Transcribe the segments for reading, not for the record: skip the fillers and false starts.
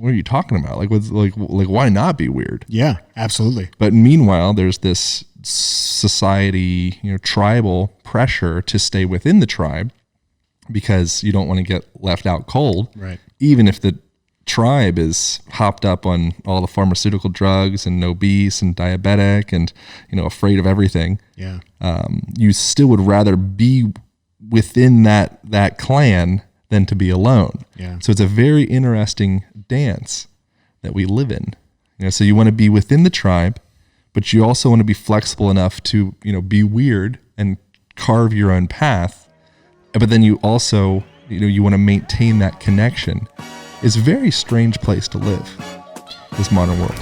what are you talking about? Like, what's like why not be weird? Yeah, absolutely. But meanwhile, there's this society, tribal pressure to stay within the tribe because you don't want to get left out cold. Right. Even if the tribe is hopped up on all the pharmaceutical drugs and obese and diabetic and, afraid of everything. Yeah. You still would rather be within that clan than to be alone. Yeah. So it's a very interesting dance that we live in. So you want to be within the tribe, but you also want to be flexible enough to, be weird and carve your own path. But then you also, you want to maintain that connection. It's a very strange place to live, this modern world.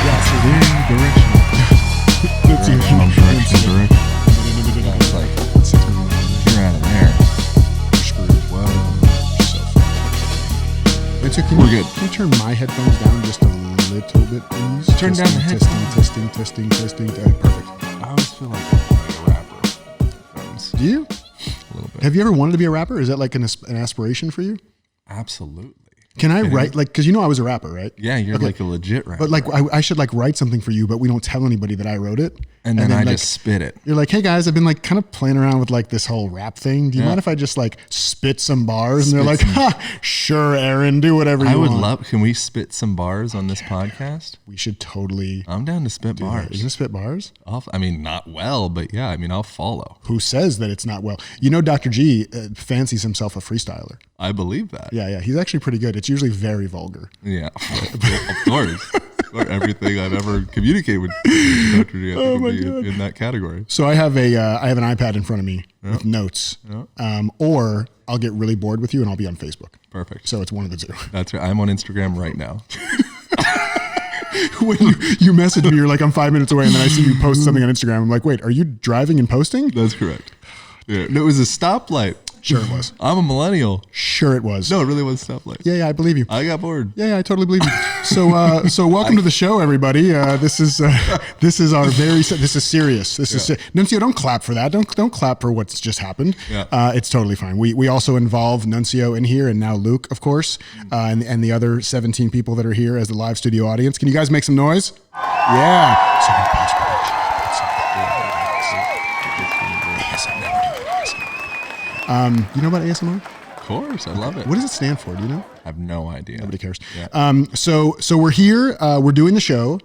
Yeah, so very directional. That's Directional. It's like, you're out of there. We're good. Can you turn my headphones down just a little bit, please? Turn down the headphones. Testing. Perfect. I always feel like a rapper. Do you? A little bit. Have you ever wanted to be a rapper? Is that like an aspiration for you? Absolutely. Can I write, because I was a rapper, right? Yeah, you're like a legit rapper. But I should write something for you, but we don't tell anybody that I wrote it. And then I just spit it. You're like, hey guys, I've been kind of playing around with this whole rap thing. Do you mind if I just spit some bars? And they're like, sure, Aaron, do whatever you want. I would love, can we spit some bars on this podcast? We should totally. I'm down to spit bars. That. Is it spit bars? Not well, but yeah, I'll follow. Who says that it's not well? Dr. G fancies himself a freestyler. I believe that. Yeah. He's actually pretty good. It's usually very vulgar. Yeah, of course. Everything I've ever communicated with Dr. G, I think would be in that category. So I have an iPad in front of me with notes, or I'll get really bored with you and I'll be on Facebook. Perfect. So it's one of the two. That's right. I'm on Instagram right now. When you message me, you're like, I'm 5 minutes away, and then I see you post something on Instagram. I'm like, wait, are you driving and posting? That's correct. Yeah. No, it was a stoplight. Sure it was. I'm a millennial. Sure it was. No, it really was a stoplight. Yeah, I believe you. I got bored. Yeah, I totally believe you. So welcome to the show, everybody. This is our this is serious. This is Nuncio. Don't clap for that. Don't clap for what's just happened. Yeah. It's totally fine. We also involve Nuncio in here, and now Luke, of course, and the other 17 people that are here as the live studio audience. Can you guys make some noise? Yeah. So you know about ASMR? Of course, I love it. What does it stand for? Do you know? I have no idea. Nobody cares. Yeah. So we're here. We're doing the show.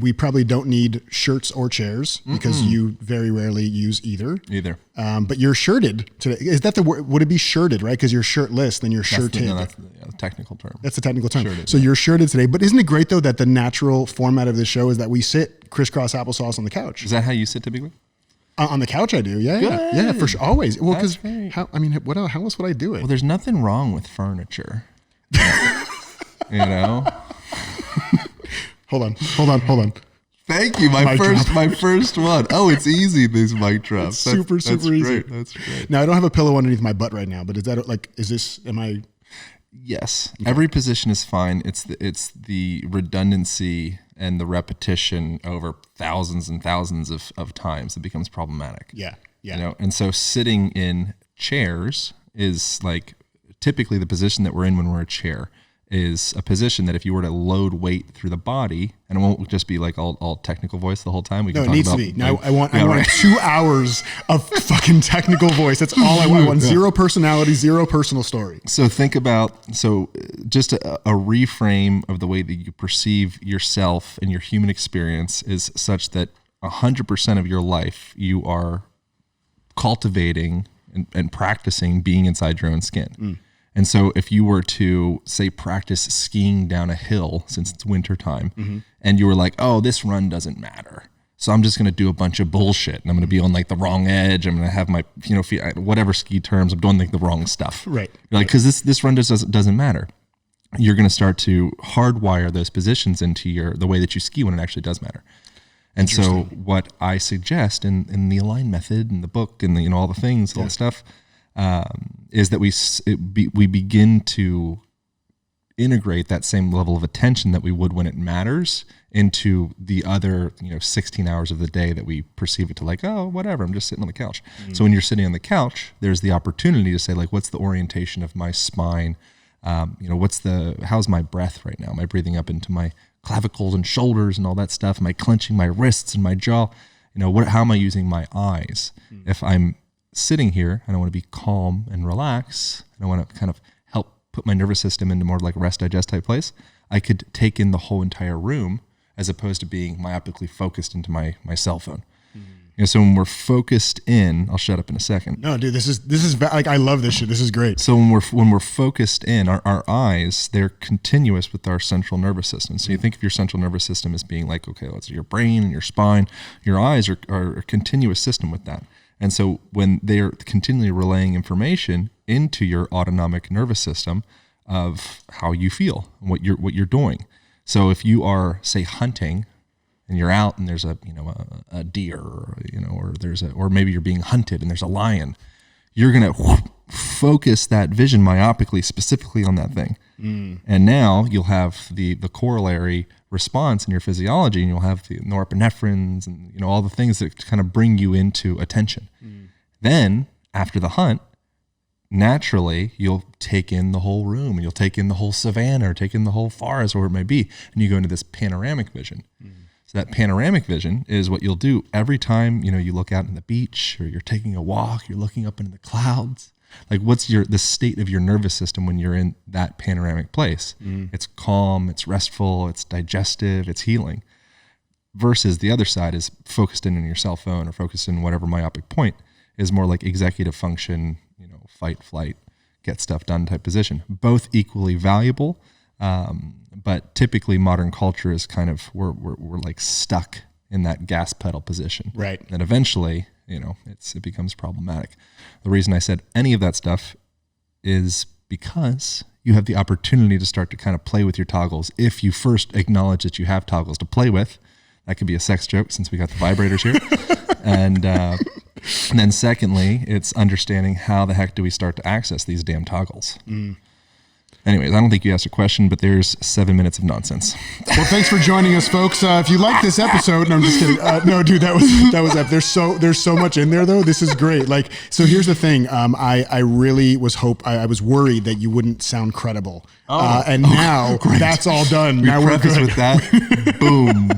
We probably don't need shirts or chairs because you very rarely use either. But you're shirted today. Is that the word? Would it be shirted, right? Because you're shirtless, then you're shirted. That's the technical term. That's the technical term. Shirted, so you're shirted today. But isn't it great though that the natural format of this show is that we sit crisscross applesauce on the couch? Is that how you sit typically? On the couch, I do. Yeah, for sure. Always. Well, because how else would I do it? Well, there's nothing wrong with furniture. Hold on. Thank you. My first one. Oh, it's easy. These mic drops. Super easy. Great. That's great. Now I don't have a pillow underneath my butt right now, but is that Yes. Okay. Every position is fine. It's the redundancy and the repetition over thousands and thousands of times that becomes problematic. Yeah. And so sitting in chairs is typically the position that we're in when we're a chair is a position that if you were to load weight through the body, and it won't just be all technical voice the whole time. It needs to be. Now I want 2 hours of fucking technical voice. That's all I want. I want zero personality, zero personal story. So think about, just a reframe of the way that you perceive yourself and your human experience is such that 100% of your life you are cultivating and practicing being inside your own skin. And so if you were to, say, practice skiing down a hill since it's wintertime, and you were like, oh, this run doesn't matter. So I'm just going to do a bunch of bullshit, and I'm going to be on the wrong edge. I'm going to have my, feet, whatever ski terms, I'm doing the wrong stuff. Right. Because this run just doesn't matter. You're going to start to hardwire those positions into the way that you ski when it actually does matter. And so what I suggest in the Align method and the book and all the things, all the stuff, is that we begin to integrate that same level of attention that we would when it matters into the other 16 hours of the day that we perceive it to, like, oh, whatever, I'm just sitting on the couch. So when you're sitting on the couch, there's the opportunity to say, like, what's the orientation of my spine? How's my breath right now? Am I breathing up into my clavicles and shoulders and all that stuff? Am I clenching my wrists and my jaw? How am I using my eyes? If I'm sitting here and I want to be calm and relax, and I want to kind of help put my nervous system into more like rest digest type place, I could take in the whole entire room as opposed to being myopically focused into my cell phone. So when we're focused in, I'll shut up in a second. No, dude, this is like, I love this shit. This is great. So when we're focused in, our eyes, they're continuous with our central nervous system. So you think of your central nervous system as being like, okay, it's your brain and your spine. Your eyes are a continuous system with that. And so when they're continually relaying information into your autonomic nervous system of how you feel and what you're doing. So if you are, say, hunting, and you're out and there's a deer, or maybe you're being hunted and there's a lion, you're gonna focus that vision myopically specifically on that thing. And now you'll have the corollary response in your physiology, and you'll have the norepinephrines and all the things that kind of bring you into attention. Then after the hunt, naturally you'll take in the whole room, and you'll take in the whole savanna, or take in the whole forest, or it may be, and you go into this panoramic vision. So that panoramic vision is what you'll do every time, you look out on the beach, or you're taking a walk, you're looking up into the clouds. Like, what's the state of your nervous system when you're in that panoramic place? It's calm, it's restful, it's digestive, it's healing. Versus the other side is focused in on your cell phone, or focused in whatever myopic point, is more like executive function, fight, flight, get stuff done type position. Both equally valuable. But typically modern culture is kind of, we're like stuck in that gas pedal position. Right. And eventually, it becomes problematic. The reason I said any of that stuff is because you have the opportunity to start to kind of play with your toggles. If you first acknowledge that you have toggles to play with, that could be a sex joke since we got the vibrators here. And then secondly, it's understanding how the heck do we start to access these damn toggles. Anyways, I don't think you asked a question, but there's 7 minutes of nonsense. Well, thanks for joining us, folks. If you like this episode, no, I'm just kidding. No, dude, that was there's so much in there though. This is great. Like, so here's the thing. I really was worried that you wouldn't sound credible. And now that's all done. Now we're good with that. Boom.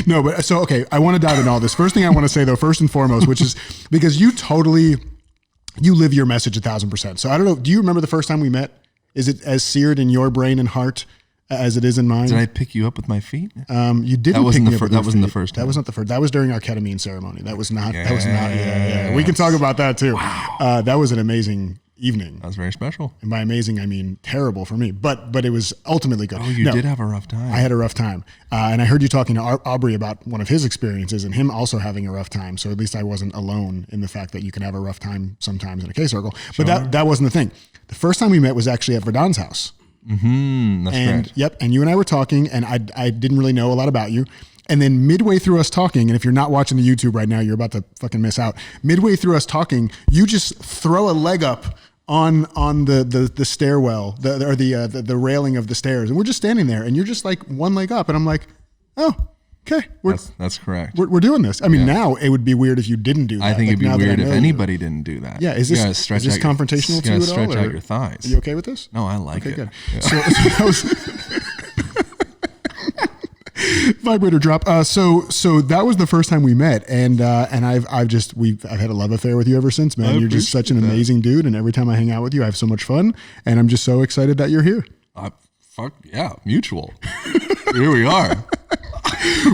No, but so, okay. I want to dive into all this. First thing I want to say though, first and foremost, which is because you live your message 1,000%. So I don't know. Do you remember the first time we met? Is it as seared in your brain and heart as it is in mine? Did I pick you up with my feet? You didn't. That wasn't the first time. That was not the first. That was during our ketamine ceremony. That was not. Yeah. We can talk about that too. Wow. That was an amazing evening. That was very special. And by amazing, I mean terrible for me. But it was ultimately good. Oh, you did have a rough time. I had a rough time. And I heard you talking to Aubrey about one of his experiences and him also having a rough time. So at least I wasn't alone in the fact that you can have a rough time sometimes in a K circle. But that wasn't the thing. The first time we met was actually at Verdon's house. That's right. Yep. And you and I were talking, and I didn't really know a lot about you. And then midway through us talking, and if you're not watching the YouTube right now, you're about to fucking miss out. Midway through us talking, you just throw a leg up on the stairwell, the railing of the stairs, and we're just standing there, and you're just like one leg up, and I'm like, oh. Okay, that's correct. We're doing this. I mean, now it would be weird if you didn't do that. I think it'd be weird if anybody didn't do that. Yeah, is this confrontational to you at all? Stretch out your thighs. Are you okay with this? No, I like it. Good. Yeah. So that was vibrator drop. So that was the first time we met, and I've had a love affair with you ever since, man. You're just such an amazing dude, and every time I hang out with you, I have so much fun, and I'm just so excited that you're here. Fuck yeah, mutual. Here we are.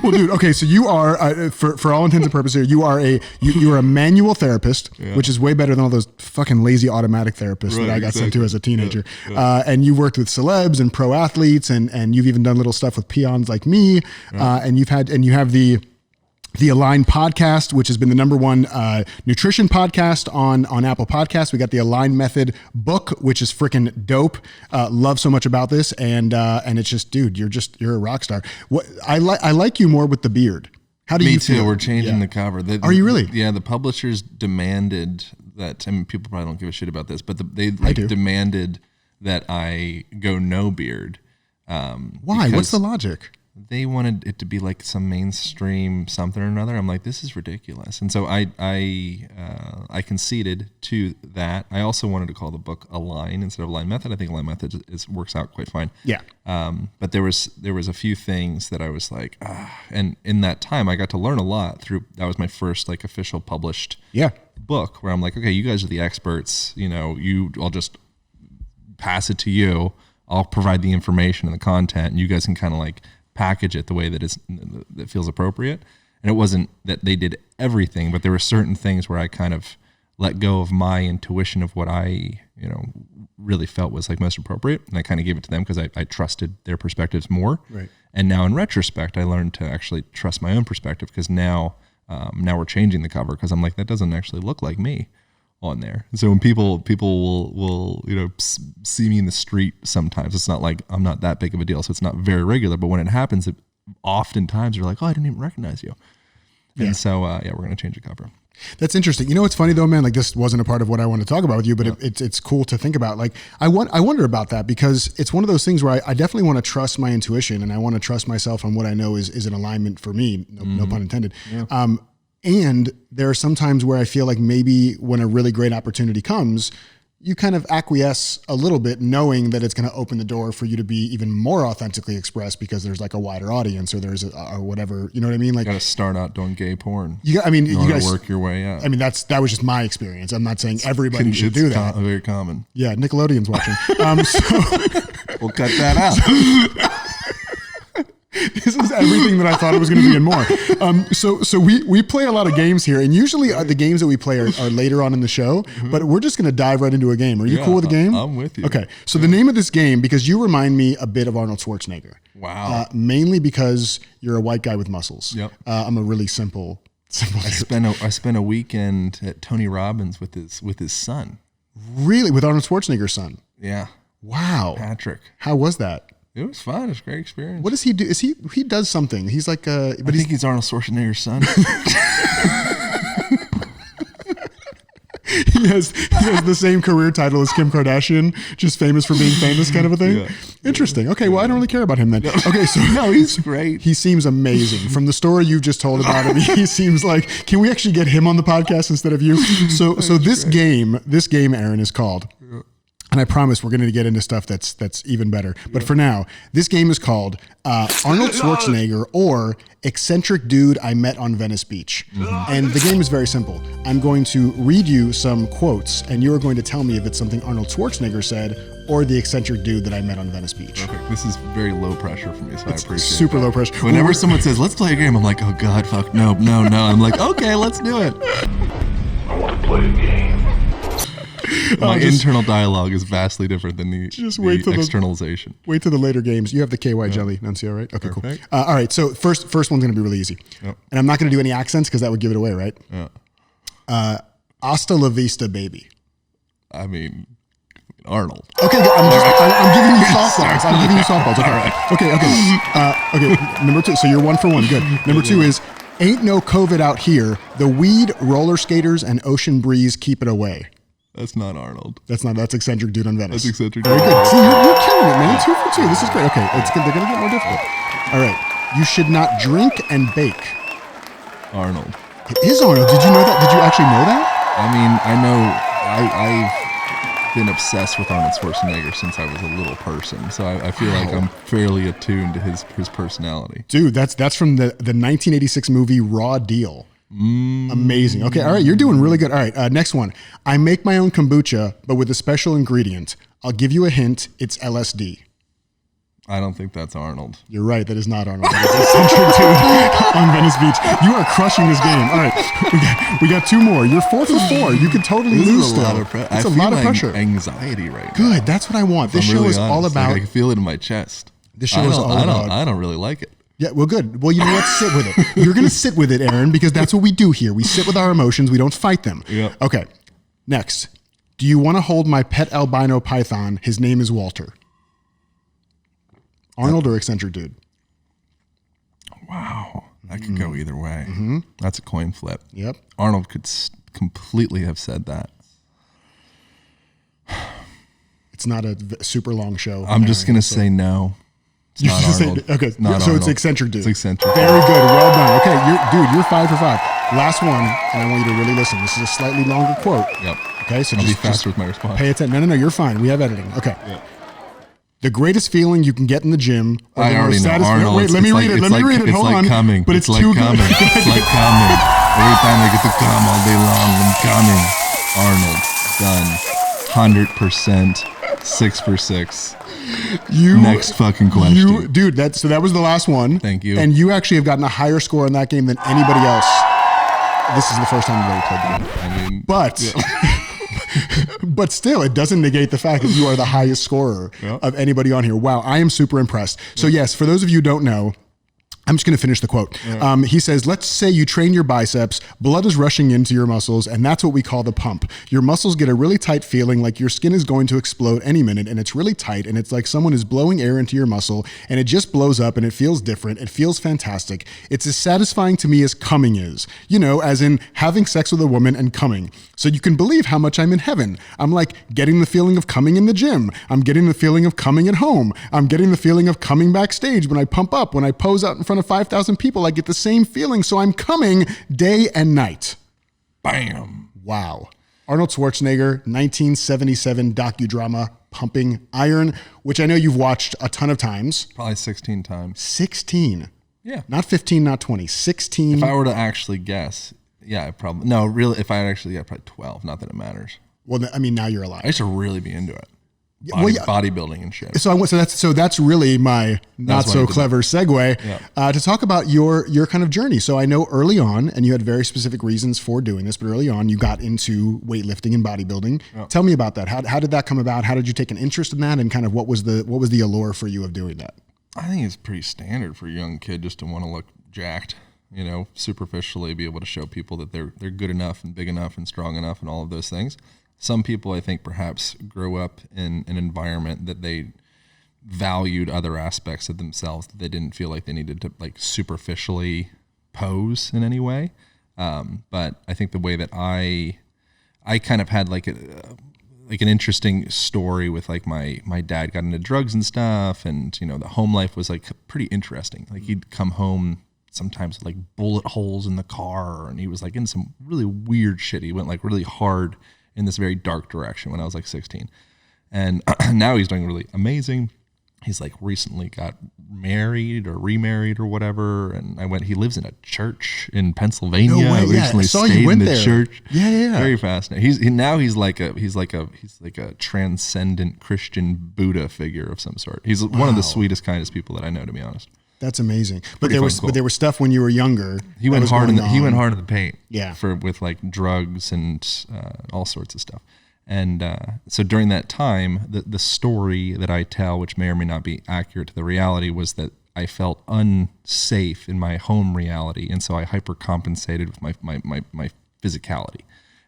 Well, dude, okay, so you are, for all intents and purposes, you are a manual therapist, which is way better than all those fucking lazy automatic therapists that I got sent to as a teenager. Yeah. And you worked with celebs and pro athletes, and you've even done little stuff with peons like me. And you have the Align podcast, which has been the #1 nutrition podcast on Apple Podcasts. We got the Align Method book, which is freaking dope. Love so much about this, and it's just, dude, you're a rock star. What I like you more with the beard. How do you feel? Me too. We're changing the cover. Are you really? Yeah, the publishers demanded that. I mean, people probably don't give a shit about this, but they demanded that I go no beard. Why? What's the logic? They wanted it to be like some mainstream something or another. I'm like, this is ridiculous. And so I conceded to that. I also wanted to call the book Align instead of Align Method. I think Align Method works out quite fine. Yeah. But there was a few things that I was like, and in that time I got to learn a lot that was my first like official published book where I'm like, okay, you guys are the experts. I'll just pass it to you. I'll provide the information and the content, and you guys can kind of like package it the way that feels appropriate. And it wasn't that they did everything, but there were certain things where I kind of let go of my intuition of what I, really felt was like most appropriate. And I kind of gave it to them because I trusted their perspectives more. Right. And now in retrospect, I learned to actually trust my own perspective because now we're changing the cover because I'm like, that doesn't actually look like me on there. So when people will see me in the street sometimes, it's not like I'm not that big of a deal, so it's not very regular, but when it happens, oftentimes you're like, oh, I didn't even recognize you. And so we're going to change the cover. That's interesting. You know what's funny though, man? Like this wasn't a part of what I want to talk about with you, but it's cool to think about. Like I wonder about that because it's one of those things where I definitely want to trust my intuition and I want to trust myself on what I know is an alignment for me. No pun intended. Yeah. And there are some times where I feel like maybe when a really great opportunity comes, you kind of acquiesce a little bit knowing that it's going to open the door for you to be even more authentically expressed because there's like a wider audience or there's or whatever, you know what I mean? Like you got to start out doing gay porn. You guys work your way up. I mean, that was just my experience. I'm not saying everybody should do that. Very common. Yeah. Nickelodeon's watching. We'll cut that out. This is everything that I thought it was going to be and more. So we play a lot of games here, and usually the games that we play are later on in the show, but we're just going to dive right into a game. Are you cool with the game? I'm with you. Okay. So the name of this game, because you remind me a bit of Arnold Schwarzenegger. Wow. Mainly because you're a white guy with muscles. Yep. I'm a really simple. I spent a weekend at Tony Robbins with his son. Really? With Arnold Schwarzenegger's son? Yeah. Wow. Patrick. How was that? It was fun. It was a great experience. What does he do? He does something. He's like, I think he's Arnold Schwarzenegger's son. He has the same career title as Kim Kardashian, just famous for being famous kind of a thing. Yeah. Interesting. Okay. Well, I don't really care about him then. Okay. So no, he's great. He seems amazing. From the story you just told about him, he seems like, can we actually get him on the podcast instead of you? So this game, Aaron, is called, and I promise we're going to get into stuff that's even better. But for now, this game is called Arnold Schwarzenegger or Eccentric Dude I Met on Venice Beach. And the game is very simple. I'm going to read you some quotes, and you're going to tell me if it's something Arnold Schwarzenegger said or the eccentric dude that I met on Venice Beach. Perfect. This is very low pressure for me, so I appreciate it. Super low pressure. Whenever someone says, let's play a game, I'm like, oh God, fuck, no. I'm like, okay, let's do it. I want to play a game. My internal dialogue is vastly different than the externalization. Wait till the later games. You have the KY jelly, Nuncio, right? Okay, perfect. Cool. All right, so first one's going to be really easy. Yep. And I'm not going to do any accents because that would give it away, right? Yeah. Hasta la vista, baby. I mean, Arnold. Okay, I'm giving you softballs. Okay. Number 2. So you're 1 for 1. Good. Number 2 is ain't no COVID out here. The weed, roller skaters, and ocean breeze keep it away. That's not Arnold. That's eccentric dude on Venice. That's eccentric. Very good. See, you're killing it, man. 2 for 2. This is great. Okay, they're going to get more difficult. All right. You should not drink and bake. Arnold. It is Arnold. Did you know that? Did you actually know that? I mean, I know I've been obsessed with Arnold Schwarzenegger since I was a little person. So I feel like I'm fairly attuned to his personality. Dude, that's from the 1986 movie Raw Deal. Amazing. Okay. All right. You're doing really good. All right. Next one. I make my own kombucha, but with a special ingredient. I'll give you a hint. It's LSD. I don't think that's Arnold. You're right. That is not Arnold. That is eccentric dude on Venice Beach. You are crushing this game. All right. We got 2 more. You're 4 for 4. You could totally lose still. It's a lot of pressure. Anxiety right now. Good. That's what I want. This show is all about. I can feel it in my chest. This show is all about. I don't really like it. Yeah, well, good. Well, you know what? Sit with it. You're going to sit with it, Aaron, because that's what we do here. We sit with our emotions. We don't fight them. Yeah. Okay. Next. Do you want to hold my pet albino python? His name is Walter. Arnold or eccentric dude? Wow. That could go either way. Mm-hmm. That's a coin flip. Yep. Arnold could completely have said that. It's not a super long show. I'm just going to say no. It's not Arnold. Okay, It's not so Arnold. it's eccentric dude. It's eccentric. Very good. Well done. Okay, you're 5 for 5. Last one, and I want you to really listen. This is a slightly longer quote. Yep. Okay, so I'll be just faster with my response. pay attention. No, you're fine. We have editing. Okay. Yeah. The greatest feeling you can get in the gym. I already know Arnold. Wait, let me read it. Let me read it. Hold on. Coming. But it's like too coming. good. It's like coming. Every time I get to come all day long, I'm coming. Arnold, done. 100%. 6 for 6. Next fucking question. Dude, that was the last one. Thank you. And you actually have gotten a higher score on that game than anybody else. This is the first time you've ever played the game. I mean, but but still, it doesn't negate the fact that you are the highest scorer of anybody on here. Wow, I am super impressed. So yes, for those of you who don't know, I'm just going to finish the quote. He says, let's say you train your biceps, blood is rushing into your muscles, and that's what we call the pump. Your muscles get a really tight feeling like your skin is going to explode any minute, and it's really tight, and it's like someone is blowing air into your muscle, and it just blows up, and it feels different. It feels fantastic. It's as satisfying to me as coming is, as in having sex with a woman and coming. So you can believe how much I'm in heaven. I'm like getting the feeling of coming in the gym. I'm getting the feeling of coming at home. I'm getting the feeling of coming backstage when I pump up, when I pose out in front of 5,000 people, I get the same feeling. So I'm coming day and night. Bam. Wow. Arnold Schwarzenegger, 1977 docudrama Pumping Iron, which I know you've watched a ton of times. Probably 16 times. 16. Yeah. Not 15, not 20. 16. If I were to actually guess, probably. No, really, if I actually, probably 12. Not that it matters. Well, I mean, now you're alive. I used to really be into it. Bodybuilding and shit. So that's really my not so clever segue to talk about your kind of journey. So I know early on, and you had very specific reasons for doing this, but early on you got into weightlifting and bodybuilding. Yeah. Tell me about that. How did that come about? How did you take an interest in that, and kind of what was the allure for you of doing that? I think it's pretty standard for a young kid just to want to look jacked, superficially be able to show people that they're good enough and big enough and strong enough and all of those things. Some people, I think, perhaps grow up in an environment that they valued other aspects of themselves that they didn't feel like they needed to superficially pose in any way. But I think the way that I kind of had an interesting story with my dad got into drugs and stuff, and the home life was pretty interesting. He'd come home sometimes with bullet holes in the car, and he was in some really weird shit. He went really hard in this very dark direction when I was 16. And now he's doing really amazing. He's recently got married or remarried or whatever. And he lives in a church in Pennsylvania. No way. I recently stayed in the church. Yeah. Very fascinating. He's like a transcendent Christian Buddha figure of some sort. He's one of the sweetest, kindest people that I know, to be honest. That's amazing. But there was stuff when you were younger. He went hard in the paint. Yeah. With drugs and all sorts of stuff. And so during that time, the story that I tell, which may or may not be accurate to the reality, was that I felt unsafe in my home reality, and so I hypercompensated with my physicality.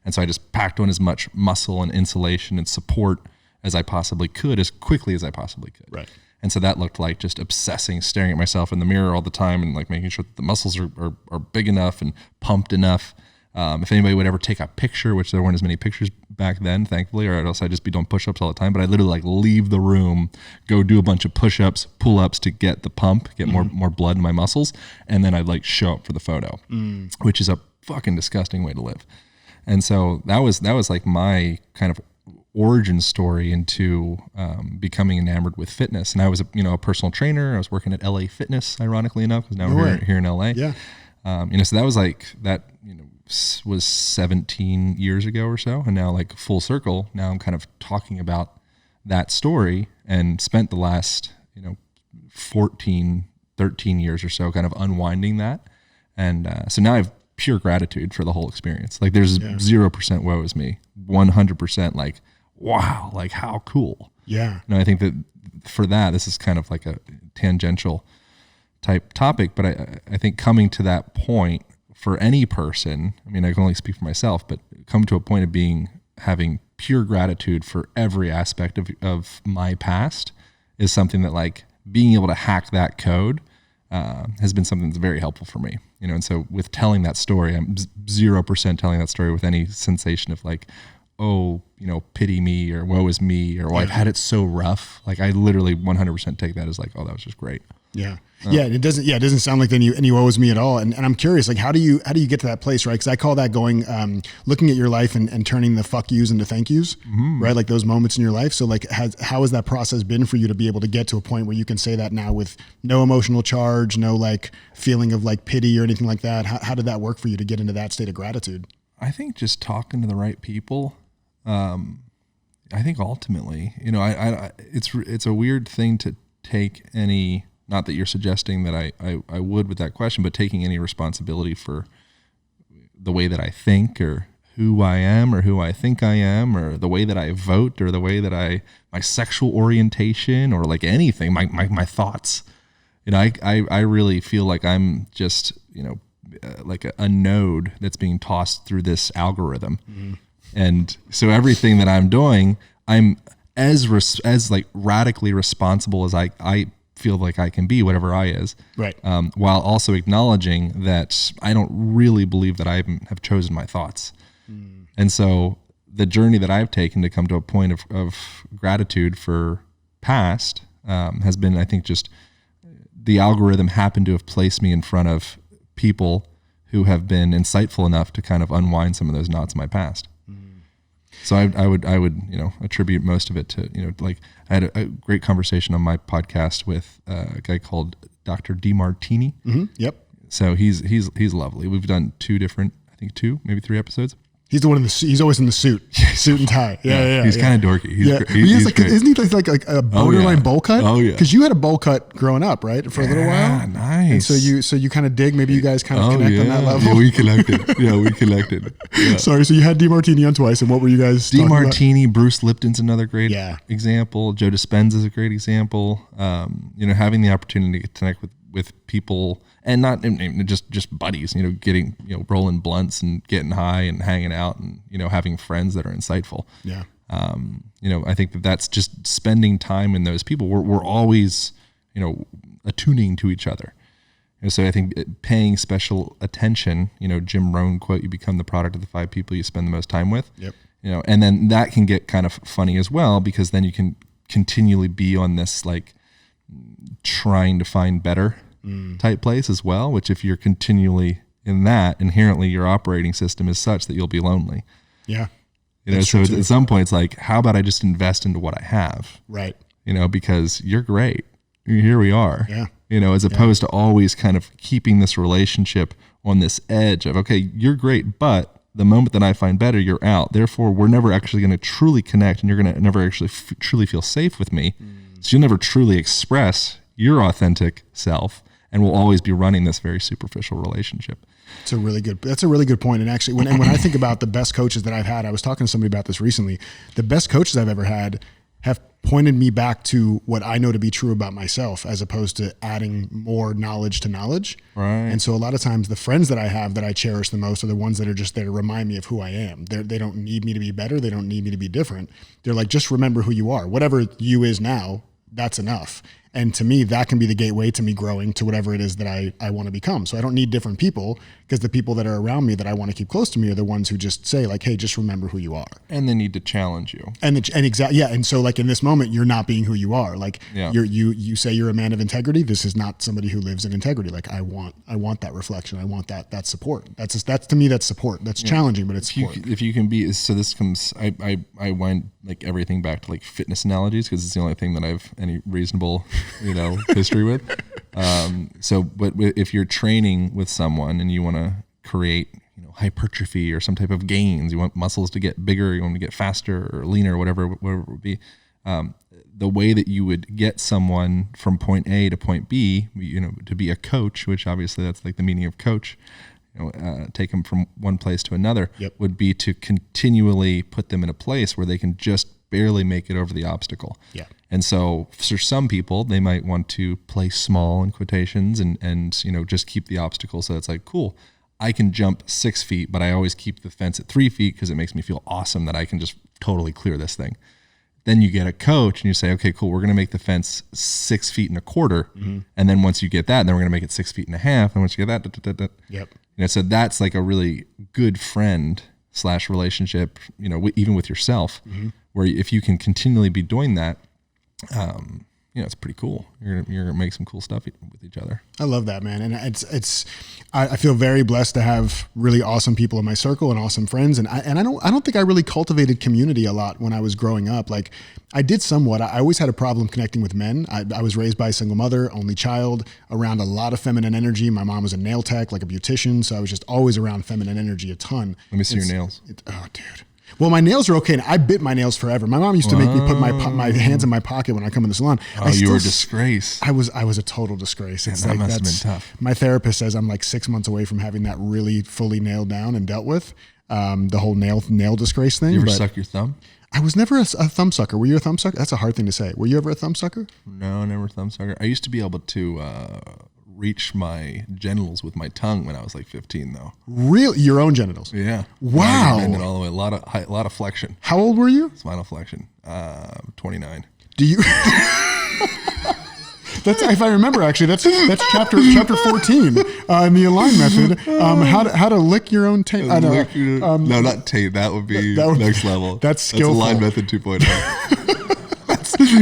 And so I just packed on as much muscle and insulation and support as I possibly could, as quickly as I possibly could. Right. And so that looked like just obsessing, staring at myself in the mirror all the time and making sure that the muscles are big enough and pumped enough. If anybody would ever take a picture, which there weren't as many pictures back then, thankfully, or else I'd just be doing push-ups all the time. But I literally leave the room, go do a bunch of push-ups, pull-ups to get the pump, get more blood in my muscles. And then I'd show up for the photo, which is a fucking disgusting way to live. And so that was my kind of origin story into becoming enamored with fitness. And I was a personal trainer. I was working at LA Fitness, ironically enough, because now we're here in LA. Yeah. So that was was 17 years ago or so. And now full circle, now I'm kind of talking about that story and spent the last 14, 13 years or so kind of unwinding that. And so now I have pure gratitude for the whole experience. There's 0% woe is me, 100% wow, how cool. Yeah. And I think that for that, this is kind of a tangential type topic, but I think coming to that point for any person, I mean, I can only speak for myself, but come to a point of having pure gratitude for every aspect of my past is something that being able to hack that code has been something that's very helpful for me, and so with telling that story, I'm 0% telling that story with any sensation of oh, pity me, or woe is me, or I've had it so rough. Like I literally 100% take that as like, oh, that was just great. Yeah. It doesn't sound like any woe is me at all. And I'm curious, like, how do you get to that place, right? Cause I call that going, looking at your life and turning the fuck yous into thank yous, right? Like those moments in your life. So like, how has that process been for you to be able to get to a point where you can say that now with no emotional charge, no like feeling of like pity or anything like that? How did that work for you to get into that state of gratitude? I think just talking to the right people. I think ultimately, it's a weird thing to take any, not that you're suggesting that I would with that question, but taking any responsibility for the way that I think or who I am or who I think I am or the way that I vote or the way that my sexual orientation or like anything, my thoughts. I really feel like I'm just, like a node that's being tossed through this algorithm. Mm-hmm. And so everything that I'm doing, I'm as like radically responsible as I feel like I can be, whatever I is. Right. While also acknowledging that I don't really believe that I have chosen my thoughts. Mm. And so the journey that I've taken to come to a point of gratitude for past has been, I think, just the algorithm happened to have placed me in front of people who have been insightful enough to kind of unwind some of those knots in my past. So I would attribute most of it to, like I had a great conversation on my podcast with a guy called Dr. DeMartini. Mm-hmm. Yep. So he's lovely. We've done two, maybe 3 episodes. He's the one he's always in the suit and tie. Yeah. He's kind of dorky. Isn't he like a borderline bowl cut? Oh yeah. Because you had a bowl cut growing up, right? For a little while. Yeah, nice. And so you kind of dig. Maybe you guys kind of connect on that level. Yeah, we connected. Yeah. Sorry. So you had DeMartini on twice, and what were you guys? DeMartini, Bruce Lipton's another great example. Joe Dispenza is a great example. Having the opportunity to connect with people. And not just buddies, getting, rolling blunts and getting high and hanging out and, having friends that are insightful. Yeah. I think that's just spending time in those people. We're always, attuning to each other. And so I think paying special attention, Jim Rohn quote, you become the product of the 5 people you spend the most time with. Yep. And then that can get kind of funny as well, because then you can continually be on this, like, trying to find better type place as well, which if you're continually in that, inherently your operating system is such that you'll be lonely. Yeah. So at some point it's like, how about I just invest into what I have? Right. Because you're great. Here we are. Yeah. As opposed to always kind of keeping this relationship on this edge of, okay, you're great, but the moment that I find better, you're out. Therefore, we're never actually going to truly connect, and you're going to never actually truly feel safe with me. So you'll never truly express your authentic self. And we'll always be running this very superficial relationship. That's a really good point. And actually, when I think about the best coaches that I've had, I was talking to somebody about this recently. The best coaches I've ever had have pointed me back to what I know to be true about myself, as opposed to adding more knowledge to knowledge. Right. And so a lot of times the friends that I have that I cherish the most are the ones that are just there to remind me of who I am. They don't need me to be better. They don't need me to be different. They're like, just remember who you are. Whatever you is now, that's enough. And to me, that can be the gateway to me growing to whatever it is that I want to become. So I don't need different people, because the people that are around me that I want to keep close to me are the ones who just say like, hey, just remember who you are. And they need to challenge you. And so like in this moment, you're not being who you are. Like you say you're a man of integrity. This is not somebody who lives in integrity. Like I want that reflection. I want that support. That's to me, that's support. That's challenging, but it's support. If you can be, so this comes, I wind like everything back to like fitness analogies, because it's the only thing that I've any reasonable history with. But if you're training with someone and you want to create, hypertrophy or some type of gains, you want muscles to get bigger, you want to get faster or leaner, whatever it would be. The way that you would get someone from point A to point B, to be a coach, which obviously that's like the meaning of coach, take them from one place to another, would be to continually put them in a place where they can just barely make it over the obstacle. Yeah. And so for some people, they might want to play small in quotations and just keep the obstacle. So it's like, cool, I can jump 6 feet, but I always keep the fence at 3 feet because it makes me feel awesome that I can just totally clear this thing. Then you get a coach and you say, okay, cool, we're going to make the fence 6 feet and a quarter. Mm-hmm. And then once you get that, then we're going to make it 6 feet and a half. And once you get that, Yep. So that's like a really good friend / relationship, even with yourself, where if you can continually be doing that, it's pretty cool. You're gonna make some cool stuff with each other. I love that, man. And I feel very blessed to have really awesome people in my circle and awesome friends. And I don't think I really cultivated community a lot when I was growing up. Like I did somewhat. I always had a problem connecting with men. I was raised by a single mother, only child, around a lot of feminine energy. My mom was a nail tech, like a beautician. So I was just always around feminine energy a ton. Let me see your nails. Oh, dude. Well, my nails are okay. And I bit my nails forever. My mom used to make me put my hands in my pocket when I come in the salon. Oh, you were a disgrace. I was a total disgrace. It's that must have been tough. My therapist says I'm like 6 months away from having that really fully nailed down and dealt with. The whole nail disgrace thing. You ever suck your thumb? I was never a thumb sucker. Were you a thumb sucker? That's a hard thing to say. Were you ever a thumb sucker? No, never a thumb sucker. I used to be able to reach my genitals with my tongue when I was like 15, though. Really? Your own genitals? Yeah. Wow. Bend it all the way. A lot of flexion. How old were you? Spinal flexion. 29. Do you? That's, if I remember, actually, that's chapter 14 in the Align method. How to lick your own taint. No, not taint. That would be next level. That's skillful. Align method 2.0.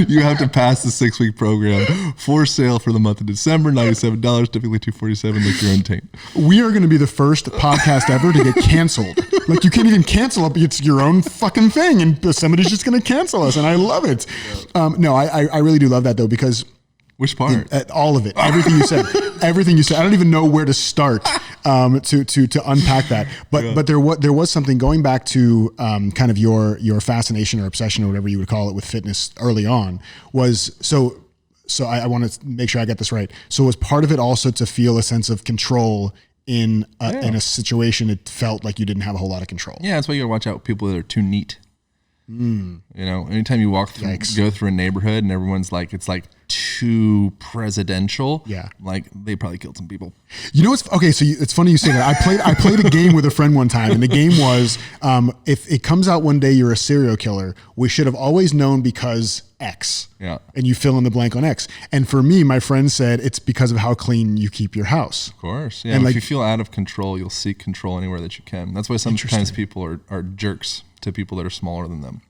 You have to pass the 6-week program. For sale for the month of December, $97, typically $247. Lick your own taint. We are going to be the first podcast ever to get canceled. Like you can't even cancel it. It's your own fucking thing, and somebody's just going to cancel us, and I love it. No, I really do love that though, because which part? All of it. Everything you said. Everything you said. I don't even know where to start to unpack that. But there was something going back to kind of your fascination or obsession or whatever you would call it with fitness early on was so I want to make sure I get this right. So was part of it also to feel a sense of control in a situation it felt like you didn't have a whole lot of control? Yeah, that's why you gotta watch out with people that are too neat. Anytime you go through a neighborhood and everyone's like, it's like too presidential. Yeah. Like they probably killed some people. You know what's okay? So it's funny you say that. I played a game with a friend one time, and the game was if it comes out one day you're a serial killer, we should have always known because X. Yeah. And you fill in the blank on X. And for me, my friend said it's because of how clean you keep your house. Of course. Yeah. And if you feel out of control, you'll seek control anywhere that you can. That's why sometimes people are jerks to people that are smaller than them.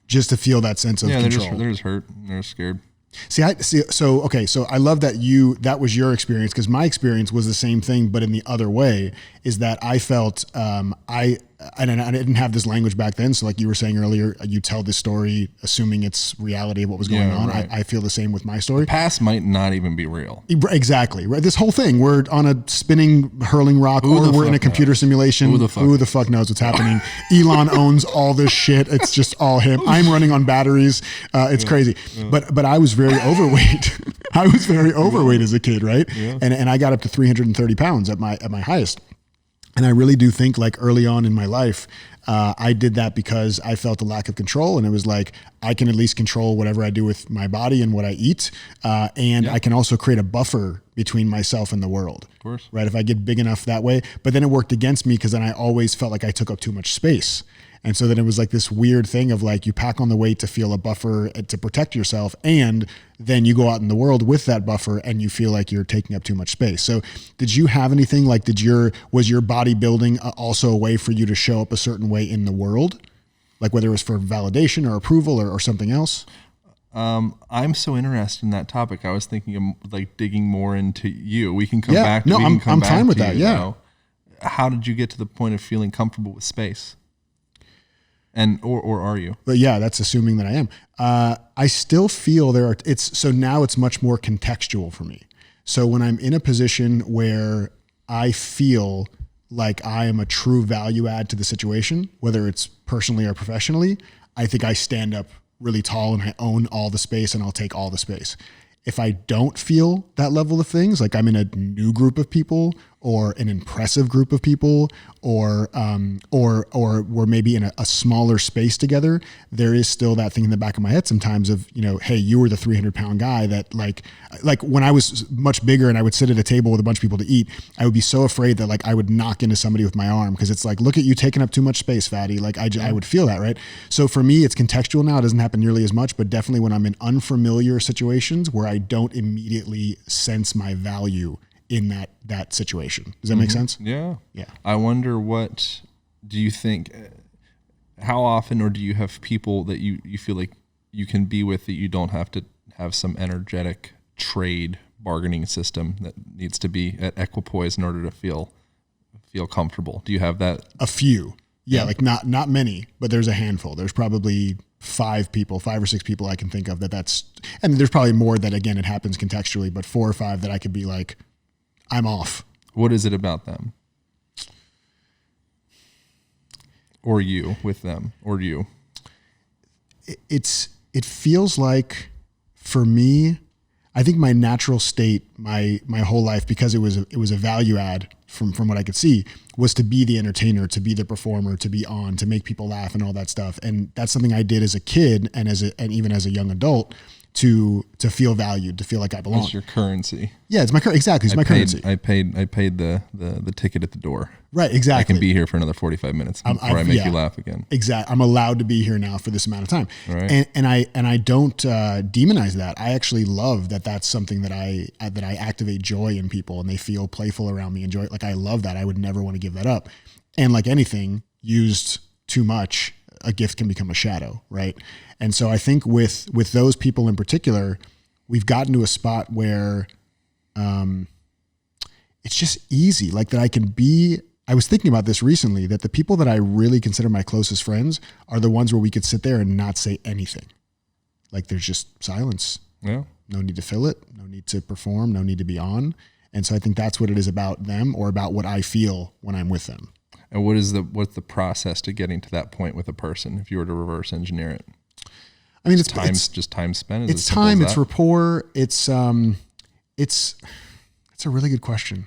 Just to feel that sense of control. They're just hurt. They're scared. So I love that that was your experience, because my experience was the same thing, but in the other way is that I felt, I didn't have this language back then. So like you were saying earlier, you tell this story, assuming it's reality of what was going on. Right. I feel the same with my story. The past might not even be real. Exactly. Right. This whole thing, we're on a spinning, hurling rock, or we're in a computer simulation. Who the fuck knows what's happening? Elon owns all this shit. It's just all him. I'm running on batteries. It's crazy. Yeah. But I was very overweight. I was very overweight as a kid. Right. Yeah. And I got up to 330 pounds at my highest. And I really do think like early on in my life, I did that because I felt a lack of control, and it was like, I can at least control whatever I do with my body and what I eat. I can also create a buffer between myself and the world. Of course. Right. If I get big enough that way, but then it worked against me because then I always felt like I took up too much space. And so then it was like this weird thing of like, you pack on the weight to feel a buffer to protect yourself. And then you go out in the world with that buffer and you feel like you're taking up too much space. So did you have anything like, was your bodybuilding also a way for you to show up a certain way in the world? Like whether it was for validation or approval or something else? I'm so interested in that topic. I was thinking of like digging more into you. We can come back. No, I'm fine with that. Yeah. How did you get to the point of feeling comfortable with space? And or are you? But yeah, that's assuming that I am. I still feel now it's much more contextual for me. So when I'm in a position where I feel like I am a true value add to the situation, whether it's personally or professionally, I think I stand up really tall and I own all the space and I'll take all the space. If I don't feel that level of things, like I'm in a new group of people or an impressive group of people or we're maybe in a smaller space together, there is still that thing in the back of my head sometimes of, hey, you were the 300-pound guy that like when I was much bigger and I would sit at a table with a bunch of people to eat, I would be so afraid that like I would knock into somebody with my arm because it's like, look at you taking up too much space, fatty. Like I would feel that, right? So for me, it's contextual now. It doesn't happen nearly as much, but definitely when I'm in unfamiliar situations where I don't immediately sense my value in that situation. Does that make sense? Yeah. Yeah. I wonder what do you think, how often, or do you have people that you feel like you can be with that you don't have to have some energetic trade bargaining system that needs to be at equipoise in order to feel comfortable? Do you have that? A few. Yeah. Like not many, but there's a handful. There's probably 5 or 6 people I can think of and there's probably more that, again, it happens contextually, but 4 or 5 that I could be like, I'm off. What is it about them? Or you with them, or you? It feels like, for me, I think my natural state, my whole life, because it was a value add from what I could see, was to be the entertainer, to be the performer, to be on, to make people laugh and all that stuff. And that's something I did as a kid and even as a young adult to feel valued, to feel like I belong. It's your currency. Yeah, it's my currency. It's my currency. I paid the ticket at the door. Right, exactly. I can be here for another 45 minutes before I make you laugh again. Exactly. I'm allowed to be here now for this amount of time. Right. And I don't demonize that. I actually love that that's something that I activate joy in people, and they feel playful around me, enjoy it. Like, I love that. I would never want to give that up. And like anything used too much, a gift can become a shadow, right? And so I think with those people in particular, we've gotten to a spot where it's just easy. Like, that I was thinking about this recently, that the people that I really consider my closest friends are the ones where we could sit there and not say anything. Like, there's just silence. Yeah. No need to fill it. No need to perform. No need to be on. And so I think that's what it is about them, or about what I feel when I'm with them. And what's the process to getting to that point with a person, if you were to reverse engineer it? I mean, it's time spent. It's time. It's rapport. It's a really good question.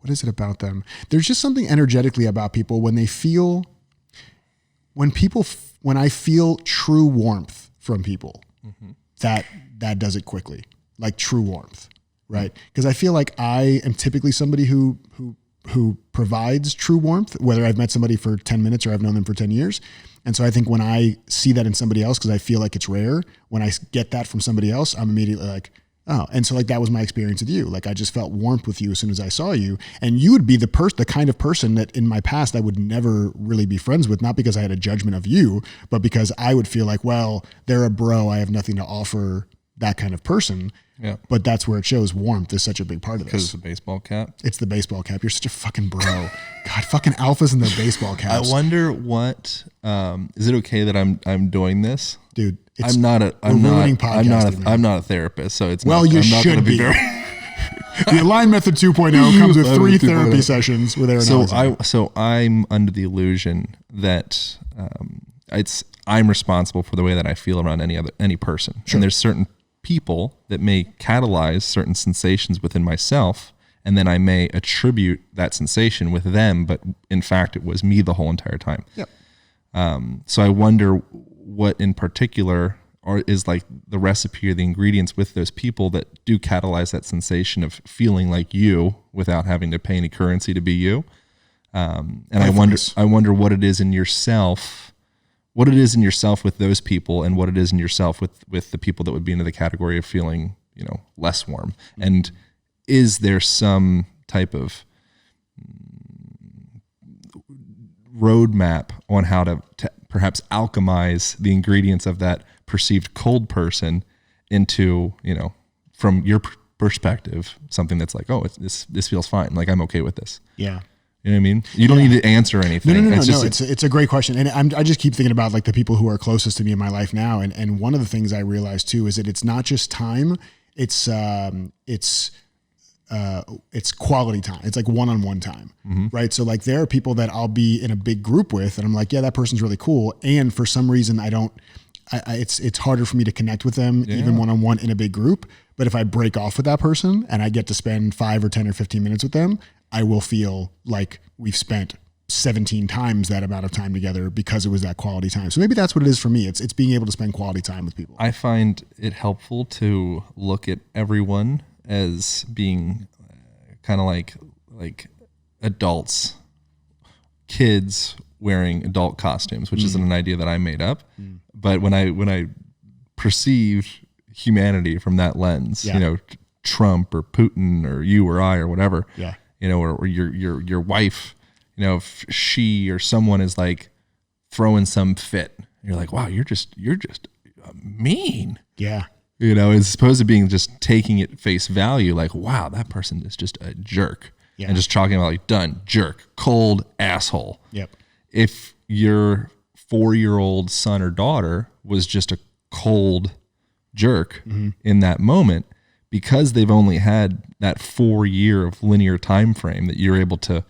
What is it about them? There's just something energetically about people when I feel true warmth from people, that does it quickly, like true warmth, right? Because I feel like I am typically somebody who provides true warmth, whether I've met somebody for 10 minutes or I've known them for 10 years. And so I think when I see that in somebody else, because I feel like it's rare, when I get that from somebody else, I'm immediately like, oh. And so like, that was my experience with you. Like, I just felt warmth with you as soon as I saw you. And you would be the kind of person that in my past I would never really be friends with, not because I had a judgment of you, but because I would feel like, well, they're a bro, I have nothing to offer, that kind of person. Yeah. But that's where it shows warmth is such a big part of this. Because it's a baseball cap? It's the baseball cap. You're such a fucking bro. God, fucking alphas and their baseball caps. I wonder what, is it okay that I'm doing this? Dude, I'm not a therapist, so it's well, not, you I'm not should be. The Align Method 2.0 comes with 3 therapy sessions with Aaron. So I'm under the illusion that I'm responsible for the way that I feel around any person. Sure. And there's certain people that may catalyze certain sensations within myself, and then I may attribute that sensation with them, but in fact it was me the whole entire time. Yep. So I wonder what in particular is like the recipe or the ingredients with those people that do catalyze that sensation of feeling like you without having to pay any currency to be you. And I wonder what it is in yourself. What it is in yourself with those people, and what it is in yourself with the people that would be into the category of feeling, less warm. And is there some type of roadmap on how to perhaps alchemize the ingredients of that perceived cold person into, from your perspective, something that's like, oh, this feels fine. Like, I'm okay with this. Yeah. You know what I mean? You don't need to answer anything. No. It's a great question. And I just keep thinking about like the people who are closest to me in my life now. And one of the things I realized too, is that it's not just time, it's quality time. It's like one-on-one time, right? So like, there are people that I'll be in a big group with, and I'm like, yeah, that person's really cool. And for some reason it's harder for me to connect with them, even one-on-one in a big group. But if I break off with that person and I get to spend 5 or 10 or 15 minutes with them, I will feel like we've spent 17 times that amount of time together because it was that quality time. So maybe that's what it is for me. It's being able to spend quality time with people. I find it helpful to look at everyone as being kind of like adults, kids wearing adult costumes, which isn't an idea that I made up. But when I perceive humanity from that lens, Trump or Putin or you or I or whatever, or your wife, if she or someone is like throwing some fit, you're like, wow, you're just mean. Yeah. As opposed to being just taking it face value, like, wow, that person is just a jerk. Yeah. And just talking about like, done, jerk, cold asshole. Yep. If your 4-year-old son or daughter was just a cold jerk in that moment, because they've only had that 4 year of linear time frame that you're able to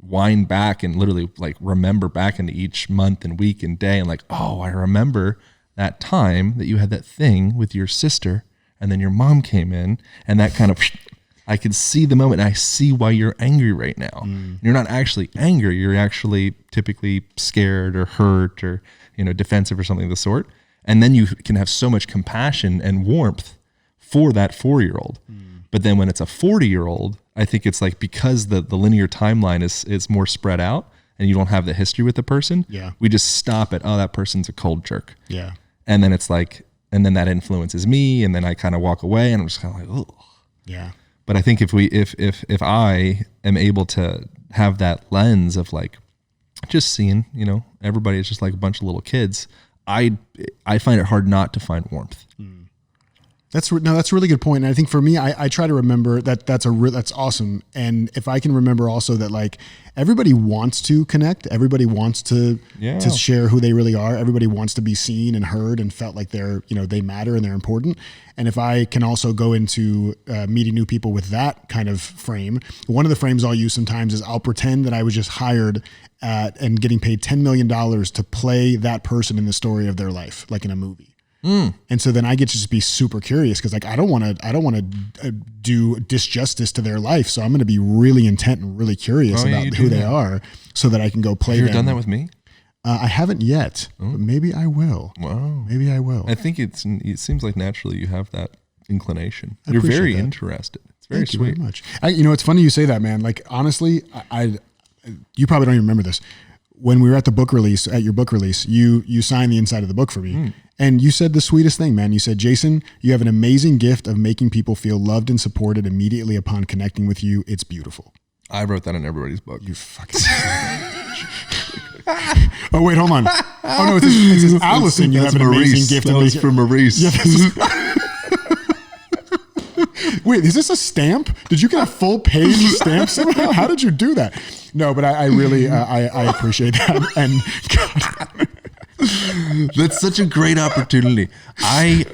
wind back and literally like remember back into each month and week and day and like, oh, I remember that time that you had that thing with your sister and then your mom came in and that kind of, I could see the moment and I see why you're angry right now. You're not actually angry. You're actually typically scared or hurt or, defensive or something of the sort. And then you can have so much compassion and warmth for that 4-year-old. But then when it's a 40-year-old, I think it's like, because the linear timeline is more spread out and you don't have the history with the person. Yeah. We just stop at, oh, that person's a cold jerk. Yeah. And then it's like, and then that influences me. And then I kind of walk away and I'm just kind of like, oh. Yeah. But I think if I am able to have that lens of like, just seeing, everybody is just like a bunch of little kids, I find it hard not to find warmth. That's a really good point. And I think for me, I try to remember that's awesome. And if I can remember also that like everybody wants to connect, everybody wants to share who they really are. Everybody wants to be seen and heard and felt like they matter and they're important. And if I can also go into meeting new people with that kind of frame, one of the frames I'll use sometimes is I'll pretend that I was just hired and getting paid $10 million to play that person in the story of their life, like in a movie. And so then I get to just be super curious because like I don't want to do disjustice to their life. So I'm going to be really intent and really curious about who they are, so that I can go play. Have you them. done that with me? I haven't yet, but maybe I will. Wow, maybe I will. I think it seems like naturally you have that inclination. You're very interested. It's very sweet. Thank you very much. It's funny you say that, man. Like honestly, you probably don't even remember this. When we were at your book release, you signed the inside of the book for me. And you said the sweetest thing, man. You said, Jason, you have an amazing gift of making people feel loved and supported immediately upon connecting with you. It's beautiful. I wrote that in everybody's book. You fucking Oh, wait, hold on. Oh, no, it says Allison, you have an amazing gift of making... for Maurice. Yeah, wait, is this a stamp? Did you get a full page stamp somehow? How did you do that? No, but I really, I appreciate that. And God. That's such a great opportunity. I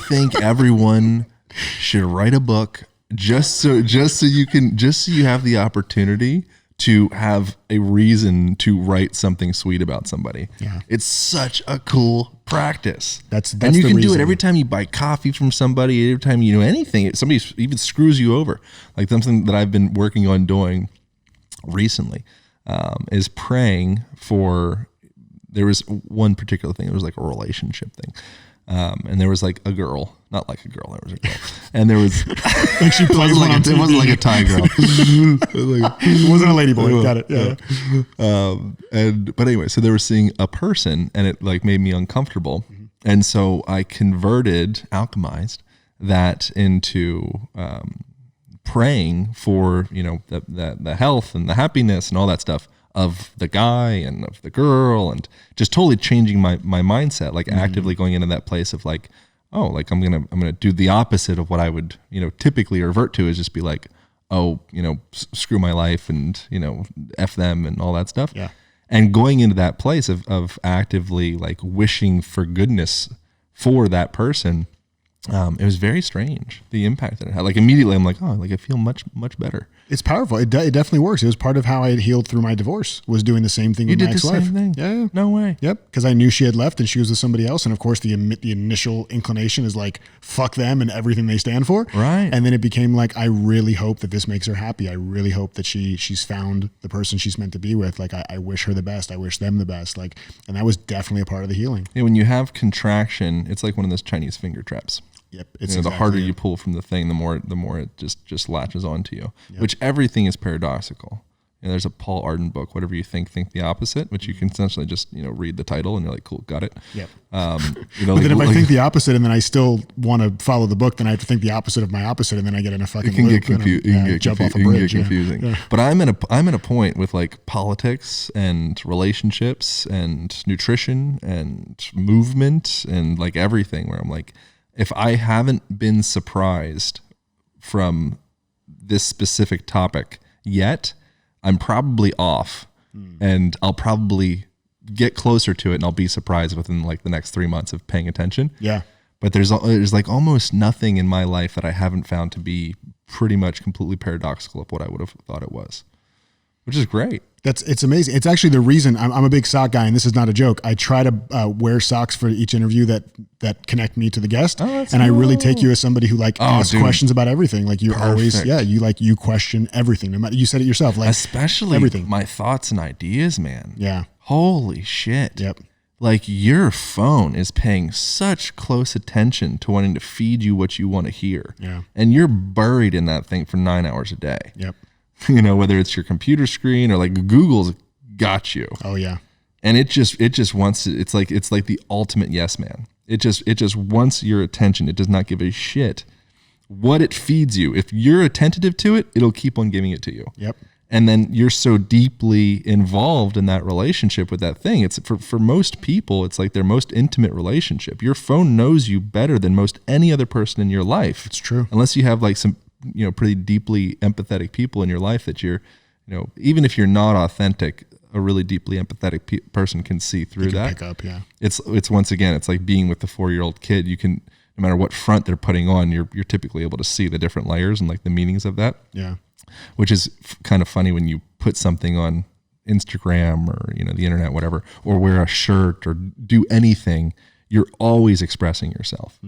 think everyone should write a book just so you have the opportunity to have a reason to write something sweet about somebody. Yeah. It's such a cool practice. That's and you the can reason. Do it every time you buy coffee from somebody, every time you do anything. Somebody even screws you over. Like something that I've been working on doing recently is praying for. There was one particular thing. It was like a relationship thing. And there was like a girl, not like a girl, there was a girl. And there was, like she plays it wasn't like a Thai girl. It wasn't a lady boy. Got it. Yeah. But anyway, so they were seeing a person and it like made me uncomfortable. Mm-hmm. And so I alchemized that into praying for, the health and the happiness and all that stuff of the guy and of the girl, and just totally changing my mindset, like actively going into that place of like, oh, like I'm gonna do the opposite of what I would typically revert to, is just be like, oh, screw my life and F them and all that stuff. Yeah. And going into that place of actively like wishing for goodness for that person, it was very strange, the impact that it had. Like immediately I'm like, oh, like I feel much, much better. It's powerful. It definitely works. It was part of how I had healed through my divorce, was doing the same thing with my ex-wife. You did the same thing? Yeah. No way. Yep. Because I knew she had left and she was with somebody else. And of course the initial inclination is like, fuck them and everything they stand for. Right. And then it became like, I really hope that this makes her happy. I really hope that she's found the person she's meant to be with. Like I wish her the best. I wish them the best. Like, and that was definitely a part of the healing. Yeah. When you have contraction, it's like one of those Chinese finger traps. Yep. It's the harder you pull from the thing, the more it just latches onto you. Yep. Which everything is paradoxical. And there's a Paul Arden book, Whatever You Think the Opposite, which you can essentially just, read the title and you're like, cool, got it. Yep. But then if I think the opposite and then I still want to follow the book, then I have to think the opposite of my opposite, and then I get in a fucking loop. It can get confusing. Yeah. But I'm at a point with like politics and relationships and nutrition and movement and like everything where I'm like, if I haven't been surprised from this specific topic yet, I'm probably off, and I'll probably get closer to it, and I'll be surprised within like the next 3 months of paying attention. Yeah. But there's like almost nothing in my life that I haven't found to be pretty much completely paradoxical of what I would have thought it was, which is great. It's amazing. It's actually the reason I'm a big sock guy, and this is not a joke. I try to wear socks for each interview that connect me to the guest. And cool. I really take you as somebody who asks questions about everything. Like you're always, you question everything. No matter, you said it yourself, like especially everything. My thoughts and ideas, man. Yeah. Holy shit. Yep. Like your phone is paying such close attention to wanting to feed you what you want to hear. Yeah. And you're buried in that thing for 9 hours a day. Yep. Whether it's your computer screen or like Google's got you. Oh yeah. And it just wants to, it's like the ultimate yes man. It just wants your attention. It does not give a shit what it feeds you. If you're attentive to it, it'll keep on giving it to you. Yep. And then you're so deeply involved in that relationship with that thing. It's for most people, it's like their most intimate relationship. Your phone knows you better than most any other person in your life. It's true. Unless you have like some, pretty deeply empathetic people in your life that you're, even if you're not authentic, a really deeply empathetic person can see through that. Pick up, yeah. It's once again, it's like being with the 4-year-old kid. You can, no matter what front they're putting on, you're typically able to see the different layers and like the meanings of that. Yeah. Which is kind of funny when you put something on Instagram or, the internet, whatever, or wear a shirt or do anything, you're always expressing yourself.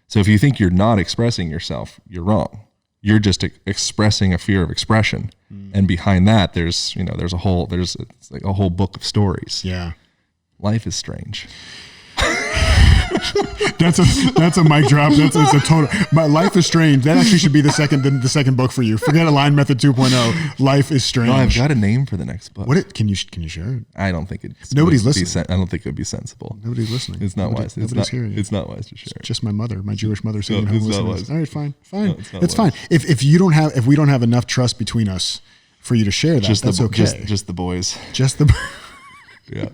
So if you think you're not expressing yourself, you're wrong. You're just expressing a fear of expression. And behind that, there's a whole book of stories. Yeah. Life is strange. That's a mic drop. It's a total. My Life is Strange. That actually should be the second book for you. Forget Align Method 2.0. Life is Strange. No, I've got a name for the next book. Can you share it? I don't think it's nobody's listening. I don't think it would be sensible. Nobody's listening. It's not wise. Nobody's hearing it. It's not wise to share. It's just my mother, my Jewish mother, sitting home listening. All right, fine. No, it's fine. If we don't have enough trust between us for you to share that, that's okay. Just the boys. Just the. Yeah.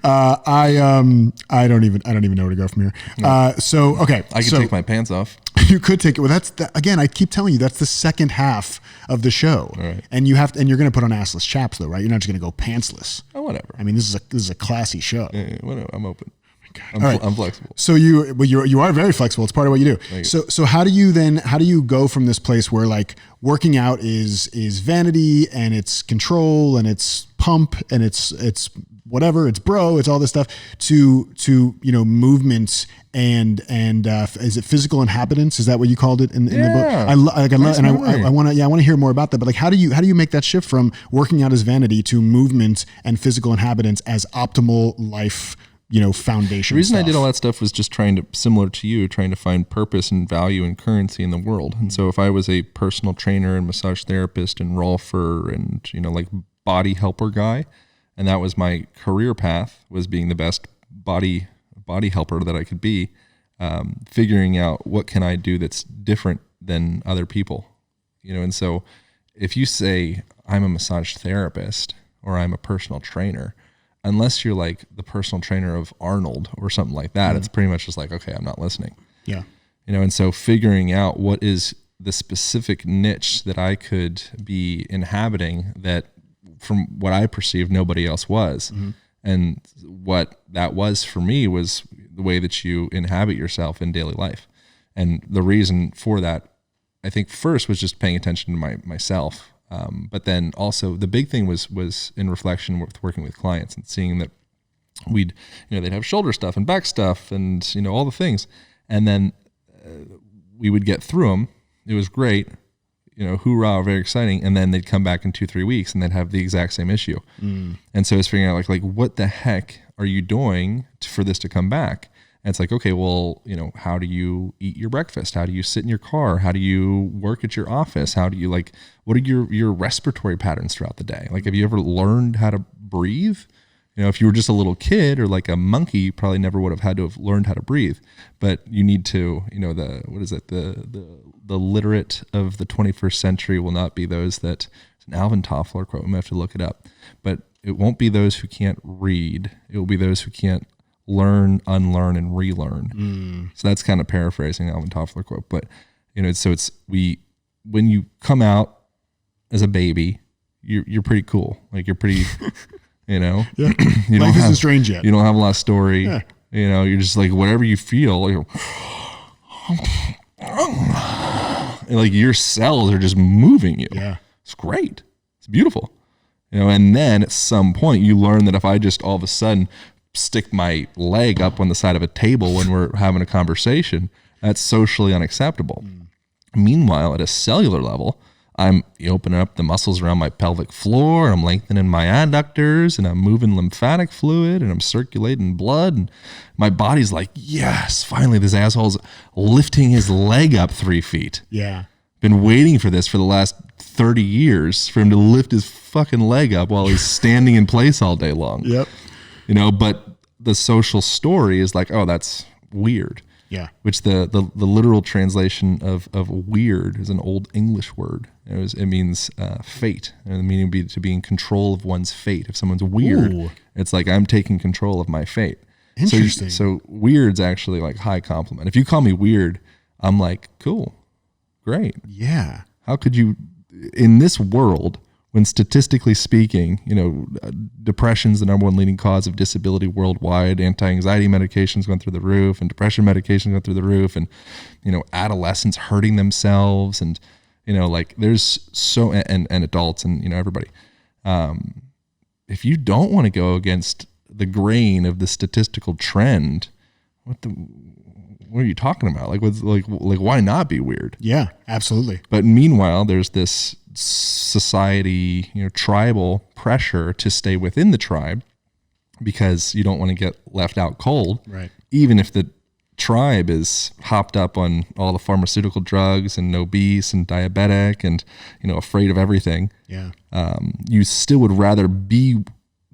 I don't even know where to go from here. No. Okay. I can take my pants off. You could take it. Well, again, I keep telling you, that's the second half of the show. All right. And you're going to put on assless chaps though, right? You're not just going to go pantsless. Oh, whatever. I mean, this is a classy show. Yeah, whatever. I'm open. I'm flexible. So you are very flexible. It's part of what you do. So how do you go from this place where like working out is vanity and it's control and it's pump and it's whatever, it's bro, it's all this stuff to movements and is it physical inhabitants? Is that what you called it in the book? I want to hear more about that. But like, how do you make that shift from working out as vanity to movement and physical inhabitants as optimal life? Foundation. The reason stuff. I did all that stuff was just similar to you, trying to find purpose and value and currency in the world. And so if I was a personal trainer and massage therapist and rolfer and, like body helper guy, and that was my career path, was being the best body helper that I could be, figuring out what can I do that's different than other people, and so if you say I'm a massage therapist or I'm a personal trainer, unless you're like the personal trainer of Arnold or something like that, it's pretty much just like, okay, I'm not listening. Yeah. And so figuring out what is the specific niche that I could be inhabiting that from what I perceived, nobody else was. Mm-hmm. And what that was for me was the way that you inhabit yourself in daily life. And the reason for that, I think first was just paying attention to myself. But then also the big thing was in reflection with working with clients and seeing that they'd have shoulder stuff and back stuff and, all the things. And then we would get through them. It was great, hoorah, very exciting. And then they'd come back in 2-3 weeks and they'd have the exact same issue. And so I was figuring out like what the heck are you doing for this to come back? And it's like, okay, well, how do you eat your breakfast? How do you sit in your car? How do you work at your office? How do you what are your respiratory patterns throughout the day? Like, have you ever learned how to breathe? If you were just a little kid or like a monkey, you probably never would have had to have learned how to breathe. But you need to, the literate of the 21st century will not be those that, it's an Alvin Toffler quote, we might have to look it up, but it won't be those who can't read. It will be those who can't learn, unlearn, and relearn. So that's kind of paraphrasing Alvin Toffler quote. But, so when you come out as a baby, you're pretty cool. Like, you're pretty, Yeah. Life isn't strange yet. You don't have a lot of story. Yeah. You're just like, whatever you feel, like your cells are just moving you. Yeah. It's great. It's beautiful. And then at some point you learn that if I just all of a sudden stick my leg up on the side of a table when we're having a conversation, that's socially unacceptable. Meanwhile, at a cellular level, I'm opening up the muscles around my pelvic floor, and I'm lengthening my adductors, and I'm moving lymphatic fluid, and I'm circulating blood, and my body's like, yes, finally this asshole's lifting his leg up 3 feet. Yeah. Been waiting for this for the last 30 years for him to lift his fucking leg up while he's standing in place all day long. Yep. But the social story is like, oh, that's weird. Yeah. Which the literal translation of weird is an old English word. It means fate, and the meaning would be to be in control of one's fate. If someone's weird, Ooh. It's like, I'm taking control of my fate. Interesting. So weird's actually like high compliment. If you call me weird, I'm like, cool, great. Yeah. How could you, in this world, when statistically speaking, depression's the number one leading cause of disability worldwide, anti-anxiety medications going through the roof, and depression medications going through the roof, and, adolescents hurting themselves, and, there's so, and adults and, everybody. If you don't want to go against the grain of the statistical trend, what are you talking about? Why not be weird? Yeah, absolutely. But meanwhile, there's this society, tribal pressure to stay within the tribe because you don't want to get left out cold. Right. Even if the tribe is hopped up on all the pharmaceutical drugs and obese and diabetic and, afraid of everything. Yeah. You still would rather be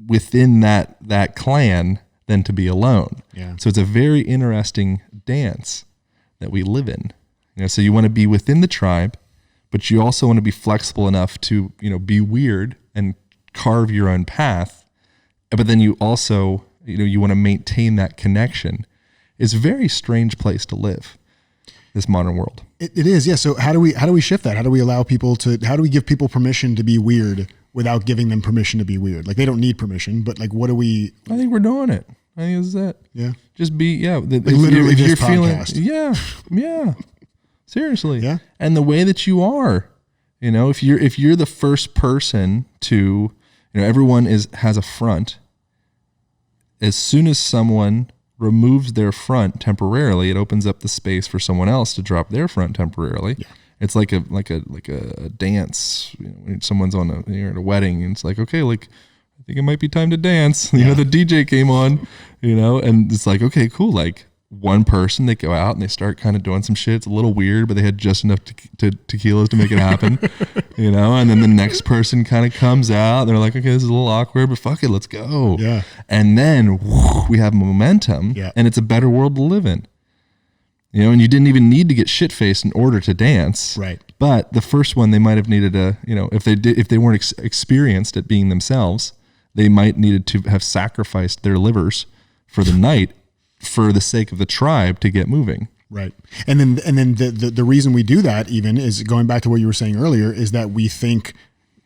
within that clan than to be alone. Yeah. So it's a very interesting dance that we live in. So you want to be within the tribe, but you also want to be flexible enough to, be weird and carve your own path. But then you also, you want to maintain that connection. It's a very strange place to live, this modern world. It is. Yeah. So how do we shift that? How do we allow people how do we give people permission to be weird without giving them permission to be weird? Like, they don't need permission, but like, what do we? I think we're doing it. I think this is it. Yeah. Just be, yeah. Literally if this you're podcast. Feeling, yeah. Seriously. Yeah. And the way that you are, if you're the first person to, everyone has a front. As soon as someone removes their front temporarily, it opens up the space for someone else to drop their front temporarily. Yeah. It's like a dance. When someone's you're at a wedding, and it's like, okay, I think it might be time to dance. The DJ came on, and it's like, okay, cool. Like, one person, they go out and they start kind of doing some shit. It's a little weird, but they had just enough tequilas to make it happen, and then the next person kind of comes out. They're like, okay, this is a little awkward, but fuck it, let's go. Yeah. And then we have momentum, and it's a better world to live in. And you didn't even need to get shit-faced in order to dance. Right. But the first one, they might have needed if they weren't experienced at being themselves, they might needed to have sacrificed their livers for the night for the sake of the tribe to get moving. Right. And then the reason we do that even is, going back to what you were saying earlier, is that we think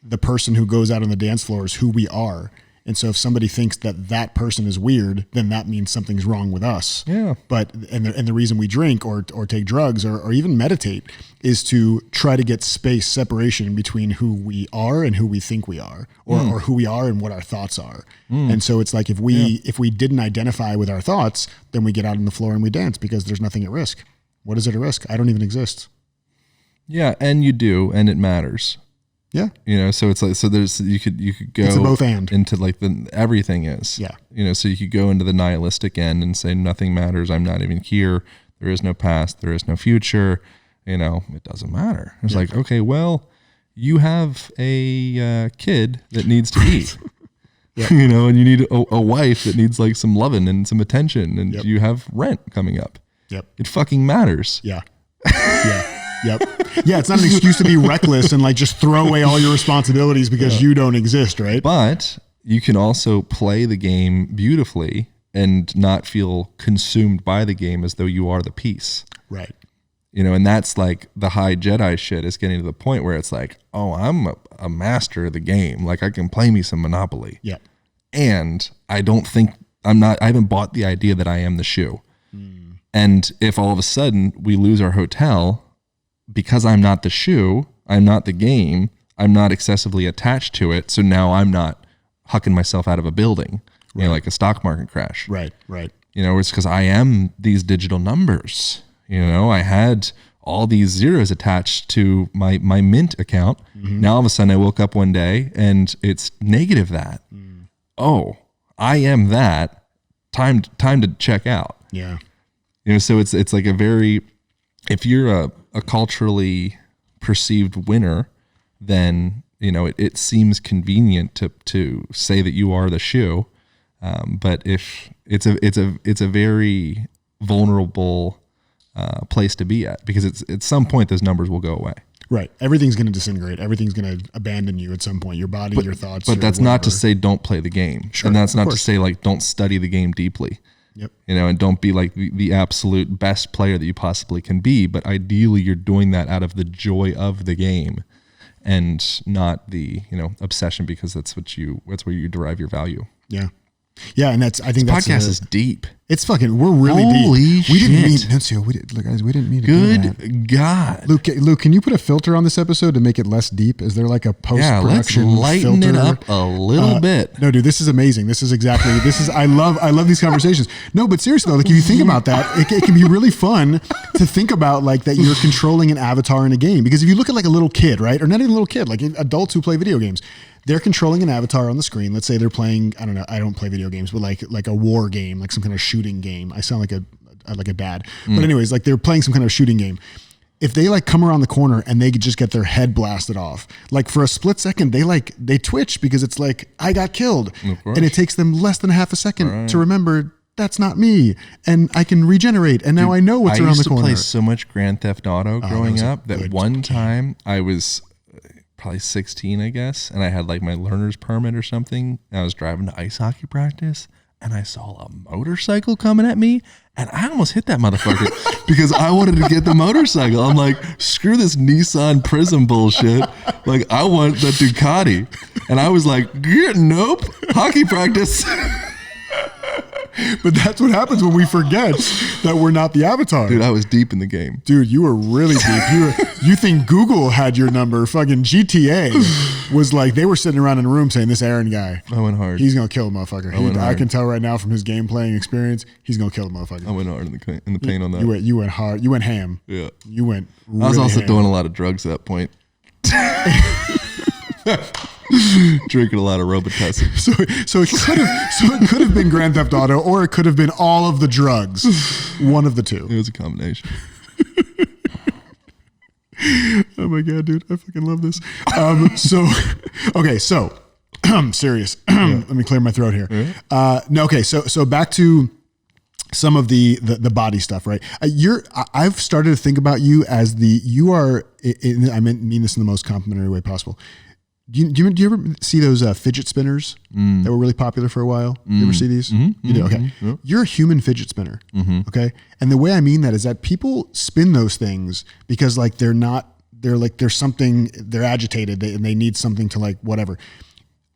the person who goes out on the dance floor is who we are. And so if somebody thinks that person is weird, then that means something's wrong with us. Yeah. But the reason we drink or take drugs or even meditate is to try to get separation between who we are and who we think we are, or who we are and what our thoughts are. And so it's like, if we didn't identify with our thoughts, then we get out on the floor and we dance because there's nothing at risk. What is it at risk? I don't even exist. Yeah, and you do, and it matters. Yeah. So it's like, so there's, you could go it's a both and into like everything is, yeah. So you could go into the nihilistic end and say, nothing matters. I'm not even here. There is no past. There is no future. It doesn't matter. It's like, okay, well, you have a kid that needs to eat, and you need a wife that needs like some loving and some attention, and you have rent coming up. Yep. It fucking matters. Yeah. Yeah. Yep. Yeah, it's not an excuse to be reckless and like just throw away all your responsibilities because you don't exist, right? But you can also play the game beautifully and not feel consumed by the game as though you are the piece. Right. And that's like the high Jedi shit is getting to the point where it's like, oh, I'm a master of the game. Like I can play me some Monopoly. Yeah. And I haven't bought the idea that I am the shoe. And if all of a sudden we lose our hotel, because I'm not the shoe, I'm not the game, I'm not excessively attached to it. So now I'm not hucking myself out of a building, like a stock market crash. Right, right. It's because I am these digital numbers. I had all these zeros attached to my Mint account. Now all of a sudden I woke up one day and it's negative that. Oh, I am that. Time to check out. Yeah. So it's like if you're a culturally perceived winner, then it seems convenient to say that you are the shoe, but if it's a very vulnerable place to be at, because it's at some point those numbers will go away. Right, everything's going to disintegrate. Everything's going to abandon you at some point. Your body, your thoughts. But that's not to say don't play the game, and that's not to say like don't study the game deeply. Yep. And don't be like the absolute best player that you possibly can be, but ideally you're doing that out of the joy of the game and not the, obsession, because that's where you derive your value. Yeah. Yeah. And I think that's podcast is deep. It's fucking, we're really Holy deep. Shit. We didn't mean, Nancio, guys, we didn't mean to do that. Good God. Luke, can you put a filter on this episode to make it less deep? Is there like a post-production let's lighten filter? it up a little bit. No, dude, this is amazing. I love these conversations. No, but seriously though, like if you think about that, it can be really fun to think about like that you're controlling an avatar in a game. Because if you look at like a little kid, right? Or not even a little kid, like adults who play video games, they're controlling an avatar on the screen. Let's say they're playing, I don't know, I don't play video games, but like a war game, like some kind of shooting game. I sound like a dad. But anyways, like they're playing some kind of shooting game. If they like come around the corner and they could just get their head blasted off, like for a split second, they twitch because it's like, I got killed. And it takes them less than half a second to remember that's not me. And I can regenerate. And now I know what's around the corner. I used to play so much Grand Theft Auto growing up that one time I was probably 16, I guess. And I had like my learner's permit or something. I was driving to ice hockey practice and I saw a motorcycle coming at me and I almost hit that motherfucker because I wanted to get the motorcycle. I'm like, screw this Nissan Prism bullshit. Like I want the Ducati. And I was like, nope, hockey practice. But that's what happens when we forget that we're not the avatar. Dude, I was deep in the game. Dude, you were really deep. You think Google had your number? Fucking GTA was like, they were sitting around in a room saying, this Aaron guy, I went hard. He's going to kill the motherfucker. I can tell right now from his game playing experience, he's going to kill the motherfucker. I went hard in the paint on that. You went hard. You went ham. Yeah. You went really I was also ham. doing a lot of drugs at that point. Drinking a lot of Robitussin. So it could have been Grand Theft Auto, or it could have been all of the drugs. One of the two. It was a combination. Oh my God, dude. I fucking love this. So I'm serious. Let me clear my throat here. Okay. So back to some of the body stuff, right? I've started to think about you as I mean this in the most complimentary way possible. Do you ever see those fidget spinners that were really popular for a while? You ever see these? Mm-hmm. You do? Okay. Yeah. You're a human fidget spinner. Mm-hmm. Okay. And the way I mean that is that people spin those things because like they're agitated and they need something to like whatever.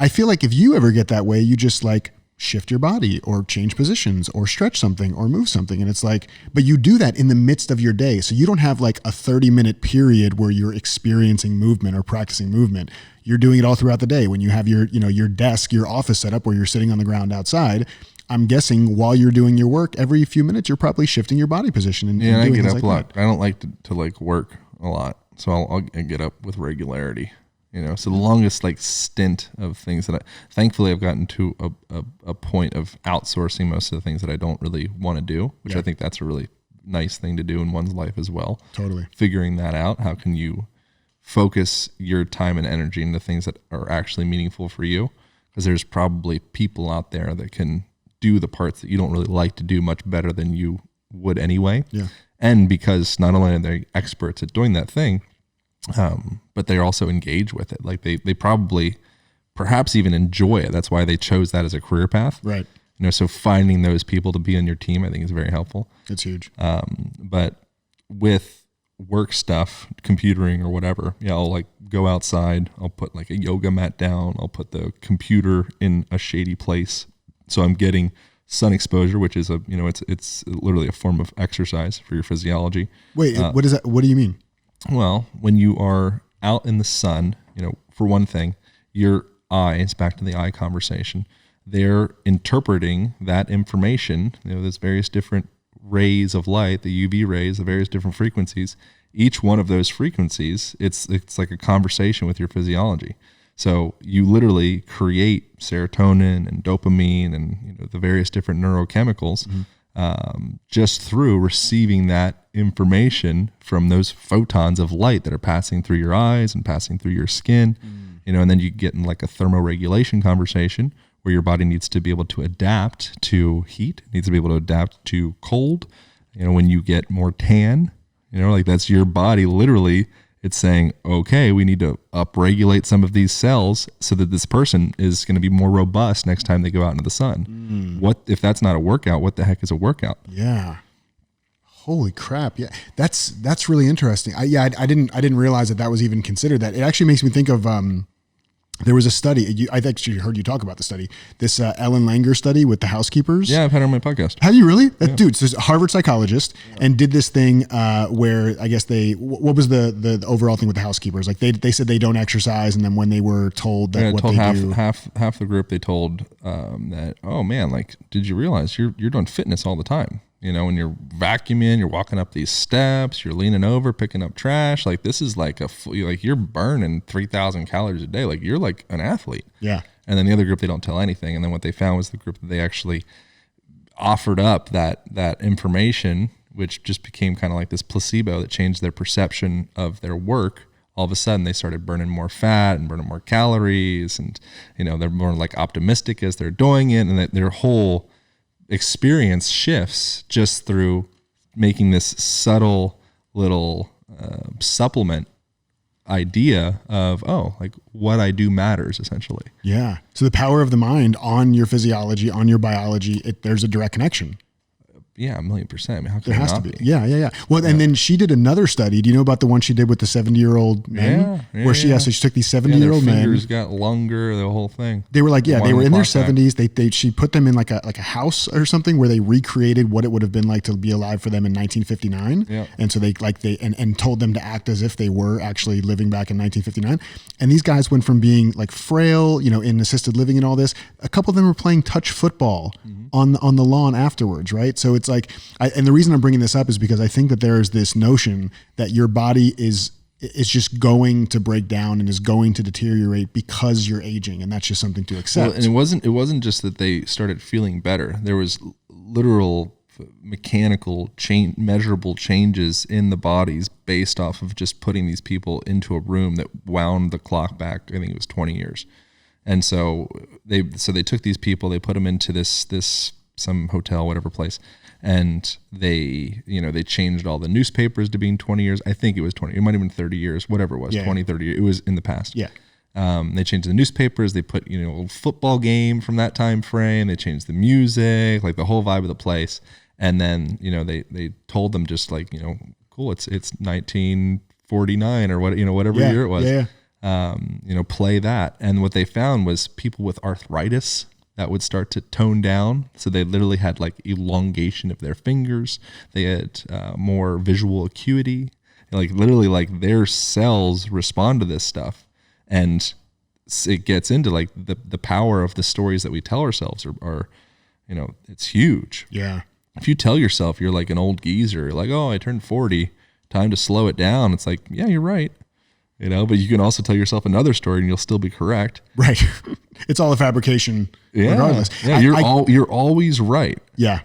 I feel like if you ever get that way, you just like shift your body or change positions or stretch something or move something. And it's like, but you do that in the midst of your day. So you don't have like a 30-minute period where you're experiencing movement or practicing movement. You're doing it all throughout the day. When you have your desk, your office set up where you're sitting on the ground outside, I'm guessing while you're doing your work, every few minutes, you're probably shifting your body position. And I doing get up like a lot. that. I don't like to like work a lot. So I'll get up with regularity. So the longest like stint of things that thankfully I've gotten to a point of outsourcing most of the things that I don't really want to do, which I think that's a really nice thing to do in one's life as well. Totally. Figuring that out. How can you focus your time and energy into things that are actually meaningful for you? Because there's probably people out there that can do the parts that you don't really like to do much better than you would anyway. Yeah. And because not only are they experts at doing that thing, but they're also engaged with it. Like they probably perhaps even enjoy it. That's why they chose that as a career path. Right. So finding those people to be on your team, I think is very helpful. It's huge. But with work stuff, computering or whatever, I'll like go outside. I'll put like a yoga mat down. I'll put the computer in a shady place. So I'm getting sun exposure, which is it's literally a form of exercise for your physiology. Wait, what is that? What do you mean? Well, when you are out in the sun, for one thing, your eyes, back to the eye conversation, they're interpreting that information, there's various different rays of light, the UV rays, the various different frequencies. Each one of those frequencies, it's like a conversation with your physiology. So you literally create serotonin and dopamine and the various different neurochemicals just through receiving that information from those photons of light that are passing through your eyes and passing through your skin. And then you get in like a thermoregulation conversation where your body needs to be able to adapt to heat, needs to be able to adapt to cold. When you get more tan, like that's your body literally, it's saying, okay, we need to upregulate some of these cells so that this person is going to be more robust next time they go out into the sun. What if that's not a workout? What the heck is a workout? Yeah. Holy crap. Yeah. That's really interesting. I didn't realize that was even considered. That it actually makes me think of, there was a study. I've actually heard you talk about the study. This Ellen Langer study with the housekeepers. Yeah, I've had her on my podcast. Have you really? Dude, so a Harvard psychologist and did this thing where I guess what was the overall thing with the housekeepers? Like they said they don't exercise, and then when they were told that what told they half, do, half the group, they told that, oh man, like did you realize you're doing fitness all the time? When you're vacuuming, you're walking up these steps, you're leaning over, picking up trash. Like this is like you're burning 3,000 calories a day. Like you're like an athlete. Yeah. And then the other group, they don't tell anything. And then what they found was the group that they actually offered up that information, which just became kind of like this placebo that changed their perception of their work. All of a sudden they started burning more fat and burning more calories. And, they're more like optimistic as they're doing it. And that their whole experience shifts just through making this subtle little supplement idea of like what I do matters essentially. Yeah. So the power of the mind on your physiology, on your biology, there's a direct connection. Yeah, 1,000,000%. I mean, how can there has not to be? Yeah. Well, and then she did another study. Do you know about the one she did with the 70-year-old men? Yeah. So she took these 70-year-old men. Their fingers got longer, the whole thing. They were like, they were in their 70s. She put them in like a house or something where they recreated what it would have been like to be alive for them in 1959. Yeah. And so they told them to act as if they were actually living back in 1959. And these guys went from being like frail, in assisted living and all this. A couple of them were playing touch football on the lawn afterwards, right? So it's like, and the reason I'm bringing this up is because I think that there is this notion that your body is just going to break down and is going to deteriorate because you're aging, and that's just something to accept. Well, and it wasn't just that they started feeling better. There was literal mechanical measurable changes in the bodies based off of just putting these people into a room that wound the clock back. I think it was 20 years. And so they took these people, they put them into this some hotel, whatever place, and they changed all the newspapers to being 20 years. I think it was 20. It might have been 30 years, whatever it was, 20, 30 years. It was in the past. Yeah. They changed the newspapers. They put a football game from that time frame. They changed the music, like the whole vibe of the place. And then they told them just like cool. It's 1949 or whatever year it was. Yeah. Play that. And what they found was people with arthritis that would start to tone down. So they literally had like elongation of their fingers. They had more visual acuity. Like literally like their cells respond to this stuff. And it gets into like the power of the stories that we tell ourselves are it's huge. Yeah. If you tell yourself you're like an old geezer, like, oh, I turned 40, time to slow it down. It's like, yeah, you're right. You know, but you can also tell yourself another story and you'll still be correct. Right. It's all a fabrication regardless. Yeah, you're always right. Yeah.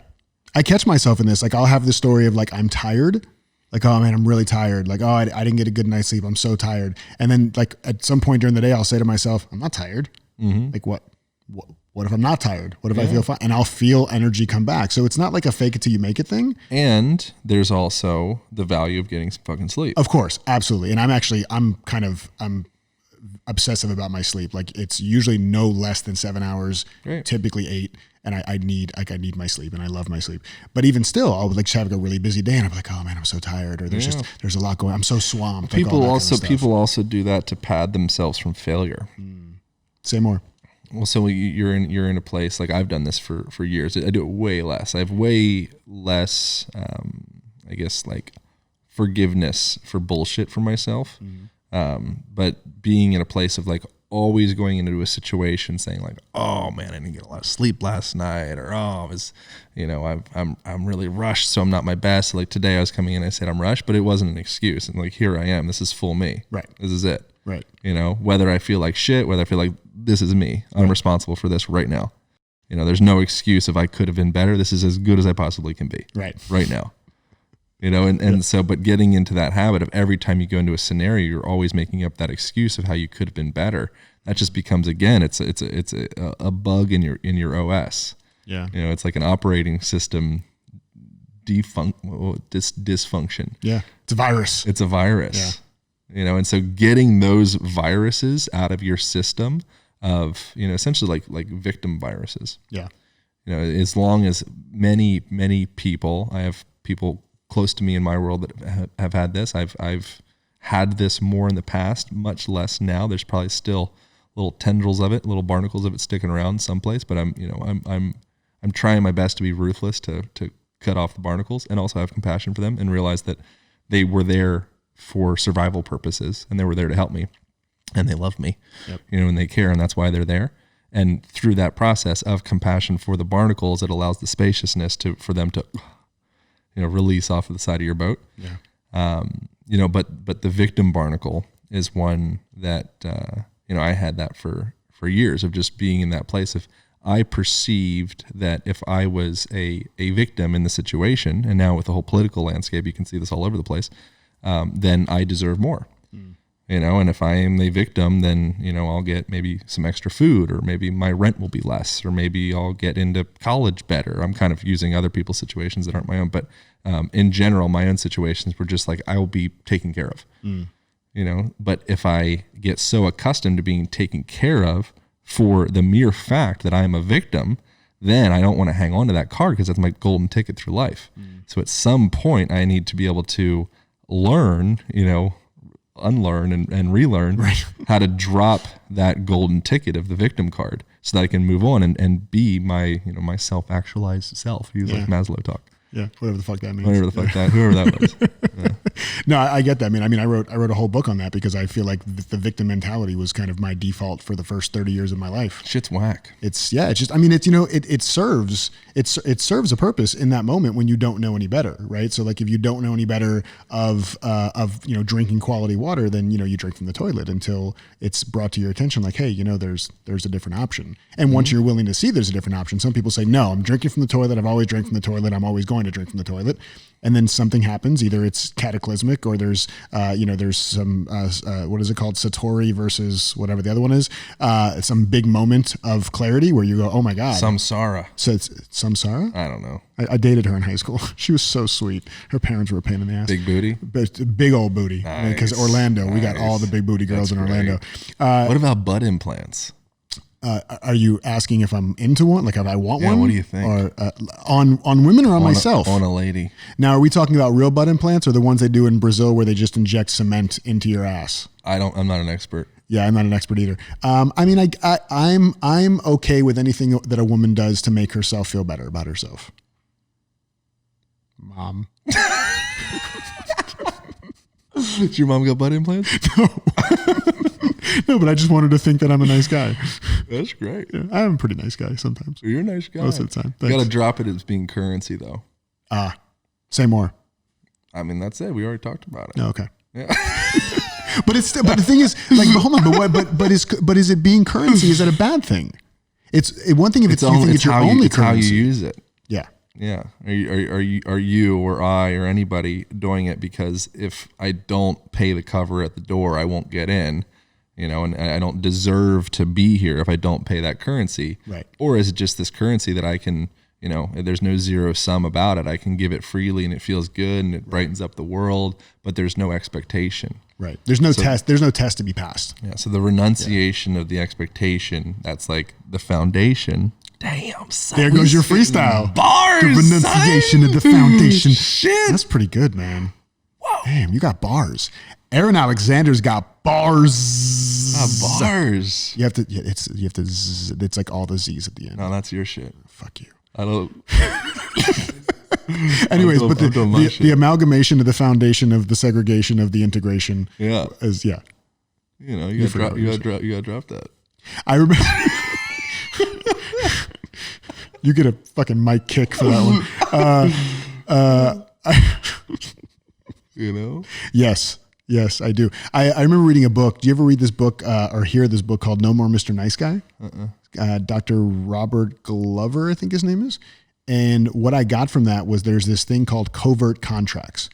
I catch myself in this. Like I'll have this story of like, I'm tired. Like, oh man, I'm really tired. Like, oh, I didn't get a good night's sleep. I'm so tired. And then like at some point during the day, I'll say to myself, I'm not tired. Like what if I'm not tired? What if I feel fine? And I'll feel energy come back. So it's not like a fake it till you make it thing. And there's also the value of getting some fucking sleep. Of course. Absolutely. And I'm obsessive about my sleep. Like it's usually no less than 7 hours, typically 8. And I need my sleep and I love my sleep. But even still, I'll like have a really busy day and I'm like, oh man, I'm so tired. Or there's a lot going on. I'm so swamped. People also do that to pad themselves from failure. Say more. Well, so you're in a place like I've done this for years. I do it way less. I have way less, I guess, like forgiveness for bullshit for myself. But being in a place of like always going into a situation saying like, oh man, I didn't get a lot of sleep last night, or oh, I was, I'm really rushed, so I'm not my best. So like today I was coming in, I said I'm rushed, but it wasn't an excuse. And like here I am. This is full me. Right. This is it. Right. Whether I feel like shit, whether I feel like this is me, I'm responsible for this right now. There's no excuse if I could have been better. This is as good as I possibly can be. Right now. So, but getting into that habit of every time you go into a scenario, you're always making up that excuse of how you could have been better. That just becomes, again, it's a bug in your OS. Yeah. It's like an operating system dysfunction. Yeah. It's a virus. It's a virus. Yeah. And so getting those viruses out of your system of, essentially like victim viruses. Yeah. As long as many people, I have people close to me in my world that have had this. I've had this more in the past, much less now. There's probably still little tendrils of it, little barnacles of it sticking around someplace, but I'm trying my best to be ruthless to cut off the barnacles and also have compassion for them and realize that they were there for survival purposes and they were there to help me and they love me, and they care, and that's why they're there. And through that process of compassion for the barnacles, it allows the spaciousness for them to, release off of the side of your boat. Yeah. But the victim barnacle is one that, I had that for years of just being in that place of, I perceived that if I was a victim in the situation, and now with the whole political landscape, you can see this all over the place, then I deserve more. And if I am a victim, then, I'll get maybe some extra food, or maybe my rent will be less, or maybe I'll get into college better. I'm kind of using other people's situations that aren't my own, but in general, my own situations were just like, I will be taken care of, but if I get so accustomed to being taken care of for the mere fact that I'm a victim, then I don't want to hang on to that card because that's my golden ticket through life. So at some point I need to be able to learn, unlearn and relearn how to drop that golden ticket of the victim card so that I can move on and be my, my self-actualized self. Use like Maslow talk. Yeah, whatever the fuck that means. Whoever that was. Yeah. No, I get that. I mean, I wrote a whole book on that because I feel like the victim mentality was kind of my default for the first 30 years of my life. Shit's whack. It serves a purpose in that moment when you don't know any better, right? So like if you don't know any better of drinking quality water, then you drink from the toilet until it's brought to your attention like, hey, there's a different option. And once you're willing to see there's a different option, some people say, no, I'm drinking from the toilet. I've always drank from the toilet. I'm always going to drink from the toilet. And then something happens, either it's cataclysmic or there's some, what is it called? Satori versus whatever the other one is. Some big moment of clarity where you go, oh my God. Samsara. So it's Samsara? I don't know. I dated her in high school. She was so sweet. Her parents were a pain in the ass. Big booty? Big old booty. Because Orlando, we got all the big booty girls in Orlando. What about butt implants? Are you asking if I'm into one? Like if I want one? What do you think? Or on women or on myself? On a lady. Now, are we talking about real butt implants or the ones they do in Brazil where they just inject cement into your ass? I'm not an expert. Yeah, I'm not an expert either. I'm okay with anything that a woman does to make herself feel better about herself. Mom. Did your mom got butt implants? No. No, but I just wanted to think that I'm a nice guy. That's great. Yeah, I am a pretty nice guy sometimes. You're a nice guy. Most of the time. You got to drop it as being currency, though. Say more. I mean, that's it. We already talked about it. Oh, okay. Yeah. But it's still, but the thing is, like, but hold on, but is it being currency? Is that a bad thing? It's one thing if it's you think it's your only currency. How you use it. Yeah. Yeah. Are you or I or anybody doing it because if I don't pay the cover at the door, I won't get in, and I don't deserve to be here if I don't pay that currency. Right. Or is it just this currency that I can, there's no zero sum about it. I can give it freely and it feels good and it brightens up the world, but there's no expectation. Right. There's no test. There's no test to be passed. Yeah. So the renunciation of the expectation, that's like the foundation. Damn, son. There goes your freestyle. Bars. The renunciation of the foundation. Shit. That's pretty good, man. Whoa. Damn, you got bars. Aaron Alexander's got bars. Bars. You have to. It's like all the Z's at the end. No, that's your shit. Fuck you. I don't. Anyways, but the amalgamation of the foundation of the segregation of the integration. Yeah. Is yeah. You gotta drop that. I remember. You get a fucking mic kick for that one. Yes, I do. I remember reading a book. Do you ever read this book or hear this book called No More Mr. Nice Guy? Dr. Robert Glover, I think his name is. And what I got from that was there's this thing called covert contracts.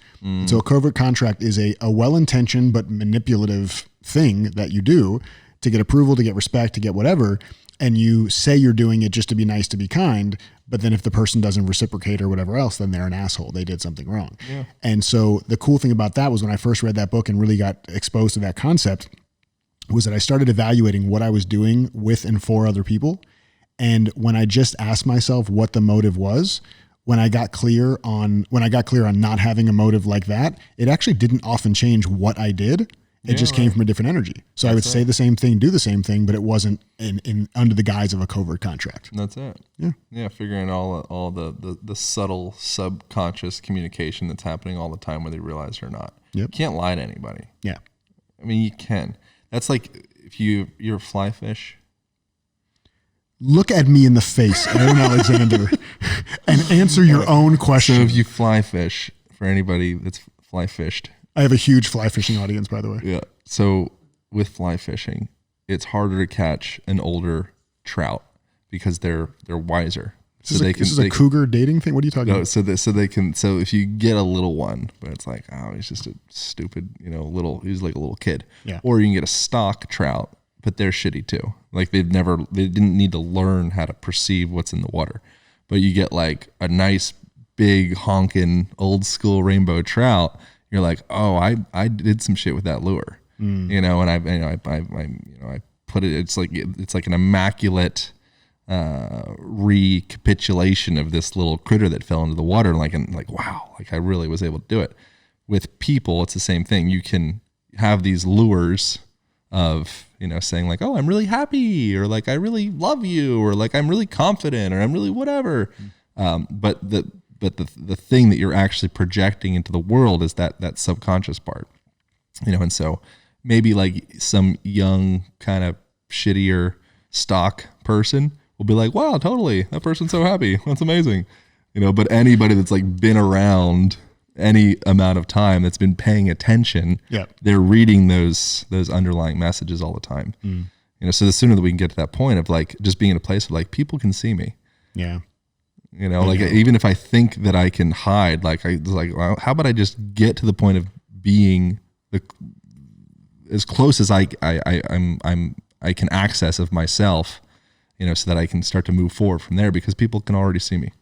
So a covert contract is a well-intentioned but manipulative thing that you do to get approval, to get respect, to get whatever. And you say you're doing it just to be nice, to be kind. But then if the person doesn't reciprocate or whatever else, then they're an asshole. They did something wrong. Yeah. And so the cool thing about that was when I first read that book and really got exposed to that concept was that I started evaluating what I was doing with and for other people. And when I just asked myself what the motive was, when I got clear on not having a motive like that, it actually didn't often change what I did. It just came from a different energy. So I would say the same thing, do the same thing, but it wasn't in under the guise of a covert contract. That's it. Yeah. Yeah. Figuring all the subtle subconscious communication that's happening all the time, whether you realize it or not. Yep. You can't lie to anybody. Yeah. I mean, you can. That's like if you're a fly fish. Look at me in the face, Aaron Alexander, and answer your own question. So if you fly fish, for anybody that's fly fished. I have a huge fly fishing audience, by the way. Yeah. So with fly fishing, it's harder to catch an older trout because they're wiser. This is a cougar dating thing. What are you talking about? So if you get a little one, but it's like, oh, he's just a stupid, he's like a little kid. Yeah. Or you can get a stock trout, but they're shitty too. Like they didn't need to learn how to perceive what's in the water. But you get like a nice big honking old school rainbow trout. You're like, oh, I did some shit with that lure, and I put it. It's like an immaculate recapitulation of this little critter that fell into the water, and wow, like I really was able to do it. With people, it's the same thing. You can have these lures of saying like, oh, I'm really happy, or like I really love you, or like I'm really confident, or I'm really whatever, but the thing that you're actually projecting into the world is that subconscious part, and so maybe like some young kind of shittier stock person will be like, wow, totally, that person's so happy, that's amazing, but anybody that's like been around any amount of time, that's been paying attention, they're reading those underlying messages all the time. So the sooner that we can get to that point of like just being in a place where like people can see me. Yeah. Even if I think that I can hide, well, how about I just get to the point of being as close as I can access of myself, so that I can start to move forward from there because people can already see me.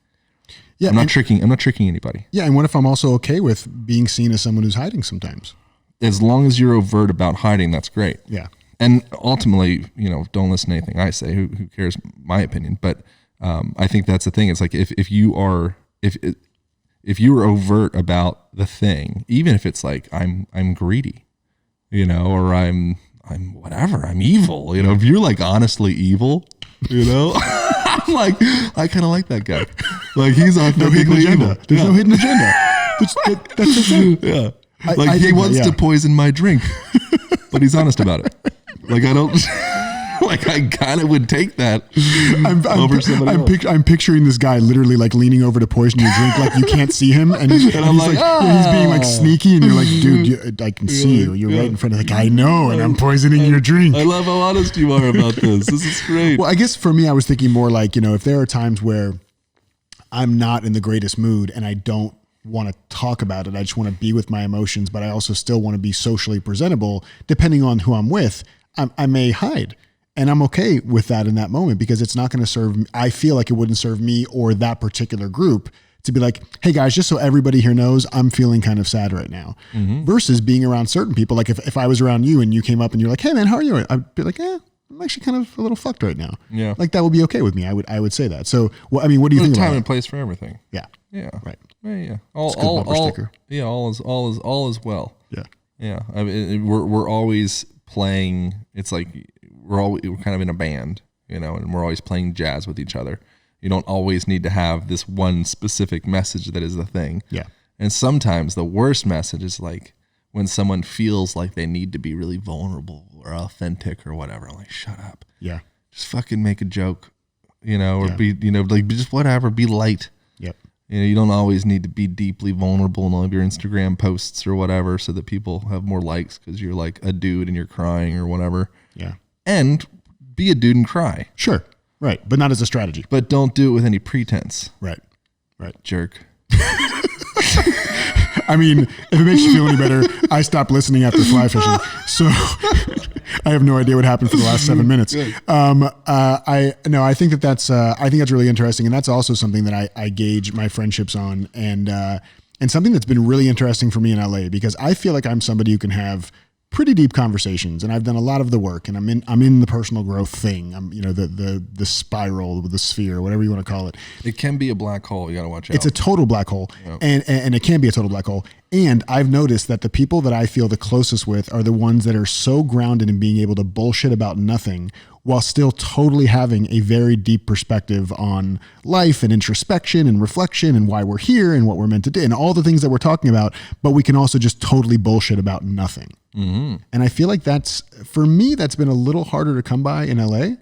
Yeah, I'm not tricking anybody. Yeah, and what if I'm also okay with being seen as someone who's hiding sometimes? As long as you're overt about hiding, that's great. Yeah. And ultimately, don't listen to anything I say. Who cares my opinion? But I think that's the thing. It's like if you are overt about the thing, even if it's like I'm greedy, or I'm whatever, I'm evil, if you're like honestly evil, I'm like, I kind of like that guy. Like he's on no hidden agenda. There's no hidden agenda. That's the thing. Yeah. He wants to poison my drink, but he's honest about it. Like I don't like I kind of would take that over somebody else. I'm picturing this guy literally like leaning over to poison your drink, like you can't see him, and he's like, he's being like sneaky, and you're like, dude, I can see you. You're right in front of the guy. I know, and I'm poisoning your drink. I love how honest you are about this. This is great. Well, I guess for me, I was thinking more like, if there are times where I'm not in the greatest mood and I don't want to talk about it, I just want to be with my emotions, but I also still want to be socially presentable. Depending on who I'm with, I may hide, and I'm okay with that in that moment, because it's not going to serve me. I feel like it wouldn't serve me or that particular group to be like, hey guys, just so everybody here knows, I'm feeling kind of sad right now, versus being around certain people. Like if I was around you and you came up and you're like, hey man, how are you? I'd be like, I'm actually kind of a little fucked right now. Yeah. Like that would be okay with me. I would say that. So, well, I mean, what do you think about time and place for everything. Yeah. Yeah. Right. Yeah. All sticker. Yeah. All is well. Yeah. Yeah. I mean, we're always playing. It's like we're kind of in a band, and we're always playing jazz with each other. You don't always need to have this one specific message that is the thing. Yeah. And sometimes the worst message is like when someone feels like they need to be really vulnerable or authentic or whatever. I'm like, shut up. Yeah. Just fucking make a joke, or be, like just whatever, be light. Yep. You don't always need to be deeply vulnerable in all of your Instagram posts or whatever so that people have more likes because you're like a dude and you're crying or whatever. Yeah. And be a dude and cry. Sure. Right. But not as a strategy. But don't do it with any pretense. Right. Right. Jerk. I mean, if it makes you feel any better, I stopped listening after fly fishing, so I have no idea what happened for the last 7 minutes. I think that's really interesting, and that's also something that I gauge my friendships on, and something that's been really interesting for me in LA, because I feel like I'm somebody who can have pretty deep conversations, and I've done a lot of the work, and I'm in the personal growth thing. I'm the spiral, the sphere, whatever you want to call it. It can be a black hole. You got to watch out. It's a total black hole, and it can be a total black hole. And I've noticed that the people that I feel the closest with are the ones that are so grounded in being able to bullshit about nothing while still totally having a very deep perspective on life and introspection and reflection and why we're here and what we're meant to do and all the things that we're talking about, but we can also just totally bullshit about nothing. Mm-hmm. And I feel like for me, that's been a little harder to come by in LA.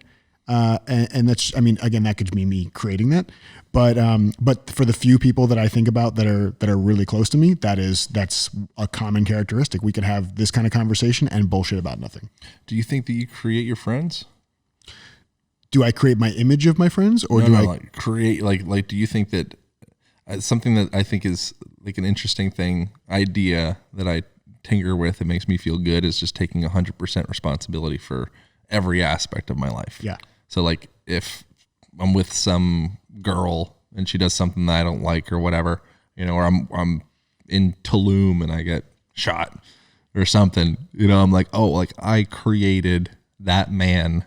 And that's, I mean, again, that could be me creating that, but for the few people that I think about that are really close to me, that's a common characteristic. We could have this kind of conversation and bullshit about nothing. Do you think that you create your friends? Do I create my image of my friends, or do I like create like? Do you think that something that I think is like an interesting idea that I tinker with, it makes me feel good, is just taking 100% responsibility for every aspect of my life. Yeah. So like if I'm with some girl and she does something that I don't like or whatever, or I'm in Tulum and I get shot or something, I'm like, oh, like I created that man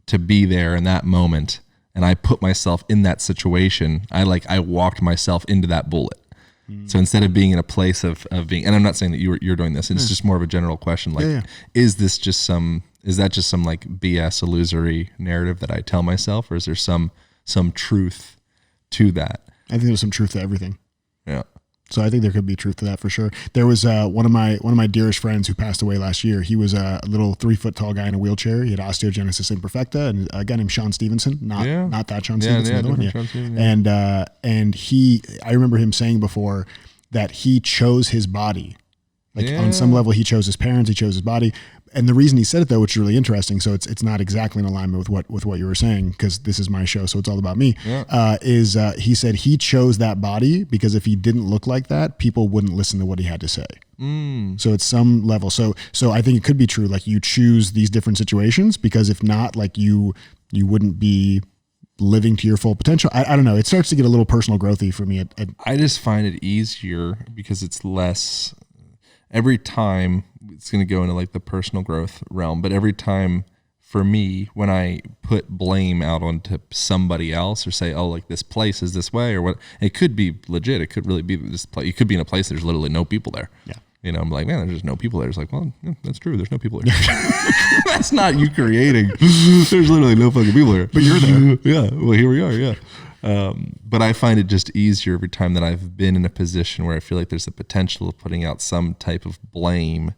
to be there in that moment, and I put myself in that situation. I walked myself into that bullet. So instead of being in a place of being, and I'm not saying that you're doing this, it's just more of a general question. Like, is that just some like BS illusory narrative that I tell myself, or is there some truth to that? I think there's some truth to everything. Yeah. So I think there could be truth to that for sure. There was one of my dearest friends who passed away last year. He was a little 3 foot tall guy in a wheelchair. He had osteogenesis imperfecta, and a guy named Sean Stevenson, not that Sean Stevenson, another one. Yeah. Stevenson, yeah. And I remember him saying before that he chose his body. Like on some level, he chose his parents, he chose his body. And the reason he said it, though, which is really interesting, so it's not exactly in alignment with what you were saying, because this is my show, so it's all about me, is he said he chose that body because if he didn't look like that, people wouldn't listen to what he had to say. So it's some level. So I think it could be true, like you choose these different situations, because if not, like you wouldn't be living to your full potential. I don't know. It starts to get a little personal growthy for me. I just find it easier because it's less... Every time, it's going to go into like the personal growth realm, but every time for me, when I put blame out onto somebody else or say, oh, like this place is this way or what, it could be legit. It could really be this place. You could be in a place, there's literally no people there. Yeah. I'm like, man, there's just no people there. It's like, well, yeah, that's true. There's no people there. That's not you creating. There's literally no fucking people there. But you're there. Yeah. Well, here we are. Yeah. But I find it just easier every time that I've been in a position where I feel like there's a potential of putting out some type of blame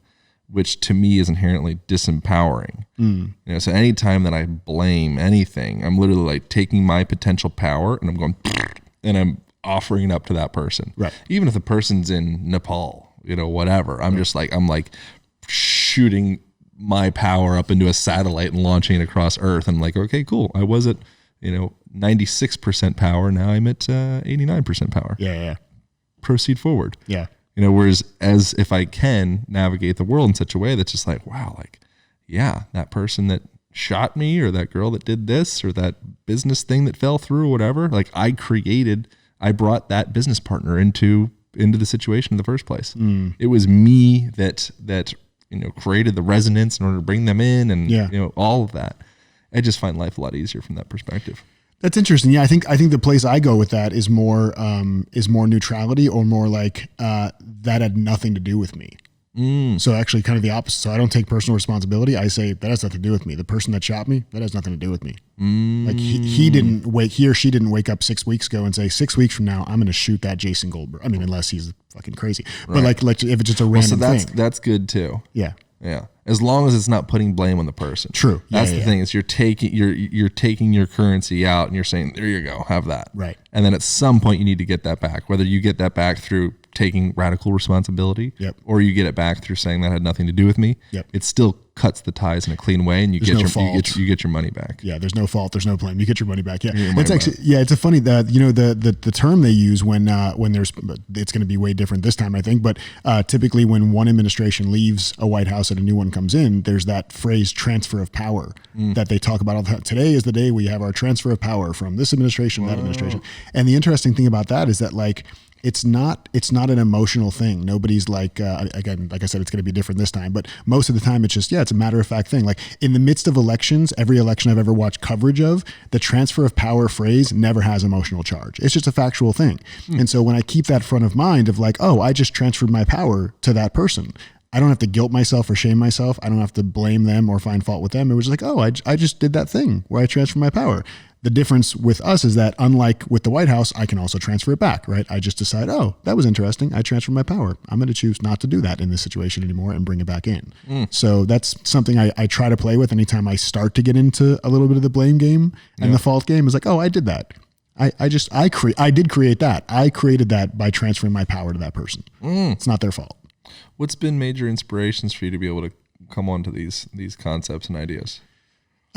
which to me is inherently disempowering. So anytime that I blame anything, I'm literally like taking my potential power and I'm going, and I'm offering it up to that person. Right. Even if the person's in Nepal, whatever, I'm just like, I'm like shooting my power up into a satellite and launching it across Earth. And like, okay, cool. I was at, 96% power. Now I'm at 89% power. Yeah. Proceed forward. Yeah. Whereas as if I can navigate the world in such a way that's just like, wow, like, yeah, that person that shot me or that girl that did this or that business thing that fell through or whatever, like I brought that business partner into the situation in the first place. It was me that created the resonance in order to bring them in and, all of that. I just find life a lot easier from that perspective. That's interesting. Yeah, I think the place I go with that is more neutrality or more like that had nothing to do with me. So actually kind of the opposite. So I don't take personal responsibility. I say that has nothing to do with me. The person that shot me, that has nothing to do with me. Like he or she didn't wake up 6 weeks ago and say 6 weeks from now, I'm going to shoot that Jason Goldberg. I mean, unless he's fucking crazy, but like if it's just a random thing. That's good too. Yeah. Yeah. As long as it's not putting blame on the person. True. That's the thing is you're taking your currency out and you're saying, there you go, have that. Right. And then at some point you need to get that back, whether you get that back through taking radical responsibility or you get it back through saying that had nothing to do with me. It still cuts the ties in a clean way and you get your money back. Yeah. There's no fault. There's no blame. You get your money back. Yeah. It's actually, it's a funny that, the term they use when there's, it's going to be way different this time, I think, but typically when one administration leaves a White House and a new one comes in, there's that phrase transfer of power that they talk about all the time. Today is the day we have our transfer of power from this administration to that administration. And the interesting thing about that is that like, it's not an emotional thing. Nobody's like, again, like I said, it's going to be different this time, but most of the time it's just, it's a matter of fact thing. Like in the midst of elections, every election I've ever watched coverage of, the transfer of power phrase never has emotional charge. It's just a factual thing. And so when I keep that front of mind of like, oh, I just transferred my power to that person, I don't have to guilt myself or shame myself. I don't have to blame them or find fault with them. It was like, oh, I just did that thing where I transferred my power. The difference with us is that unlike with the White House, I can also transfer it back, right? I just decide, oh, that was interesting. I transferred my power. I'm going to choose not to do that in this situation anymore and bring it back in. So that's something I try to play with anytime I start to get into a little bit of the blame game and the fault game is like, oh, I did that. I did create that. I created that by transferring my power to that person. It's not their fault. What's been major inspirations for you to be able to come on to these concepts and ideas?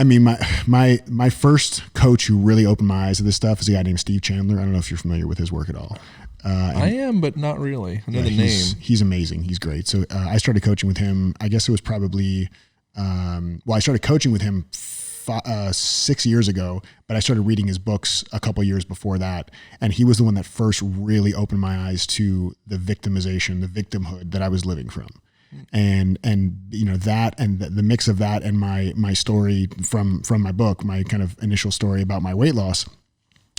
I mean, my first coach who really opened my eyes to this stuff is a guy named Steve Chandler. I don't know if you're familiar with his work at all. I am, but not really. I know the name. He's amazing. He's great. So I started coaching with him. I guess it was probably, I started coaching with him 6 years ago, but I started reading his books a couple years before that. And he was the one that first really opened my eyes to the victimization, the victimhood that I was living from. And that and the mix of that and my story from my book, my kind of initial story about my weight loss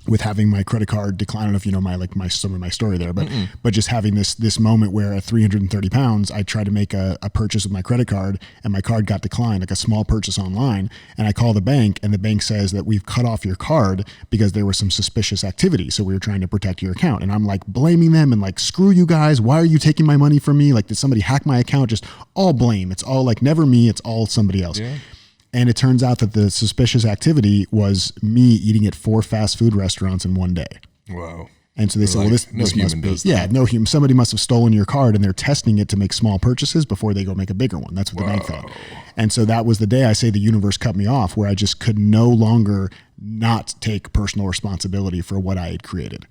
with having my credit card decline. I don't know if you know some of my story there, but just having this moment where at 330 pounds, I tried to make a purchase with my credit card and my card got declined, like a small purchase online. And I call the bank and the bank says that we've cut off your card because there was some suspicious activity. So we were trying to protect your account. And I'm like blaming them and like, screw you guys. Why are you taking my money from me? Like, did somebody hack my account? Just all blame. It's all like never me. It's all somebody else. Yeah. And it turns out that the suspicious activity was me eating at 4 fast food restaurants in one day. Wow. And so they said, well, this must be, no human, somebody must have stolen your card and they're testing it to make small purchases before they go make a bigger one. That's what the bank thought. And so that was the day I say the universe cut me off, where I just could no longer not take personal responsibility for what I had created.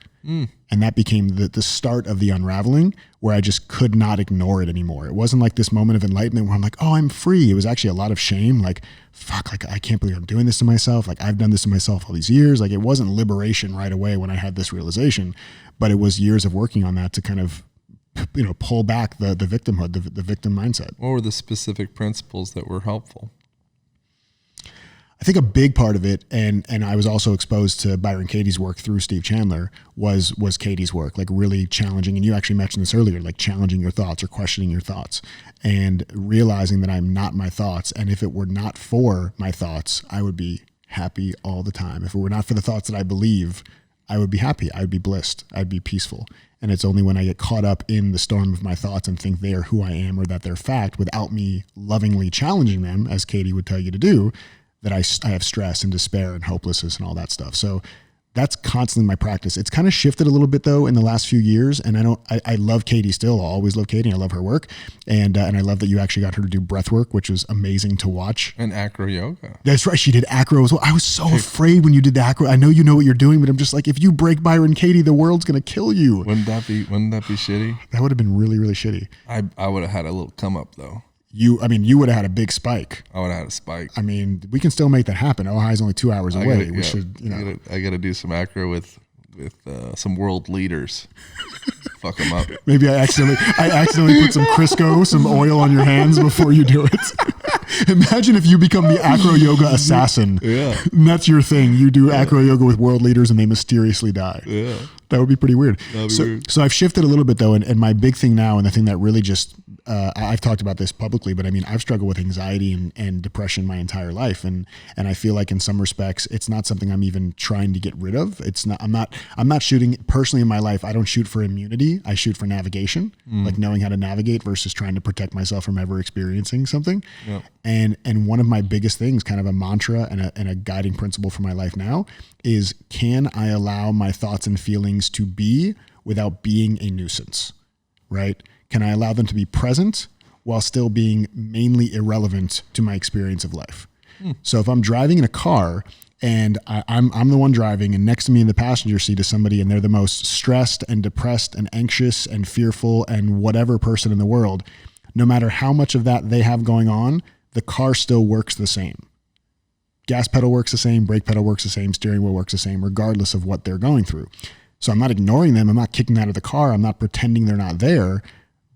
And that became the start of the unraveling, where I just could not ignore it anymore. It wasn't like this moment of enlightenment where I'm like, oh, I'm free. It was actually a lot of shame. Like, fuck, like, I can't believe I'm doing this to myself. Like, I've done this to myself all these years. Like, it wasn't liberation right away when I had this realization, but it was years of working on that to kind of, pull back the victimhood, the victim mindset. What were the specific principles that were helpful? I think a big part of it, and I was also exposed to Byron Katie's work through Steve Chandler, was Katie's work, like really challenging. And you actually mentioned this earlier, like challenging your thoughts or questioning your thoughts and realizing that I'm not my thoughts. And if it were not for my thoughts, I would be happy all the time. If it were not for the thoughts that I believe, I would be happy. I would be blissed. I'd be peaceful. And it's only when I get caught up in the storm of my thoughts and think they are who I am or that they're fact without me lovingly challenging them, as Katie would tell you to do, that I have stress and despair and hopelessness and all that stuff. So that's constantly my practice. It's kind of shifted a little bit though in the last few years. And I love Katie still. I'll always love Katie. I love her work. And I love that you actually got her to do breath work, which was amazing to watch. And acro yoga. That's right. She did acro as well. I was so afraid when you did the acro. I know you know what you're doing, but I'm just like, if you break Byron Katie, the world's going to kill you. Wouldn't that be shitty? That would have been really, really shitty. I would have had a little come up though. You would have had a big spike. I would have had a spike. I mean, we can still make that happen. Ohio's only 2 hours away. I got to do some acro with some world leaders. Fuck them up. Maybe I accidentally put some Crisco, some oil on your hands before you do it. Imagine if you become the acro yoga assassin. Yeah. And that's your thing. You do acro yoga with world leaders and they mysteriously die. Yeah. That would be pretty weird. Weird. So I've shifted a little bit though. And my big thing now, and the thing that really just, I've talked about this publicly, but I mean, I've struggled with anxiety and depression my entire life. And I feel like in some respects, it's not something I'm even trying to get rid of. I'm not shooting personally in my life. I don't shoot for immunity. I shoot for navigation, like knowing how to navigate versus trying to protect myself from ever experiencing something. Yep. And one of my biggest things, kind of a mantra and a guiding principle for my life now is, can I allow my thoughts and feelings to be without being a nuisance, right? Can I allow them to be present while still being mainly irrelevant to my experience of life? So if I'm driving in a car and I'm the one driving and next to me in the passenger seat is somebody and they're the most stressed and depressed and anxious and fearful and whatever person in the world, no matter how much of that they have going on, the car still works the same. Gas pedal works the same, brake pedal works the same, steering wheel works the same, regardless of what they're going through. So I'm not ignoring them. I'm not kicking them out of the car. I'm not pretending they're not there,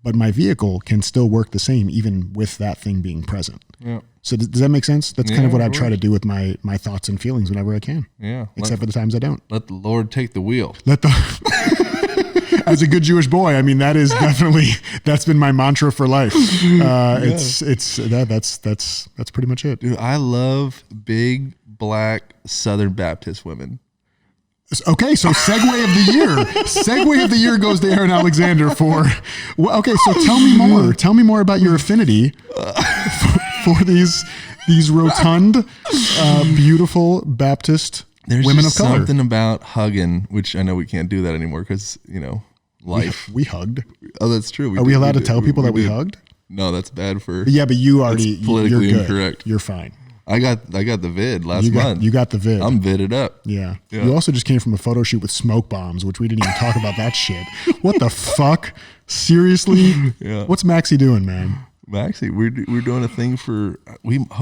but my vehicle can still work the same even with that thing being present. Yeah. So does that make sense? That's kind of what I try to do with my thoughts and feelings whenever I can. Yeah. Except for the times I don't. Let the Lord take the wheel. As a good Jewish boy, I mean, that is definitely, that's been my mantra for life. That's pretty much it. Dude, I love big black Southern Baptist women. Okay, so segue of the year. Segue of the year goes to Aaron Alexander for. Well, okay, so tell me more. Tell me more about your affinity for these rotund, beautiful Baptist women of color. There's something about hugging, which I know we can't do that anymore because life. We hugged. Oh, that's true. Are we allowed to tell people that we hugged? No, that's bad for. Yeah, but you already politically you're good. Incorrect. You're fine. I got the vid last month. You got the vid. I'm vidded up. Yeah. You also just came from a photo shoot with smoke bombs, which we didn't even talk about that shit. What the fuck? Seriously? Yeah. What's Maxie doing, man? Maxie, we're doing a thing for it'll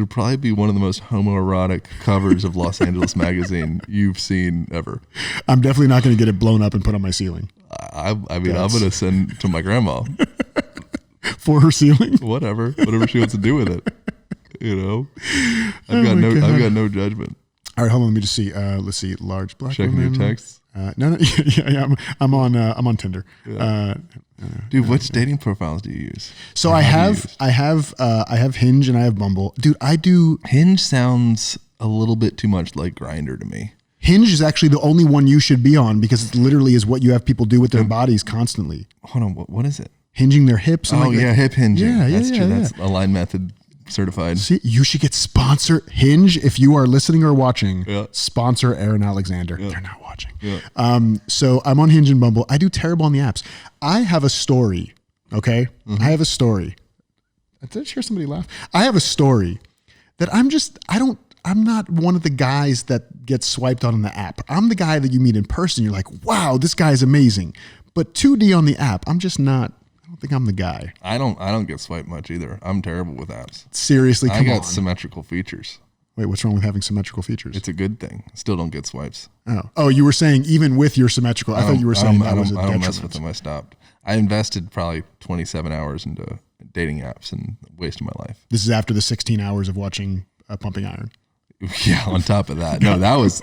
probably be one of the most homoerotic covers of Los Angeles Magazine you've seen ever. I'm definitely not going to get it blown up and put on my ceiling. I'm going to send to my grandma. For her ceiling? Whatever she wants to do with it. I've got no judgment. All right, hold on. Let me just see. Let's see. Large black Checking woman. your texts. No. Yeah. I'm on Tinder. Yeah. Dude, which dating profiles do you use? So I have Hinge and I have Bumble. Dude, I do. Hinge sounds a little bit too much like Grindr to me. Hinge is actually the only one you should be on because it literally is what you have people do with their bodies constantly. Hold on. What is it? Hinging their hips. Oh, yeah, hip hinging. Yeah, that's true. Yeah. That's Align Method certified. See, you should get sponsor Hinge if you are listening or watching. Yeah. Sponsor Aaron Alexander. Yeah. They're not watching. Yeah. So I'm on Hinge and Bumble. I do terrible on the apps. I have a story. Okay, I have a story. Did I hear somebody laugh? I have a story that I'm not one of the guys that gets swiped on the app. I'm the guy that you meet in person. You're like, wow, this guy is amazing. But 2D on the app, I'm just not. I don't think I'm the guy. I don't get swiped much either. I'm terrible with apps. Seriously, come on. I got symmetrical features. Wait, what's wrong with having symmetrical features? It's a good thing. Still don't get swipes. Oh, you were saying even with your symmetrical. I thought you were saying that was a detriment. I don't mess with them. I stopped. I invested probably 27 hours into dating apps and wasted my life. This is after the 16 hours of watching Pumping Iron. Yeah, on top of that. That was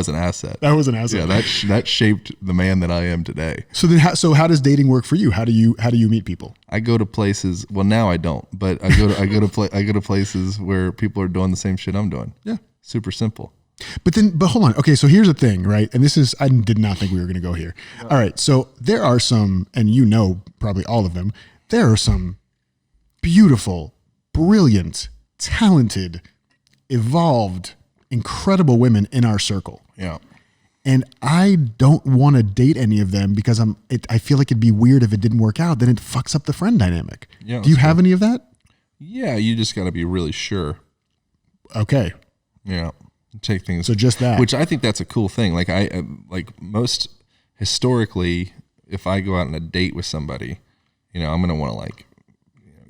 an asset. That was an asset. Yeah, that shaped the man that I am today. So then, how does dating work for you? How do you meet people? I go to places. Well, now I don't, but I go to places where people are doing the same shit I'm doing. Yeah, super simple. But hold on. Okay. So here's the thing, right? And I did not think we were going to go here. No. All right. So there are some, and you know, probably all of them, there are some beautiful, brilliant, talented, evolved, incredible women in our circle. Yeah. And I don't want to date any of them because I feel like it'd be weird if it didn't work out. Then it fucks up the friend dynamic. Yeah, do you have any of that? Yeah, you just got to be really sure. Okay. Yeah, take things. So just that, which I think that's a cool thing. Like most historically, if I go out on a date with somebody, you know, I'm gonna want to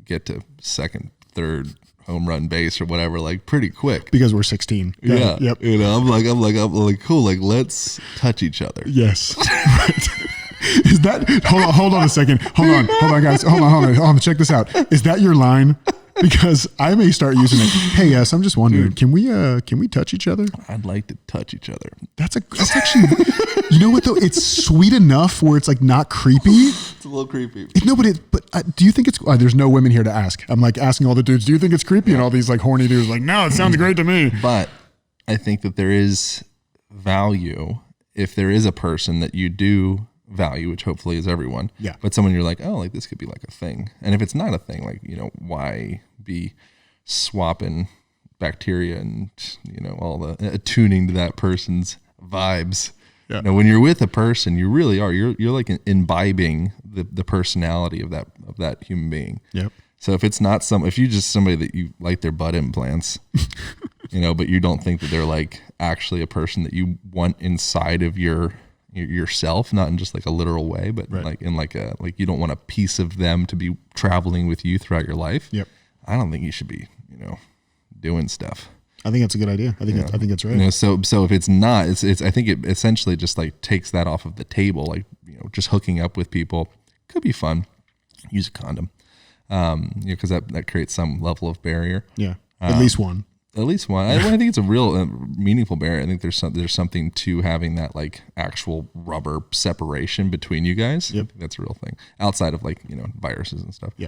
get to second, third home run base or whatever, like pretty quick because we're 16. Yeah. Yep. You know, I'm like cool. Like let's touch each other. Yes. Is that, hold on a second. Hold on guys. Hold on. Check this out. Is that your line? Because I may start using it. Hey, yes, I'm just wondering, can we touch each other? I'd like to touch each other. That's actually, you know what though? It's sweet enough where it's like not creepy. It's a little creepy. No, but do you think it's, there's no women here to ask. I'm like asking all the dudes, do you think it's creepy? And all these like horny dudes like, no, it sounds great to me. But I think that there is value if there is a person that you do value, which hopefully is everyone. Yeah. But someone you're like, oh, like this could be like a thing. And if it's not a thing, like, you know, why be swapping bacteria and, you know, all the attuning to that person's vibes. Yeah. You know, when you're with a person, you really are, you're like imbibing the personality of that human being. Yep. So if it's not if you just somebody that you like their butt implants, you know, but you don't think that they're like actually a person that you want inside of yourself, not in just like a literal way, but right. like in like you don't want a piece of them to be traveling with you throughout your life. Yep. I don't think you should be, you know, doing stuff. I think that's a good idea. I think that's right. You know, so if it's not, it's I think it essentially just like takes that off of the table. Like, you know, just hooking up with people could be fun. Use a condom, you know, because that creates some level of barrier. Yeah, at least one. At least one. I think it's a real meaningful barrier. I think there's something to having that like actual rubber separation between you guys. Yep. That's a real thing outside of like, you know, viruses and stuff. Yeah.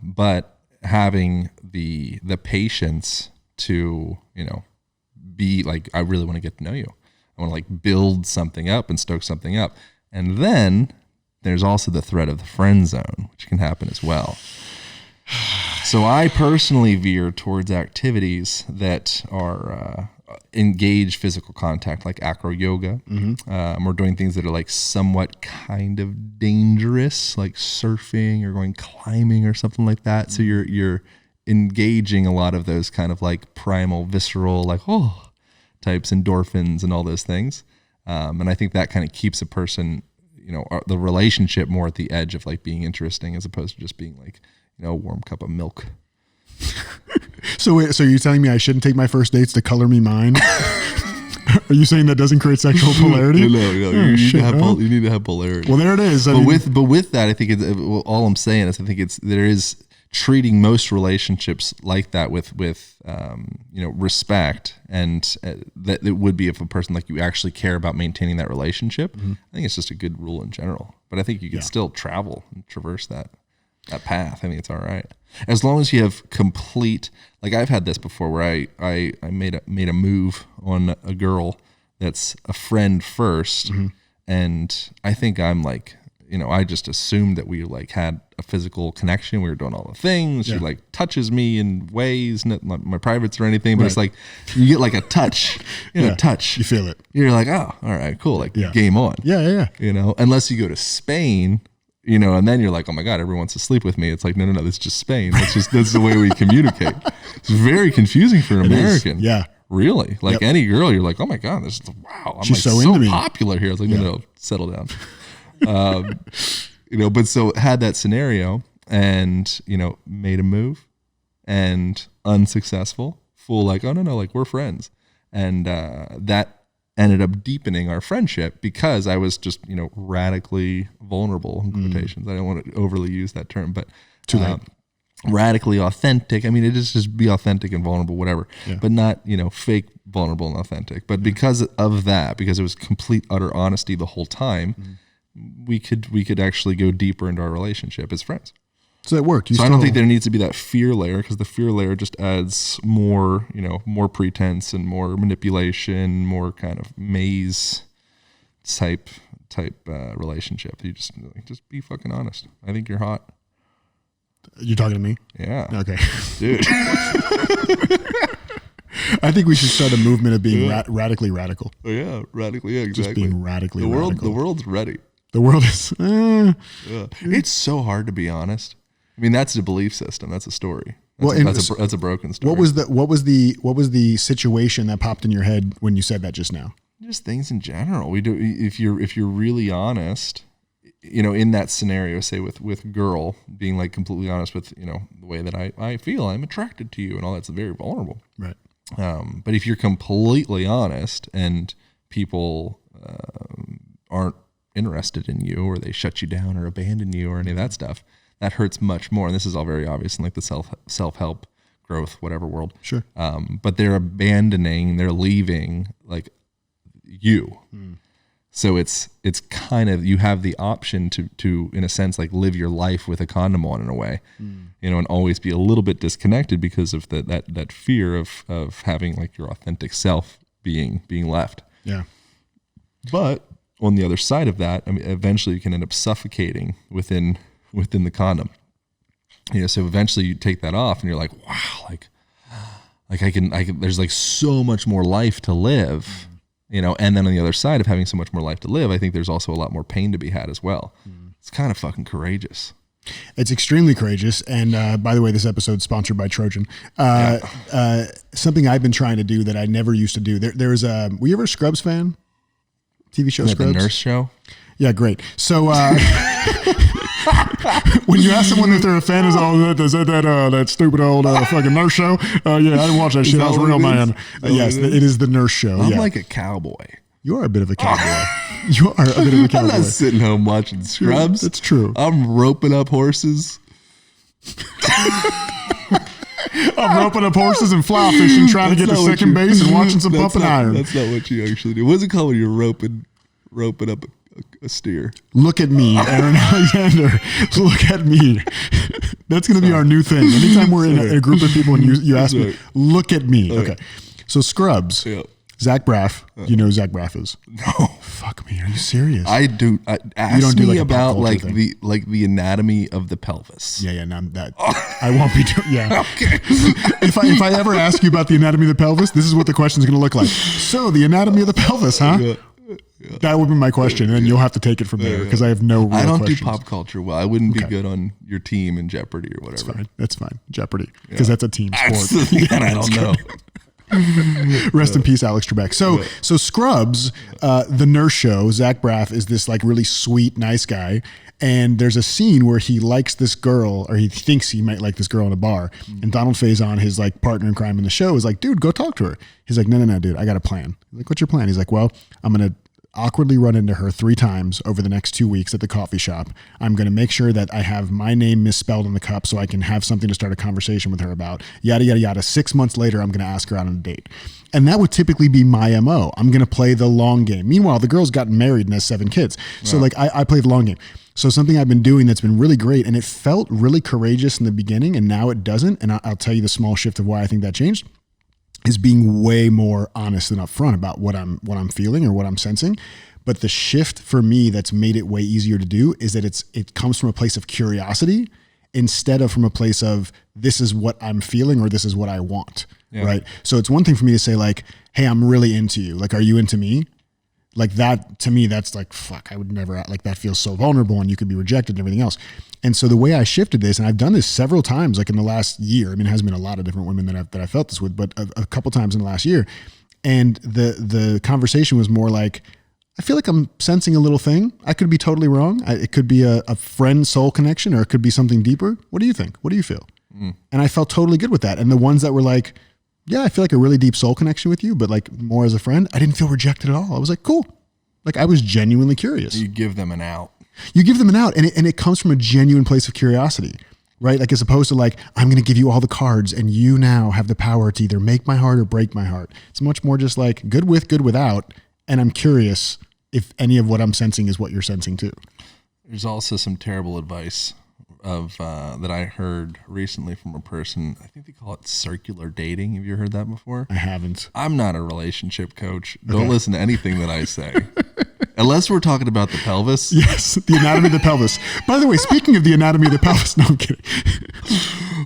But having the patience to, you know, be like, I really want to get to know you. I want to like build something up and stoke something up. And then there's also the threat of the friend zone, which can happen as well. So I personally veer towards activities that are engage physical contact, like acro yoga. Mm-hmm. We're doing things that are like somewhat kind of dangerous, like surfing or going climbing or something like that. So you're engaging a lot of those kind of like primal, visceral, like types, endorphins and all those things. And I think that kind of keeps a person, you know, the relationship more at the edge of like being interesting as opposed to just being like, you know, a warm cup of milk. So you're telling me I shouldn't take my first dates to color me mine? Are you saying that doesn't create sexual polarity? No. You need to have polarity. Well, there it is. But with that, I think all I'm saying is I think there is treating most relationships like that with you know, respect, and that it would be if a person like you actually care about maintaining that relationship. Mm-hmm. I think it's just a good rule in general. But I think you can still travel and traverse that path. I think it's all right as long as you have complete. Like I've had this before where I made a move on a girl that's a friend first, mm-hmm. and I think I'm like, you know, I just assumed that we like had a physical connection. We were doing all the things. Yeah. She like touches me in ways, not my privates or anything, but right. It's like you get like a touch, touch. You feel it. You're like, oh, all right, cool. Like game on. Yeah. You know, unless you go to Spain, you know, and then you're like, oh my God, everyone wants to sleep with me. It's like, no, this is just Spain. That's the way we communicate. It's very confusing for an American. Yeah. Really? Like any girl, you're like, oh my God, wow. I'm She's like so into me. Popular here. It's like, no, settle down. You know, but so had that scenario and, you know, made a move and unsuccessful, full like, oh no, like we're friends. And that ended up deepening our friendship because I was just, you know, radically vulnerable in quotations. I don't want to overly use that term, but radically authentic. I mean, it is just be authentic and vulnerable, whatever, but not, you know, fake vulnerable and authentic. But because of that, because it was complete, utter honesty the whole time, we could actually go deeper into our relationship as friends. So it worked. I don't think there needs to be that fear layer, because the fear layer just adds more, more pretense and more manipulation, more kind of maze type relationship. You just be fucking honest. I think you're hot. You're talking to me? Yeah. Okay. Dude. I think we should start a movement of being radically radical. Oh yeah, radically. Yeah, exactly. Just being radically radical. The world's ready. The world is. Yeah. It's so hard to be honest. I mean, that's a belief system. That's a story. That's a broken story. What was the situation that popped in your head when you said that just now? Just things in general. We do. If you're really honest, in that scenario, say with girl being like completely honest with the way that I feel, I'm attracted to you, and all that's very vulnerable. Right. But if you're completely honest and people aren't interested in you, or they shut you down or abandon you or any of that stuff, that hurts much more. And this is all very obvious in like the self-help, growth, whatever world. Sure. But they're leaving like you. So it's kind of, you have the option to in a sense like live your life with a condom on in a way, and always be a little bit disconnected because of that fear of having like your authentic self being left. Yeah. But on the other side of that, I mean, eventually you can end up suffocating within the condom. So eventually you take that off and you're like, wow, like I can, there's like so much more life to live, and then on the other side of having so much more life to live, I think there's also a lot more pain to be had as well. It's kind of fucking courageous. It's extremely courageous. And by the way, this episode's sponsored by Trojan. Something I've been trying to do that I never used to do. Were you ever a Scrubs fan? TV show Scrubs? The nurse show? Yeah, great. So when you ask someone if they're a fan, is that stupid old fucking nurse show? Yeah, I didn't watch that shit. I was a real man. Yes, it is the nurse show. I'm like a cowboy. You are a bit of a cowboy. You are a bit of a cowboy. I'm not sitting home watching Scrubs. That's true. I'm roping up horses. I'm roping up horses and fly fishing, trying to get to second base and watching some pumping iron. That's not what you actually do. What's it called when you're roping up a steer? Look at me, Aaron Alexander. Look at me. That's going to be our new thing. Anytime we're in a group of people and you ask me, look at me. Okay. So Scrubs. Yeah. Zach Braff. You know who Zach Braff is? No. Fuck me. Are you serious? I do. Ask you don't do me like about the anatomy of the pelvis. Yeah. No, I won't be doing. Yeah. Okay. If I ever ask you about the anatomy of the pelvis, this is what the question is going to look like. So the anatomy of the pelvis, huh? Yeah. That would be my question, and then you'll have to take it from there because I have no real I don't questions. do pop culture well. I wouldn't be good on your team in Jeopardy or whatever. That's fine. Jeopardy, because that's a team sport. I don't know. Rest in peace, Alex Trebek. So Scrubs, the nurse show, Zach Braff is this like really sweet, nice guy. And there's a scene where he likes this girl, or he thinks he might like this girl in a bar. And Donald Faison, his like partner in crime in the show, is like, dude, go talk to her. He's like, no, dude, I got a plan. He's like, what's your plan? He's like, well, I'm going to awkwardly run into her 3 times over the next 2 weeks at the coffee shop. I'm going to make sure that I have my name misspelled in the cup so I can have something to start a conversation with her about. Yada, yada, yada. 6 months later, I'm going to ask her out on a date. And that would typically be my MO. I'm going to play the long game. Meanwhile, the girl's gotten married and has 7 kids. So like I play the long game. So something I've been doing that's been really great, and it felt really courageous in the beginning, and now it doesn't. And I'll tell you the small shift of why I think that changed, is being way more honest and upfront about what I'm feeling or what I'm sensing. But the shift for me that's made it way easier to do is that it comes from a place of curiosity instead of from a place of this is what I'm feeling or this is what I want. Yeah. Right. So it's one thing for me to say like, hey, I'm really into you. Like, are you into me? Like that, to me, that's like, fuck, I would never, like that feels so vulnerable and you could be rejected and everything else. And so the way I shifted this, and I've done this several times, like in the last year, I mean, it hasn't been a lot of different women that I felt this with, but a couple times in the last year. And the conversation was more like, I feel like I'm sensing a little thing. I could be totally wrong. It could be a friend soul connection, or it could be something deeper. What do you think? What do you feel? And I felt totally good with that. And the ones that were like, yeah, I feel like a really deep soul connection with you, but like more as a friend, I didn't feel rejected at all. I was like, cool. Like I was genuinely curious. You give them an out. You give them an out, and it comes from a genuine place of curiosity, right? Like as opposed to like, I'm going to give you all the cards and you now have the power to either make my heart or break my heart. It's much more just like good with, good without. And I'm curious if any of what I'm sensing is what you're sensing too. There's also some terrible advice of that I heard recently from a person. I think they call it circular dating. Have you heard that before? I haven't. I'm not a relationship coach. Don't listen to anything that I say. Unless we're talking about the pelvis. Yes, the anatomy of the pelvis. By the way, speaking of the anatomy of the pelvis, no, I'm kidding.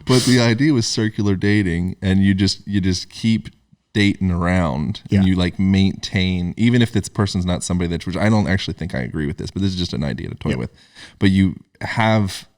But the idea was circular dating, and you just keep dating around, and you like maintain, even if this person's not somebody which I don't actually think I agree with this, but this is just an idea to toy with. But you have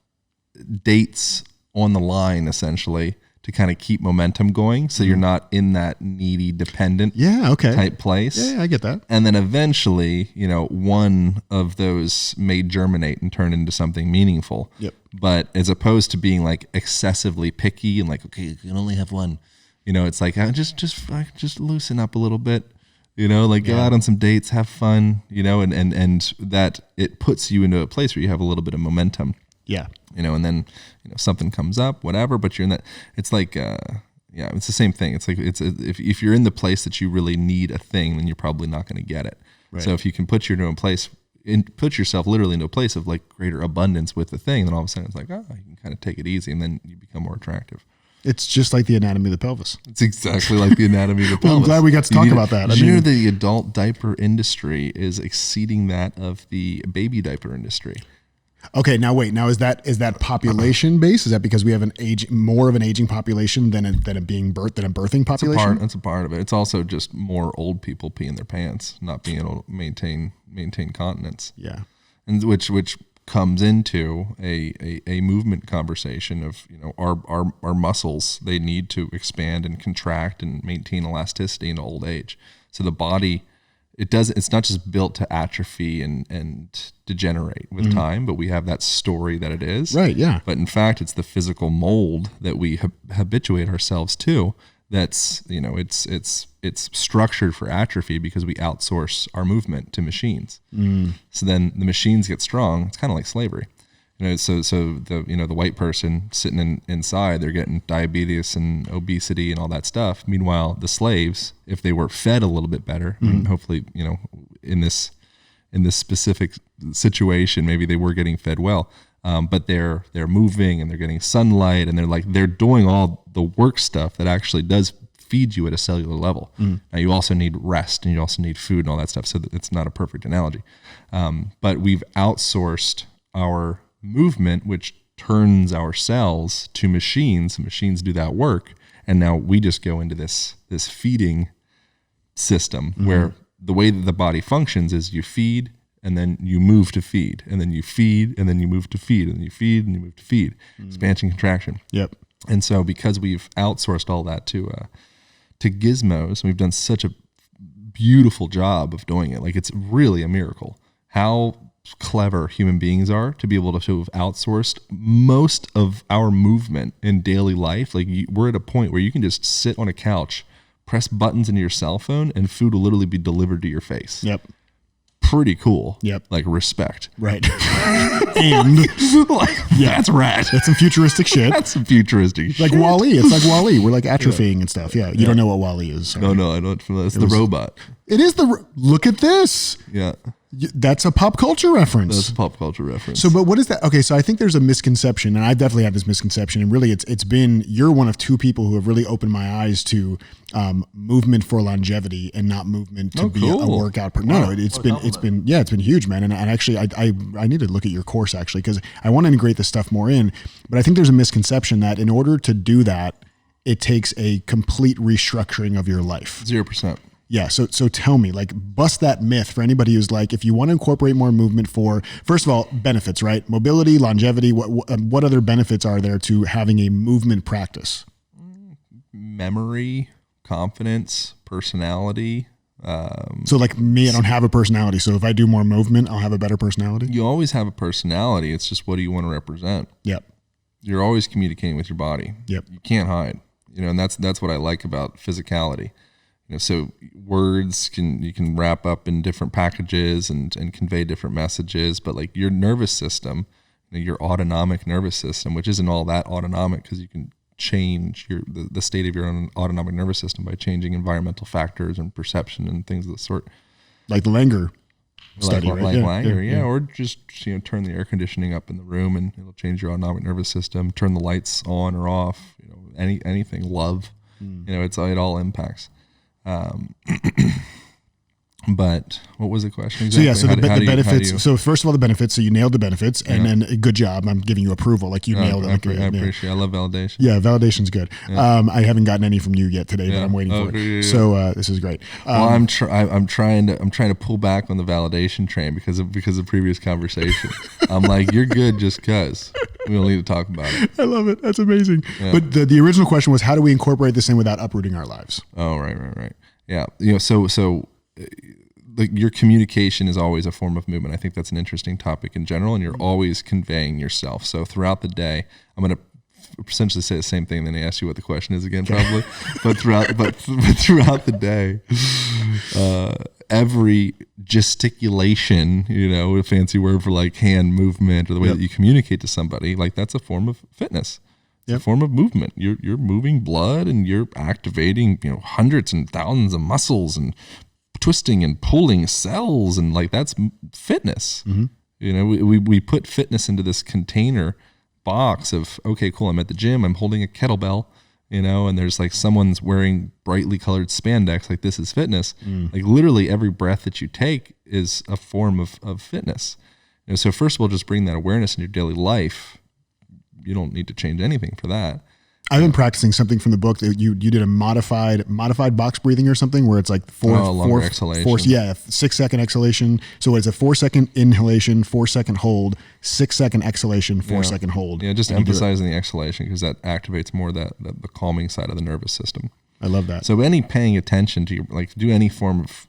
dates on the line essentially to kind of keep momentum going, so you're not in that needy, dependent type place. Yeah, I get that. And then eventually, one of those may germinate and turn into something meaningful. Yep. But as opposed to being like excessively picky and like, okay, you can only have one. It's like just loosen up a little bit. Go out on some dates, have fun. And that it puts you into a place where you have a little bit of momentum. Yeah. And then something comes up, whatever. But you're in that. It's like it's the same thing. It's like if you're in the place that you really need a thing, then you're probably not going to get it. Right. So if you can put yourself literally into a place of like greater abundance with the thing, then all of a sudden it's like, you can kind of take it easy, and then you become more attractive. It's just like the anatomy of the pelvis. It's exactly like the anatomy of the pelvis. Well, I'm glad we got to talk about that. Did you know the adult diaper industry is exceeding that of the baby diaper industry? Okay, now wait. Now is that population based? Is that because we have more of an aging population than a birthing population? That's a part of it. It's also just more old people peeing their pants, not being able to maintain continence. Yeah, and which comes into a movement conversation of our muscles, they need to expand and contract and maintain elasticity in old age. So the body, it's not just built to atrophy and degenerate with time, but we have that story that it is. Right, yeah. But in fact, it's the physical mold that we habituate ourselves to that's, it's structured for atrophy because we outsource our movement to machines. So then the machines get strong. It's kind of like slavery. So the white person sitting inside, they're getting diabetes and obesity and all that stuff. Meanwhile, the slaves, if they were fed a little bit better, and hopefully, in this specific situation, maybe they were getting fed well, but they're moving and they're getting sunlight and they're doing all the work stuff that actually does feed you at a cellular level. Now you also need rest and you also need food and all that stuff. So it's not a perfect analogy, but we've outsourced our movement, which turns our cells to machines. Machines do that work, and now we just go into this feeding system where the way that the body functions is you feed and then you move to feed, and then you feed and then you move to feed, and then you feed and you move to feed. Expansion, contraction. Yep. And so because we've outsourced all that to gizmos, and we've done such a beautiful job of doing it, like it's really a miracle how clever human beings are to be able to have outsourced most of our movement in daily life. Like we're at a point where you can just sit on a couch, press buttons into your cell phone, and food will literally be delivered to your face. Yep. Pretty cool. Yep. Like respect. Right. And that's rad. That's some futuristic shit. That's some futuristic shit. Like WALL-E. It's like WALL-E. We're like atrophying and stuff. Yeah. You don't know what WALL-E is. Sorry. No, I don't. It's the robot. It is look at this. Yeah. That's a pop culture reference. That's a pop culture reference. So, but what is that? Okay, so I think there's a misconception, and I definitely have this misconception, and really it's been, you're one of two people who have really opened my eyes to movement for longevity and not movement to be a workout. It's been huge, man. And actually, I need to look at your course actually, because I want to integrate this stuff more in, but I think there's a misconception that in order to do that, it takes a complete restructuring of your life. 0%. Yeah. So tell me, like, bust that myth for anybody who's like, if you want to incorporate more movement for, first of all, benefits, right? Mobility, longevity, what other benefits are there to having a movement practice? Memory, confidence, personality. So like me, I don't have a personality. So if I do more movement, I'll have a better personality. You always have a personality. It's just, what do you want to represent? Yep. You're always communicating with your body. Yep. You can't hide, and that's what I like about physicality. So words you can wrap up in different packages and convey different messages, but like your nervous system, your autonomic nervous system, which isn't all that autonomic because you can change the state of your own autonomic nervous system by changing environmental factors and perception and things of the sort. Like the Langer. study, right? Or just turn the air conditioning up in the room and it'll change your autonomic nervous system. Turn the lights on or off. Anything. Love. It all impacts. But what was the question exactly? So the benefits. So first of all, the benefits. So you nailed the benefits, and then good job. I'm giving you approval. Like you nailed it. I appreciate. I love validation. Yeah, validation's good. Yeah. I haven't gotten any from you yet today, but I'm waiting for it. Yeah. So this is great. I'm trying to pull back on the validation train because of previous conversation. I'm like, you're good just because. We don't need to talk about it. I love it. That's amazing. Yeah. But the original question was, how do we incorporate this in without uprooting our lives? Oh, right. Yeah. So your communication is always a form of movement. I think that's an interesting topic in general, and you're always conveying yourself. So throughout the day, I'm going to essentially say the same thing, then they ask you what the question is again, probably. but throughout the day, every gesticulation, a fancy word for like hand movement or the way that you communicate to somebody, like that's a form of fitness. It's a form of movement. You're moving blood and you're activating, hundreds and thousands of muscles and twisting and pulling cells, and like that's fitness. We put fitness into this container box of, okay, cool, I'm at the gym, I'm holding a kettlebell, and there's like someone's wearing brightly colored spandex, like this is fitness. Like literally every breath that you take is a form of fitness. So first of all, just bring that awareness in your daily life. You don't need to change anything for that. I've been practicing something from the book that you did a modified box breathing or something where it's like four exhalation. 6 second exhalation. So it's a 4 second inhalation, 4 second hold, 6 second exhalation, 4 second hold. Yeah, just emphasizing the exhalation because that activates more the calming side of the nervous system. I love that. So any paying attention to do any form of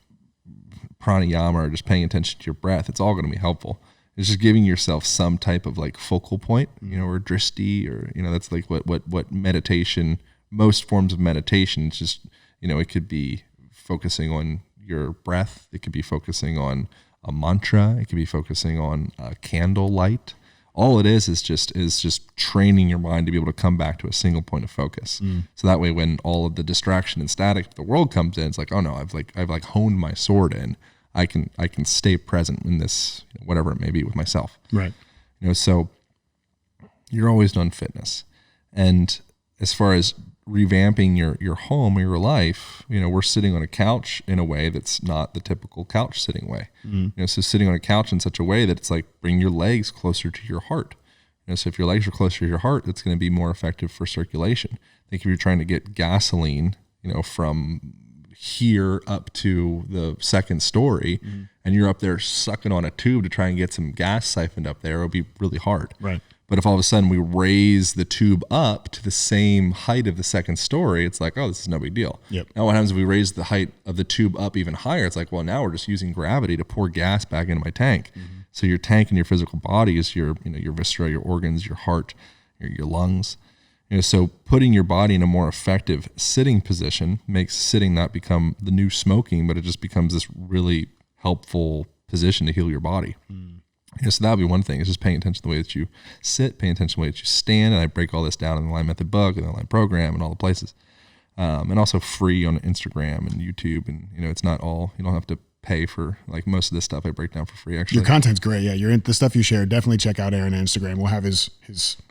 pranayama or just paying attention to your breath, it's all going to be helpful. It's just giving yourself some type of like focal point, or drishti, or, that's like what meditation, most forms of meditation, it's just, it could be focusing on your breath. It could be focusing on a mantra. It could be focusing on a candle light. All it is just training your mind to be able to come back to a single point of focus. So that way, when all of the distraction and static of the world comes in, it's like, oh no, I've honed my sword in. I can stay present in this, whatever it may be, with myself. Right. So you're always done fitness. And as far as revamping your home or your life, we're sitting on a couch in a way that's not the typical couch sitting way. So sitting on a couch in such a way that it's like, bring your legs closer to your heart. So if your legs are closer to your heart, it's going to be more effective for circulation. I think if you're trying to get gasoline, from here up to the second story, and you're up there sucking on a tube to try and get some gas siphoned up there, it'll be really hard. Right. But if all of a sudden we raise the tube up to the same height of the second story, it's like, oh, this is no big deal. Yep. Now what happens if we raise the height of the tube up even higher? It's like, well, now we're just using gravity to pour gas back into my tank. So your tank in your physical body is your viscera, your organs, your heart, your lungs. So putting your body in a more effective sitting position makes sitting not become the new smoking, but it just becomes this really helpful position to heal your body. So that would be one thing, is just paying attention to the way that you sit, paying attention to the way that you stand. And I break all this down in the Line Method book and the Line program and all the places. And also free on Instagram and YouTube. And, it's not all, you don't have to pay for, like, most of this stuff I break down for free, actually. Your content's great. Yeah, the stuff you share. Definitely check out Aaron on Instagram. We'll have his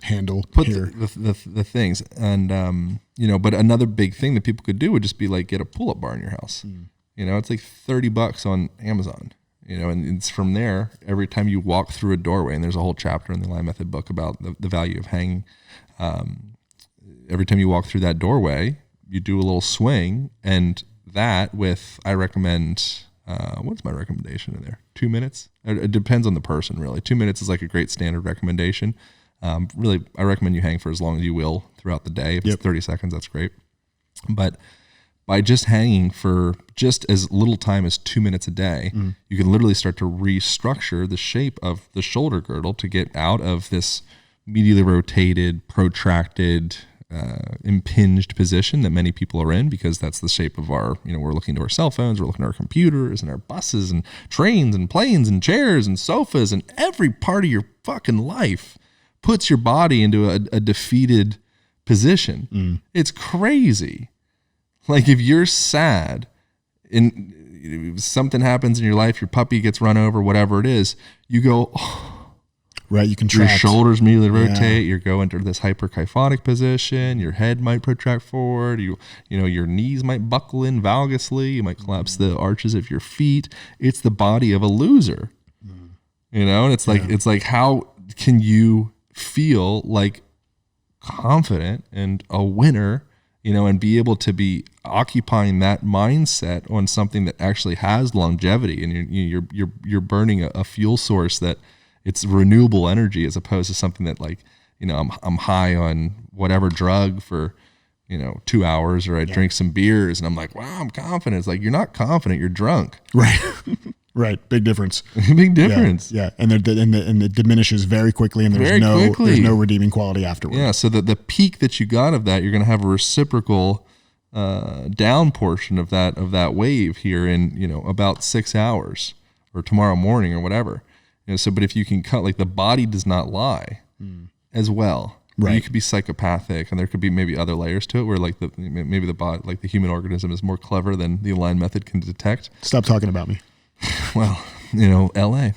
handle here. The things. And, but another big thing that people could do would just be like, get a pull-up bar in your house. It's like $30 on Amazon. And it's from there, every time you walk through a doorway, and there's a whole chapter in the Line Method book about the value of hanging. Every time you walk through that doorway, you do a little swing, and that I recommend, what's my recommendation in there? 2 minutes? It depends on the person, really. 2 minutes is like a great standard recommendation. Really, I recommend you hang for as long as you will throughout the day. If it's 30 seconds, that's great. But by just hanging for just as little time as 2 minutes a day, you can literally start to restructure the shape of the shoulder girdle to get out of this medially rotated, protracted, impinged position that many people are in, because that's the shape of our, we're looking to our cell phones, we're looking at our computers and our buses and trains and planes and chairs and sofas, and every part of your fucking life puts your body into a defeated position. It's crazy. Like, if you're sad, and if something happens in your life, your puppy gets run over, whatever it is, you go, right. You contract. Your shoulders immediately rotate. You go into this hyperkyphotic position. Your head might protract forward. You know, your knees might buckle in valgously. You might collapse the arches of your feet. It's the body of a loser, you know? And it's like, how can you feel like confident and a winner, you know, and be able to be occupying that mindset on something that actually has longevity, and you're burning a fuel source that it's renewable energy, as opposed to something that, like, you know, I'm high on whatever drug for, you know, 2 hours, or I drink some beers and I'm like, wow, I'm confident. It's like, you're not confident, you're drunk. Right. Right. Big difference. Big difference. Yeah. And it diminishes very quickly, and there's no redeeming quality afterwards. Yeah. So the peak that you got of that, you're going to have a reciprocal down portion of that wave here in, you know, about 6 hours, or tomorrow morning, or whatever. You know, so, but if you can cut, like, the body does not lie as well. Right. You could be psychopathic, and there could be maybe other layers to it, where, like, maybe the body, like the human organism, is more clever than the aligned method can detect. Stop talking about me. Well, you know, LA.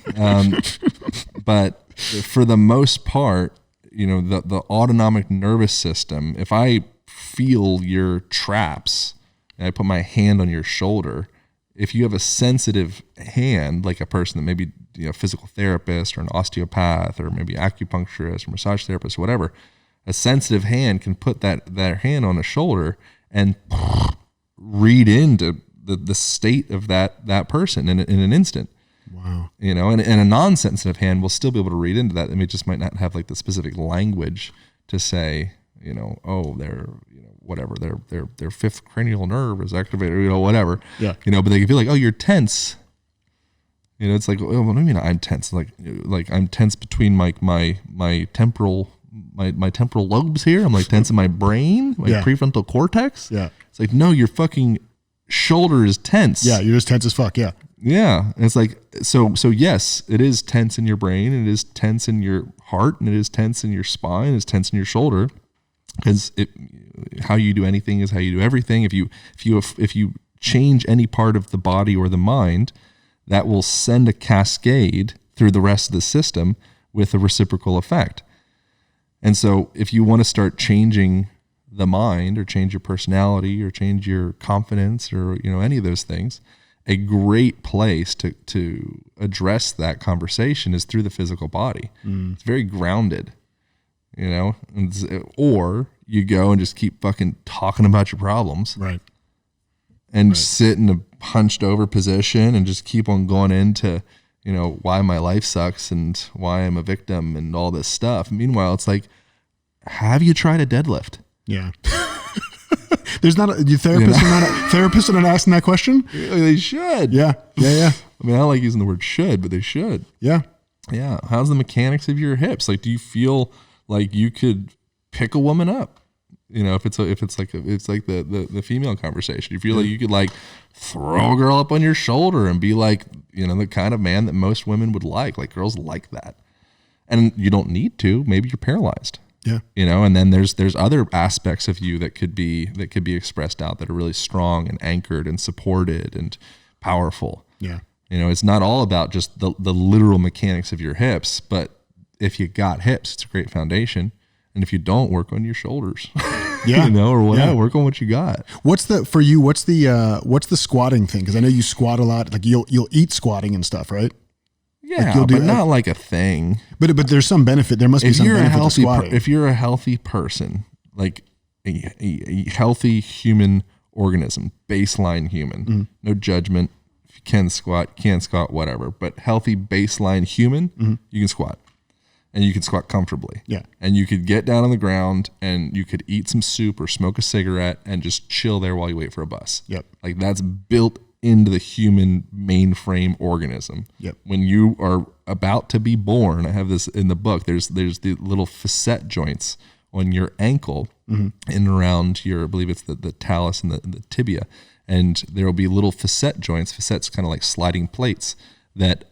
But for the most part, you know, the autonomic nervous system, if I feel your traps and I put my hand on your shoulder, if you have a sensitive hand, like a person that maybe, you know, physical therapist or an osteopath or maybe acupuncturist or massage therapist or whatever, a sensitive hand can put their hand on a shoulder and read into the state of that person in an instant. Wow. You know, and a non-sensitive hand will still be able to read into that. I mean, it just might not have, like, the specific language to say, you know, oh, they're, you know, whatever, their fifth cranial nerve is activated, you know, whatever. Yeah. You know, but they can feel like, oh, you're tense. You know, it's like, oh, what do you mean I'm tense? Like I'm tense between my temporal lobes here. I'm like tense in my brain, my prefrontal cortex. Yeah. It's like, no, your fucking shoulder is tense. Yeah, you're just tense as fuck. Yeah. Yeah. And it's like, so yes, it is tense in your brain, and it is tense in your heart, and it is tense in your spine, it's tense in your shoulder, because how you do anything is how you do everything. If you change any part of the body or the mind, that will send a cascade through the rest of the system with a reciprocal effect. And so if you want to start changing the mind, or change your personality, or change your confidence, or, you know, any of those things, a great place to address that conversation is through the physical body. It's very grounded, you know, or you go and just keep fucking talking about your problems. Right. And sit in a hunched over position and just keep on going into, you know, why my life sucks and why I'm a victim and all this stuff. Meanwhile, it's like, have you tried a deadlift? Yeah. There's not therapists are not asking that question. They should. Yeah. I mean, I don't like using the word should, but they should. Yeah. How's the mechanics of your hips? Like, do you feel like you could pick a woman up? You know, if it's like the female conversation, you feel like you could, like, throw a girl up on your shoulder and be like, you know, the kind of man that most women would like. Like, girls like that, and you don't need to. Maybe you're paralyzed. Yeah. You know, and then there's other aspects of you that could be expressed out that are really strong and anchored and supported and powerful. Yeah. You know, it's not all about just the literal mechanics of your hips, but if you got hips, it's a great foundation. And if you don't, work on your shoulders. Yeah. You know, or whatever. Yeah. Work on what you got. What's the squatting thing? Because I know you squat a lot. Like you'll eat squatting and stuff, right? Yeah, like but not like a thing. But there's some benefit. There must be some benefit to squatting. If you're a healthy person, like a healthy human organism, baseline human, no judgment. If you can squat, whatever. But healthy baseline human, you can squat. And you can squat comfortably. Yeah. And you could get down on the ground and you could eat some soup or smoke a cigarette and just chill there while you wait for a bus. Yep. Like, that's built into the human mainframe organism. Yep. When you are about to be born, I have this in the book, there's the little facet joints on your ankle and around your, I believe it's the talus and the tibia. And there will be little facet joints. Facets kind of like sliding plates that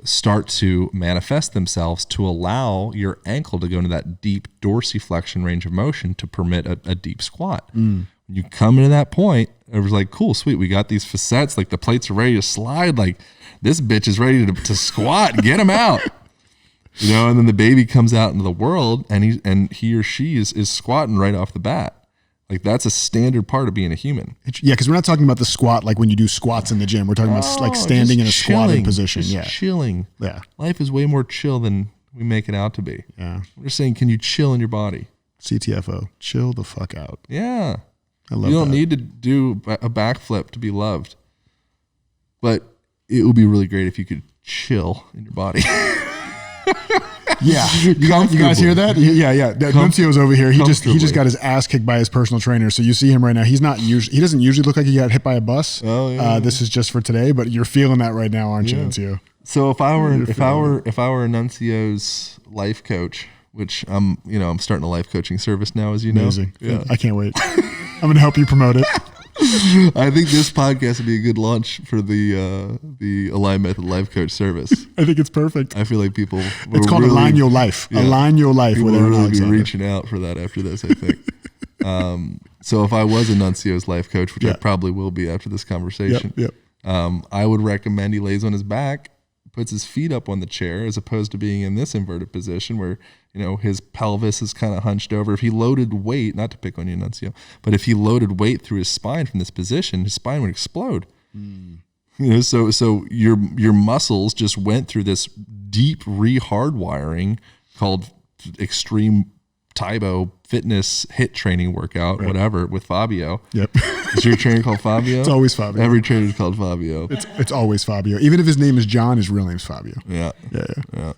start to manifest themselves to allow your ankle to go into that deep dorsiflexion range of motion to permit a deep squat. When You come into that point, it was like, cool, sweet. We got these facets, like the plates are ready to slide. Like this bitch is ready to squat. Get him out. And then the baby comes out into the world and he or she is squatting right off the bat. Like that's a standard part of being a human. Yeah, because we're not talking about the squat like when you do squats in the gym. We're talking about like standing in a squatting position. Just chilling. Yeah. Life is way more chill than we make it out to be. Yeah. We're saying, can you chill in your body? CTFO, chill the fuck out. Yeah. I love You don't that. need to do a backflip to be loved. But it would be really great if you could chill in your body. Yeah, you guys hear that? Yeah. Nuncio's over here. He just got his ass kicked by his personal trainer. So you see him right now. He doesn't usually look like he got hit by a bus. Oh, yeah. This is just for today, but you're feeling that right now, aren't you, Nuncio? So if I were Nuncio's life coach, which I'm starting a life coaching service now, as you know. Amazing. Yeah. I can't wait. I'm going to help you promote it. I think this podcast would be a good launch for the Align Method Life Coach service. I think it's perfect. I feel like people. It's called really, Align Your Life. Yeah, Align Your Life people with will Aaron really be Alexander. reaching out for that after this, I think. So if I was a Nuncio's life coach, which I probably will be after this conversation, Yep. I would recommend he lays on his back, puts his feet up on the chair, as opposed to being in this inverted position where his pelvis is kind of hunched over. If he loaded weight, not to pick on you, Nuncio, but if he loaded weight through his spine from this position, his spine would explode. So your muscles just went through this deep re-hardwiring called extreme Tybo fitness hit training workout, whatever, with Fabio. Yep. Is your trainer called Fabio? It's always Fabio. Every trainer is called Fabio. It's always Fabio. Even if his name is John, his real name's Fabio. Yeah. Yeah.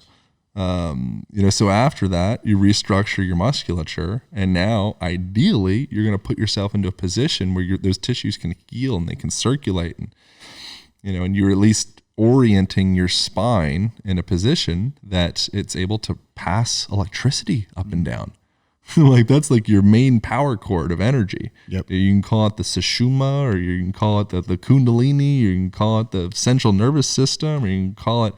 So after that, you restructure your musculature, and now ideally you're going to put yourself into a position where those tissues can heal and they can circulate, and you're at least orienting your spine in a position that it's able to pass electricity up and down. Like that's like your main power cord of energy. Yep. You can call it the Sushumna, or you can call it the Kundalini, or you can call it the central nervous system, or you can call it,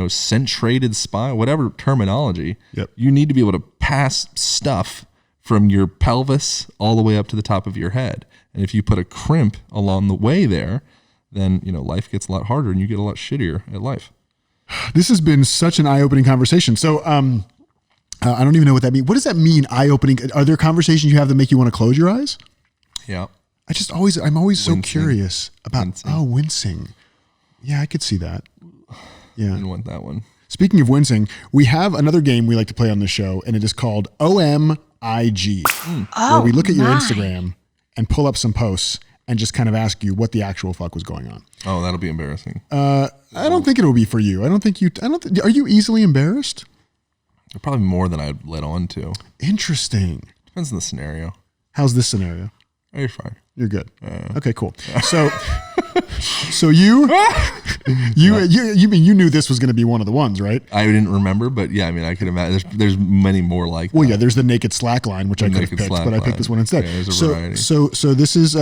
centrated spine, whatever terminology. Yep. You need to be able to pass stuff from your pelvis all the way up to the top of your head. And if you put a crimp along the way there, then, life gets a lot harder and you get a lot shittier at life. This has been such an eye-opening conversation. So, I don't even know what that means. What does that mean, eye-opening? Are there conversations you have that make you want to close your eyes? Yeah. I'm always so Wincing. curious about, wincing. Yeah, I could see that. Yeah. Didn't want that one. Speaking of wincing, we have another game we like to play on the show, and it is called OMIG, where we look at your Instagram and pull up some posts and just kind of ask you what the actual fuck was going on. Oh, that'll be embarrassing. I don't think it'll be for you. Are you easily embarrassed? Probably more than I'd let on to. Interesting. Depends on the scenario. How's this scenario? Oh, you're fine. You're good. Okay, cool. So you mean you knew this was going to be one of the ones, right? I didn't remember, but yeah, I mean, I could imagine there's many more like Well, that. yeah, there's the naked slack line, which I could have picked, but I picked this one instead. Yeah, there's a variety. So this is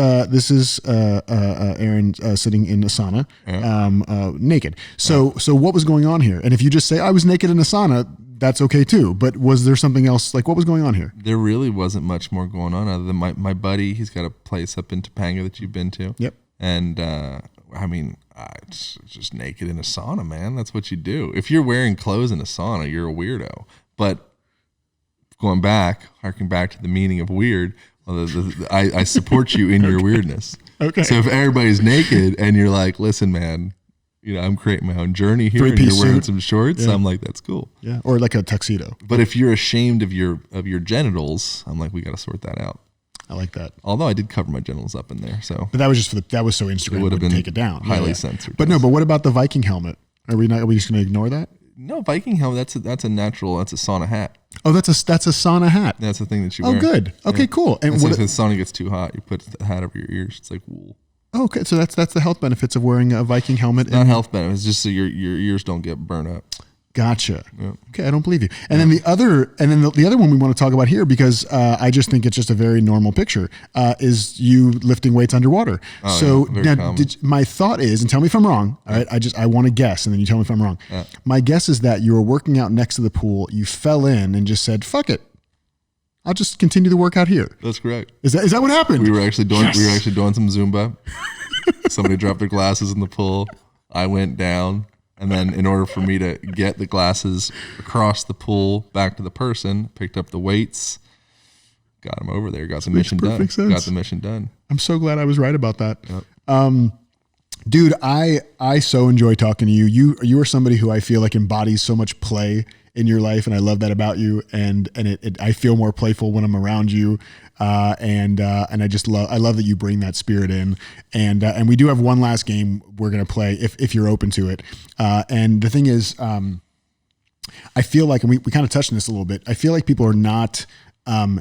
Aaron sitting in a sauna, naked. So what was going on here? And if you just say I was naked in a sauna, that's okay too. But was there something else? Like, what was going on here? There really wasn't much more going on other than my buddy. He's got a place up in Topanga that you've been to. Yep. And it's just naked in a sauna, man. That's what you do. If you're wearing clothes in a sauna, you're a weirdo. But harking back to the meaning of weird, well, I support you in your weirdness. Okay. So if everybody's naked and you're like, listen, man, I'm creating my own journey here, and Three-piece you're wearing suit. some shorts, Yeah. I'm like, that's cool. Yeah, or like a tuxedo. But if you're ashamed of your genitals, I'm like, we got to sort that out. I like that. Although I did cover my genitals up in there, so But that was just that was so Instagram would have wouldn't been take it down. highly censored. But no, but what about the Viking helmet? Are we just going to ignore that? No, Viking helmet. That's a sauna hat. Oh, that's a sauna hat. That's the thing that you Oh, wear. good. Okay, cool. And And so what? if the sauna gets too hot, you put the hat over your ears. It's like wool. Oh, okay, so that's the health benefits of wearing a Viking helmet. Not health benefits, just so your ears don't get burned up. Gotcha. Yeah. Okay, I don't believe you. And then the other one we want to talk about here, because I just think it's just a very normal picture, is you lifting weights underwater. Oh, so yeah, very now, common. my thought is, and tell me if I'm wrong. All right, I want to guess, and then you tell me if I'm wrong. Yeah. My guess is that you were working out next to the pool, you fell in and just said, "Fuck it." I'll just continue to work out here. That's correct. Is that what happened? We were actually doing some Zumba. Somebody dropped their glasses in the pool. I went down, and then in order for me to get the glasses across the pool back to the person, picked up the weights, got them over there, got the mission done. Sense. Got the mission done. I'm so glad I was right about that. Yep. Dude, I so enjoy talking to you. You are somebody who I feel like embodies so much play in your life, and I love that about you. And I feel more playful when I'm around you. And I just love that you bring that spirit in. And we do have one last game we're gonna play if you're open to it. And the thing is, I feel like, and we kind of touched on this a little bit. I feel like people are not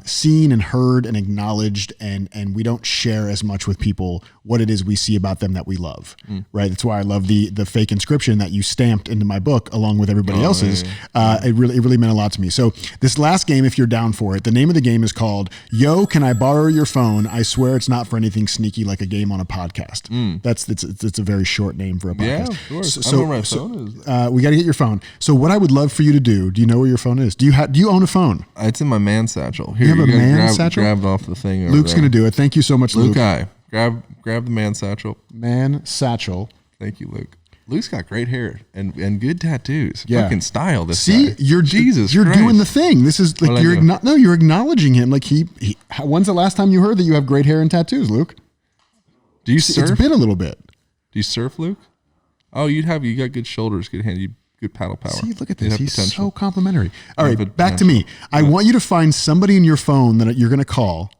seen and heard and acknowledged, and we don't share as much with people what it is we see about them that we love, right? That's why I love the fake inscription that you stamped into my book along with everybody else's. Yeah. It really meant a lot to me. So this last game, if you're down for it, the name of the game is called Yo, Can I Borrow Your Phone? I swear it's not for anything sneaky like a game on a podcast. It's a very short name for a podcast. Yeah, of course. I know where my phone is. We got to get your phone. So what I would love for you to do you know where your phone is? Do you own a phone? It's in my man satchel. Here, you have a man satchel? Grab off the thing. Luke's going to do it. Thank you so much, Luke. Grab the man satchel. Man satchel. Thank you, Luke. Luke's got great hair and good tattoos. Yeah. Fucking style. This See, guy. you're Christ. doing the thing. This is like you're acknowledging him. Like when's the last time you heard that you have great hair and tattoos, Luke? Do you surf? It's been a little bit. Do you surf, Luke? Oh, you got good shoulders, good hand, good paddle power. See, look at this. He's so complimentary. All right, back to me. I want you to find somebody in your phone that you're going to call,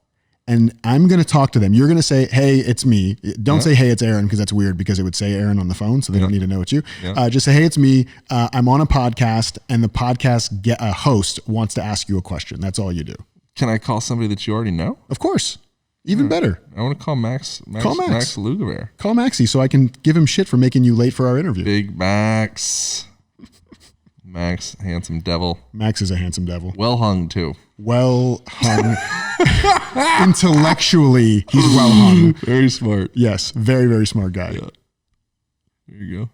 and I'm going to talk to them. You're going to say, "Hey, it's me." Don't say, "Hey, it's Aaron," because that's weird, because it would say Aaron on the phone, so they don't need to know it's you. Just say, "Hey, it's me. I'm on a podcast, and the podcast host wants to ask you a question." That's all you do. Can I call somebody that you already know? Of course. Even better. I want to call Max. Call Max. Max Lugaver. Call Maxie so I can give him shit for making you late for our interview. Big Max. Max, handsome devil. Max is a handsome devil. Well hung, too. Well hung. Intellectually, he's well hung. Very smart. Yes, very, very smart guy. Yeah. There you go.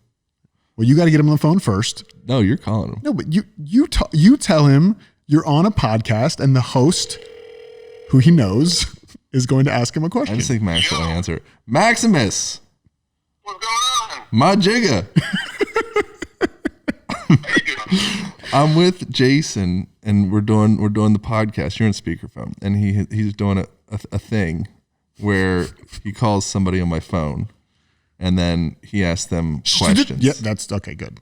Well, you got to get him on the phone first. No, you're calling him. No, but you tell him you're on a podcast, and the host, who he knows, is going to ask him a question. I just think Max will answer. Maximus. What's going on? My jigga. I'm with Jason, and we're doing the podcast. You're on speakerphone, and he's doing a thing where he calls somebody on my phone, and then he asks them questions. Yeah, that's okay. Good.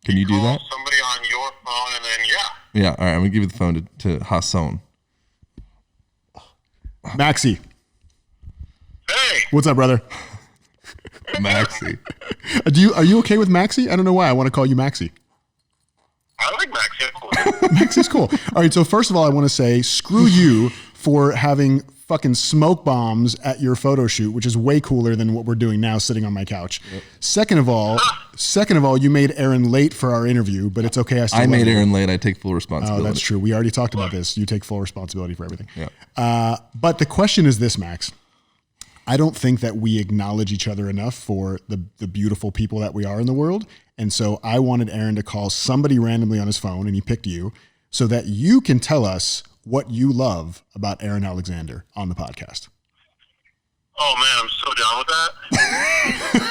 Can you do that? Somebody on your phone, and then Yeah. All right. I'm gonna give you the phone to Hassan. Maxie. Hey. What's up, brother? Maxie. Are you okay with Maxie? I don't know why I want to call you Maxie. I like Max. Yeah. Maxie's cool. All right, so first of all, I want to say screw you for having fucking smoke bombs at your photo shoot, which is way cooler than what we're doing now, sitting on my couch. Yep. Second of all, you made Aaron late for our interview, but it's okay. I made Aaron late. I take full responsibility. Oh, that's true. We already talked about this. You take full responsibility for everything. Yeah. But the question is this, Max. I don't think that we acknowledge each other enough for the beautiful people that we are in the world. And so I wanted Aaron to call somebody randomly on his phone, and he picked you, so that you can tell us what you love about Aaron Alexander on the podcast. Oh man, I'm so down with that.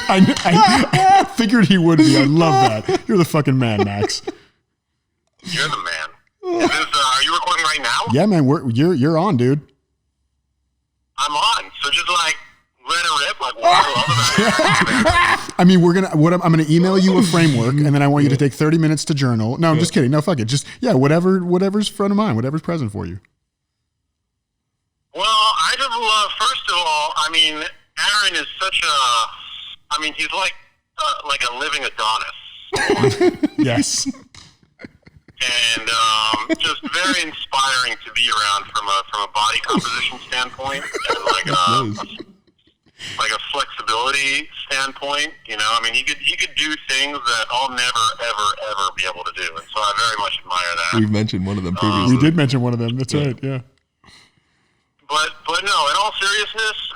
I figured he would be. I love that. You're the fucking man, Max. You're the man. Is this, are you recording right now? Yeah, man. You're on, dude. I'm on. So just like let it rip, like what I love about it. I mean, I'm gonna email you a framework, and then I want you to take 30 minutes to journal. No, I'm just kidding. No, fuck it. Just whatever's front of mind, whatever's present for you. Well, I just love. First of all, I mean, Aaron is he's like a living Adonis. Yes. And just very inspiring to be around from a body composition standpoint, and like a flexibility standpoint. You know, I mean, he could do things that I'll never ever be able to do, and so I very much admire that. We've mentioned one of them previously. We did mention one of them. That's right. Yeah. But no, in all seriousness,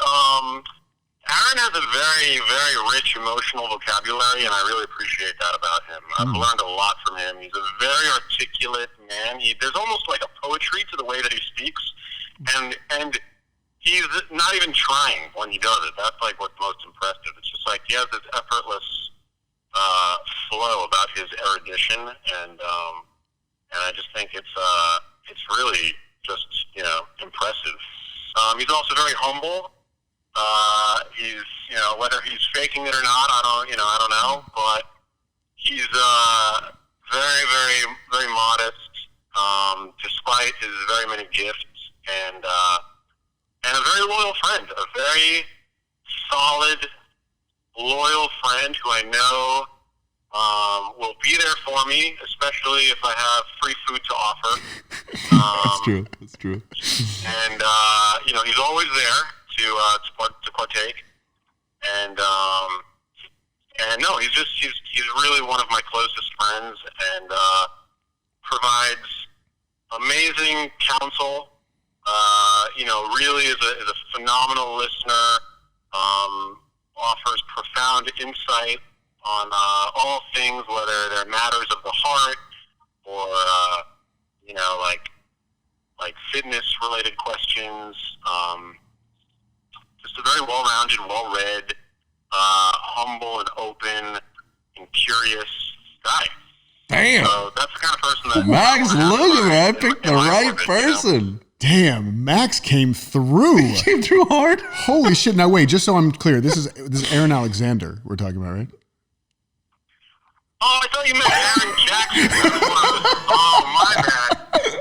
Aaron has a very, very rich emotional vocabulary, and I really appreciate that about him. I've learned a lot from him. He's a very articulate man. There's almost like a poetry to the way that he speaks, and he's not even trying when he does it. That's like what's most impressive. It's just like he has this effortless flow about his erudition, and I just think it's really just impressive. He's also very humble. He's whether he's faking it or not, I don't know, but he's very, very, very modest, despite his very many gifts, and a very loyal friend, a very solid, loyal friend who I know will be there for me, especially if I have free food to offer. That's true. And he's always there to partake. And no, he's really one of my closest friends, and provides amazing counsel. Really is a phenomenal listener. Offers profound insight on all things, whether they're matters of the heart or like fitness related questions. Just a very well-rounded, well-read, humble and open and curious guy. Damn. So that's the kind of person that Max, look at me. I picked the right person. Damn, Max came through. Came through hard. Holy shit. Now wait, just so I'm clear, this is Aaron Alexander we're talking about, right? Oh, I thought you meant Aaron Jackson. Oh, my bad.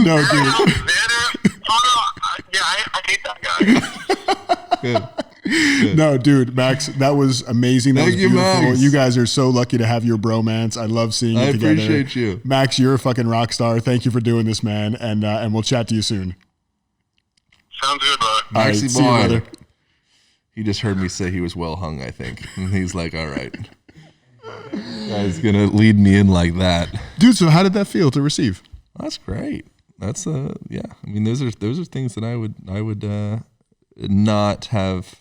No, Aaron dude. Alexander? Oh, no. Yeah, I hate that guy. Good. No, dude, Max, that was amazing. That Thank was you, beautiful. Max. You guys are so lucky to have your bromance. I love seeing you together. I appreciate you. Max, you're a fucking rock star. Thank you for doing this, man. And we'll chat to you soon. Sounds good, brother. All right, Maxie see you, boy. brother. He just heard me say he was well hung, I think. And he's like, all right. Guy's going to lead me in like that. Dude, so how did that feel to receive? That's great. That's yeah. I mean, those are things that I would not have.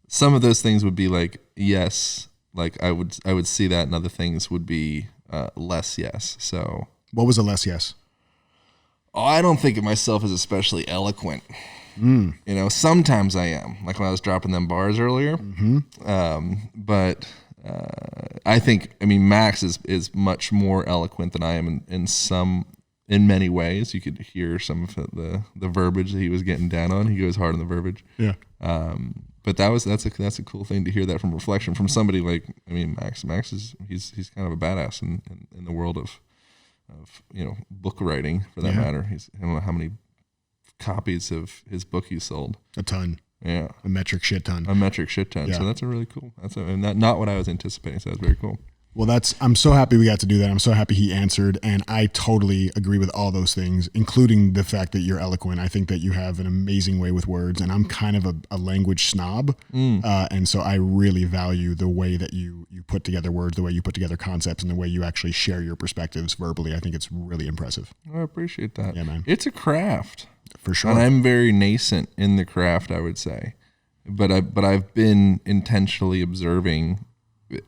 Some of those things would be like yes, like I would see that, and other things would be less yes. So What was a less yes? I don't think of myself as especially eloquent. Sometimes I am, like when I was dropping them bars earlier. But I think, Max is much more eloquent than I am in many ways. You could hear some of the verbiage that he was getting down on. He goes hard on the verbiage. Yeah. But that's a cool thing to hear that from reflection from somebody like, Max. Max he's kind of a badass in the world of book writing, for that matter. I don't know how many copies of his book he sold. A ton. Yeah. A metric shit ton. Yeah. So that's a really cool. Not what I was anticipating. So that's very cool. Well, I'm so happy we got to do that. I'm so happy he answered, and I totally agree with all those things, including the fact that you're eloquent. I think that you have an amazing way with words, and I'm kind of a language snob, and so I really value the way that you put together words, the way you put together concepts, and the way you actually share your perspectives verbally. I think it's really impressive. I appreciate that. Yeah, man. It's a craft. For sure. And I'm very nascent in the craft, I would say. But I've been intentionally observing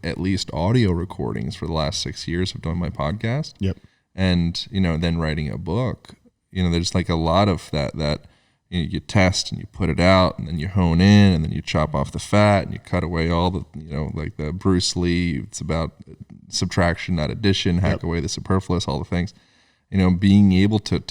at least audio recordings for the last 6 years of doing my podcast. Yep. And, then writing a book, there's like a lot of that you test and you put it out, and then you hone in, and then you chop off the fat, and you cut away all the, like the Bruce Lee, it's about subtraction, not addition, hack away the superfluous, all the things, being able to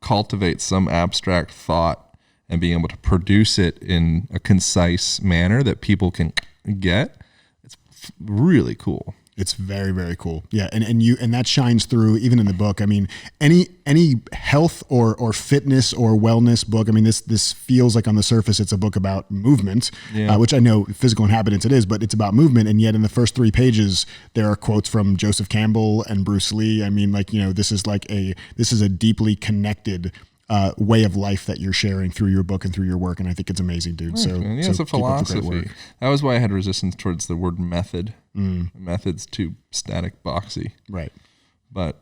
cultivate some abstract thought and being able to produce it in a concise manner that people can get. It's really cool. It's very, very cool. Yeah. And that shines through even in the book. Any health or fitness or wellness book. This feels like on the surface, it's a book about movement, which I know physical inhabitants it is, but it's about movement. And yet in the first 3 pages, there are quotes from Joseph Campbell and Bruce Lee. This is a deeply connected way of life that you're sharing through your book and through your work. And I think it's amazing, dude. Right, it's a philosophy. That was why I had resistance towards the word method. Method's too static boxy. Right. But,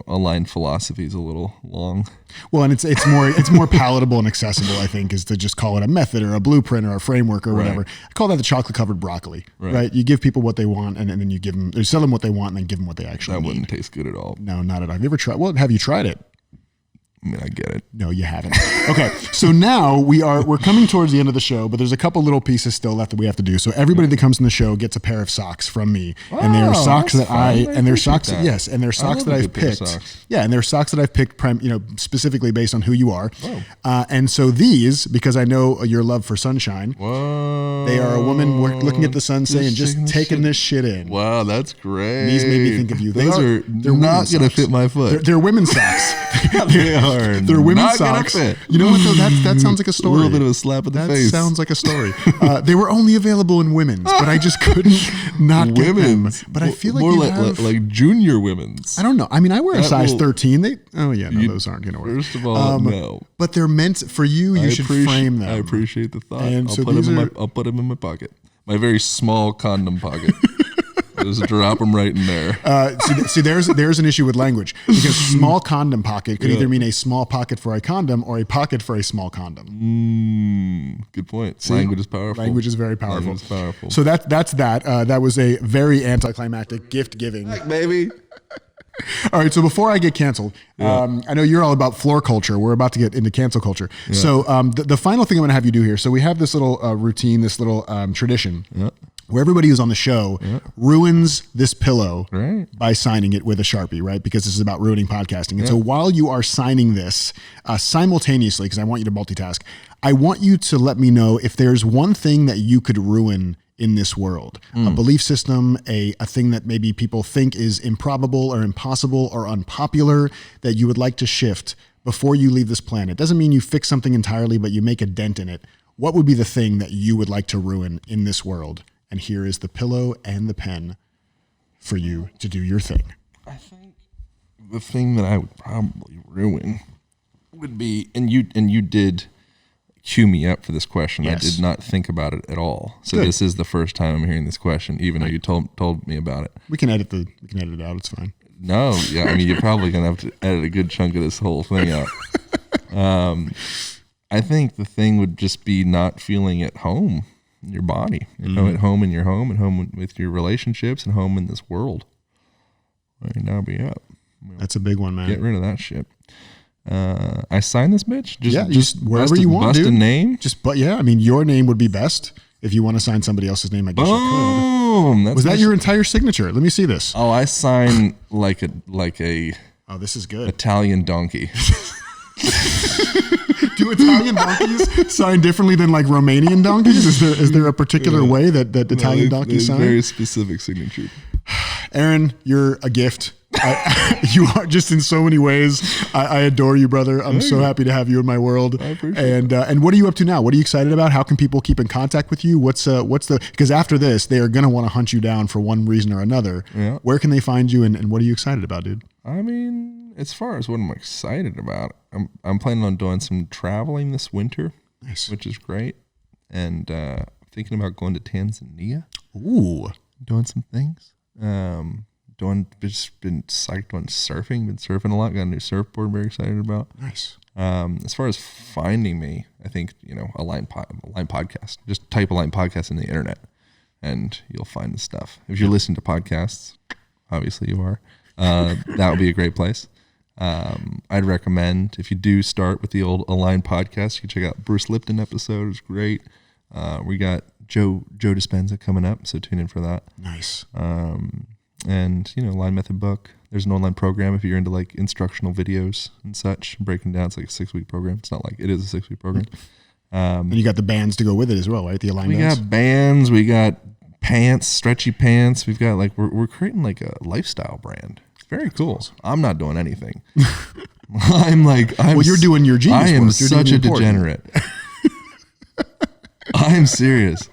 aligned philosophy is a little long. Well, and it's more palatable and accessible, I think, is to just call it a method or a blueprint or a framework or whatever. I call that the chocolate covered broccoli, right? You give people what they want, and then you sell them what they want, and then give them what they actually need. That wouldn't taste good at all. No, not at all. Have you ever tried? Well, have you tried it? I mean, I get it. No, you haven't. Okay, so now we're coming towards the end of the show, but there's a couple little pieces still left that we have to do. So everybody that comes in the show gets a pair of socks from me, and they're socks that they're socks that I've picked. Yeah, and they're socks that I've picked, specifically based on who you are. And so these, because I know your love for sunshine, they are a woman looking at the sun, saying, "Just taking this shit in." Wow, that's great. These made me think of you. They're not going to fit my foot. They're women's socks. They are. They're women's socks. You know what though? That sounds like a story. A little bit of a slap in the face. That sounds like a story. They were only available in women's, but I just couldn't not get them. But I feel like more like junior women's. I don't know. I mean, I wear a size 13. Those aren't going to work. First of all, no. But they're meant for you. You should frame them. I appreciate the thought. And I'll put them in my pocket. My very small condom pocket. Just drop them right in there. See, there's an issue with language, because small condom pocket could either mean a small pocket for a condom or a pocket for a small condom. Good point. See, language is powerful. Language is very powerful. So that's that. That was a very anticlimactic gift giving. Heck, baby. All right, so before I get canceled, I know you're all about floor culture. We're about to get into cancel culture. Yeah. So the final thing I'm going to have you do here. So we have this little routine, this little tradition. Yeah. Where everybody who's on the show ruins this pillow by signing it with a Sharpie, right? Because this is about ruining podcasting. And so while you are signing this simultaneously, because I want you to multitask, I want you to let me know if there's one thing that you could ruin in this world, a belief system, a thing that maybe people think is improbable or impossible or unpopular that you would like to shift before you leave this planet. Doesn't mean you fix something entirely, but you make a dent in it. What would be the thing that you would like to ruin in this world? And here is the pillow and the pen for you to do your thing. I think the thing that I would probably ruin would be, and you did cue me up for this question. Yes. I did not think about it at all. So Good. This is the first time I'm hearing this question, even though you told me about it. We can edit it out. It's fine. No, yeah, I mean, you're probably gonna have to edit a good chunk of this whole thing out. I think the thing would just be not feeling at home in your body, at home in your home, and home with your relationships, and home in this world. Right now, be up. That's a big one, man. Get rid of that shit. I sign this bitch. Just wherever you want, dude. Bust a name. I mean, your name would be best. If you want to sign somebody else's name, I guess you could. Was that your entire signature? Let me see this. Oh, I sign like a. Oh, this is good. Italian donkey. Do Italian donkeys sign differently than like Romanian donkeys? Is there a particular way that Italian donkeys sign? Very specific signature. Aaron, you're a gift. You are just in so many ways. I adore you, brother. I'm so happy to have you in my world. I appreciate it. And what are you up to now? What are you excited about? How can people keep in contact with you? Because after this, they are going to want to hunt you down for one reason or another. Yeah. Where can they find you, and what are you excited about, dude? I mean, as far as what I'm excited about, I'm planning on doing some traveling this winter, which is great. And thinking about going to Tanzania. Ooh. Doing some things. Just been psyched on surfing. Been surfing a lot. Got a new surfboard. Very excited about. Nice. As far as finding me, I think Align podcast. Just type Align podcast in the internet, and you'll find the stuff. If you listen to podcasts, obviously you are. That would be a great place. I'd recommend, if you do start with the old Align podcast, you can check out Bruce Lipton episode. It's great. We got Joe Dispenza coming up, so tune in for that. Nice. And Align Method book. There's an online program if you're into like instructional videos and such, breaking down. It's like a 6-week program. It's not like it is a 6-week program. And you got the bands to go with it as well, right? The Align bands. We got bands. We got pants, stretchy pants. We've got like we're creating like a lifestyle brand. It's very cool. Awesome. I'm not doing anything. You're doing your genius. I am work. Such a degenerate. I am serious.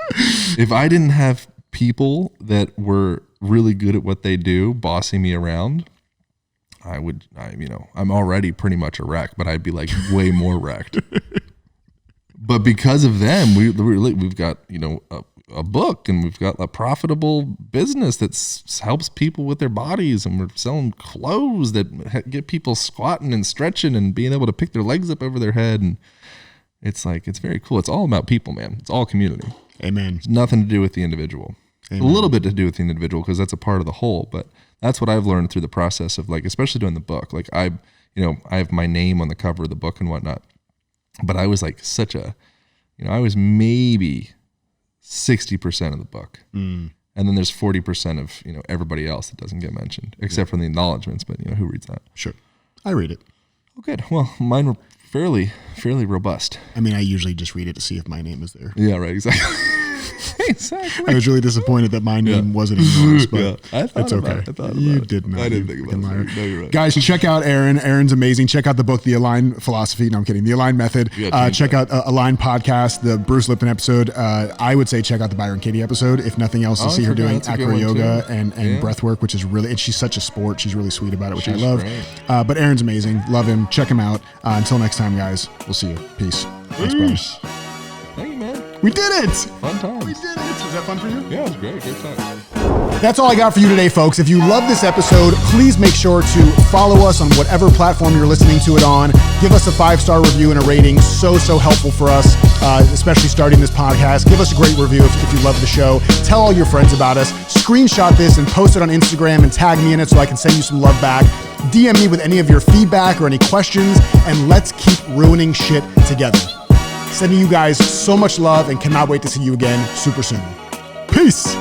If I didn't have people that were really good at what they do bossing me around, I'm already pretty much a wreck, but I'd be like way more wrecked. But because of them, we've got a book, and we've got a profitable business that helps people with their bodies, and we're selling clothes that get people squatting and stretching and being able to pick their legs up over their head. And it's very cool. It's all about people, man. It's all community. Amen. It's nothing to do with the individual. Amen. A little bit to do with the individual because that's a part of the whole, but that's what I've learned through the process of especially doing the book. I have my name on the cover of the book and whatnot. But I was like I was maybe 60% of the book. And then there's 40% of, everybody else that doesn't get mentioned, except for the acknowledgments. But, who reads that? Sure. I read it. Oh, good. Well, mine were fairly robust. I mean, I usually just read it to see if my name is there. Yeah, right. Exactly. Exactly. I was really disappointed that my name wasn't in yours, but it's okay. You did not. I didn't think about it. No, you're right. Guys, check out Aaron. Aaron's amazing. Check out the book, The Aligned Philosophy. No, I'm kidding. The Aligned Method. Check out Aligned Podcast, the Bruce Lipton episode. I would say check out the Byron Katie episode, if nothing else, to see her doing acro yoga and breath work, which is really, and she's such a sport. She's really sweet about it, which I love. But Aaron's amazing. Love him. Check him out. Until next time, guys, we'll see you. Peace. Thanks, brothers. Thank you, man. We did it. Fun times. We did it. Was that fun for you? Yeah, it was great. Great time. That's all I got for you today, folks. If you love this episode, please make sure to follow us on whatever platform you're listening to it on. Give us a 5-star review and a rating. So helpful for us, especially starting this podcast. Give us a great review if you love the show. Tell all your friends about us. Screenshot this and post it on Instagram and tag me in it so I can send you some love back. DM me with any of your feedback or any questions, and let's keep ruining shit together. Sending you guys so much love and cannot wait to see you again super soon. Peace.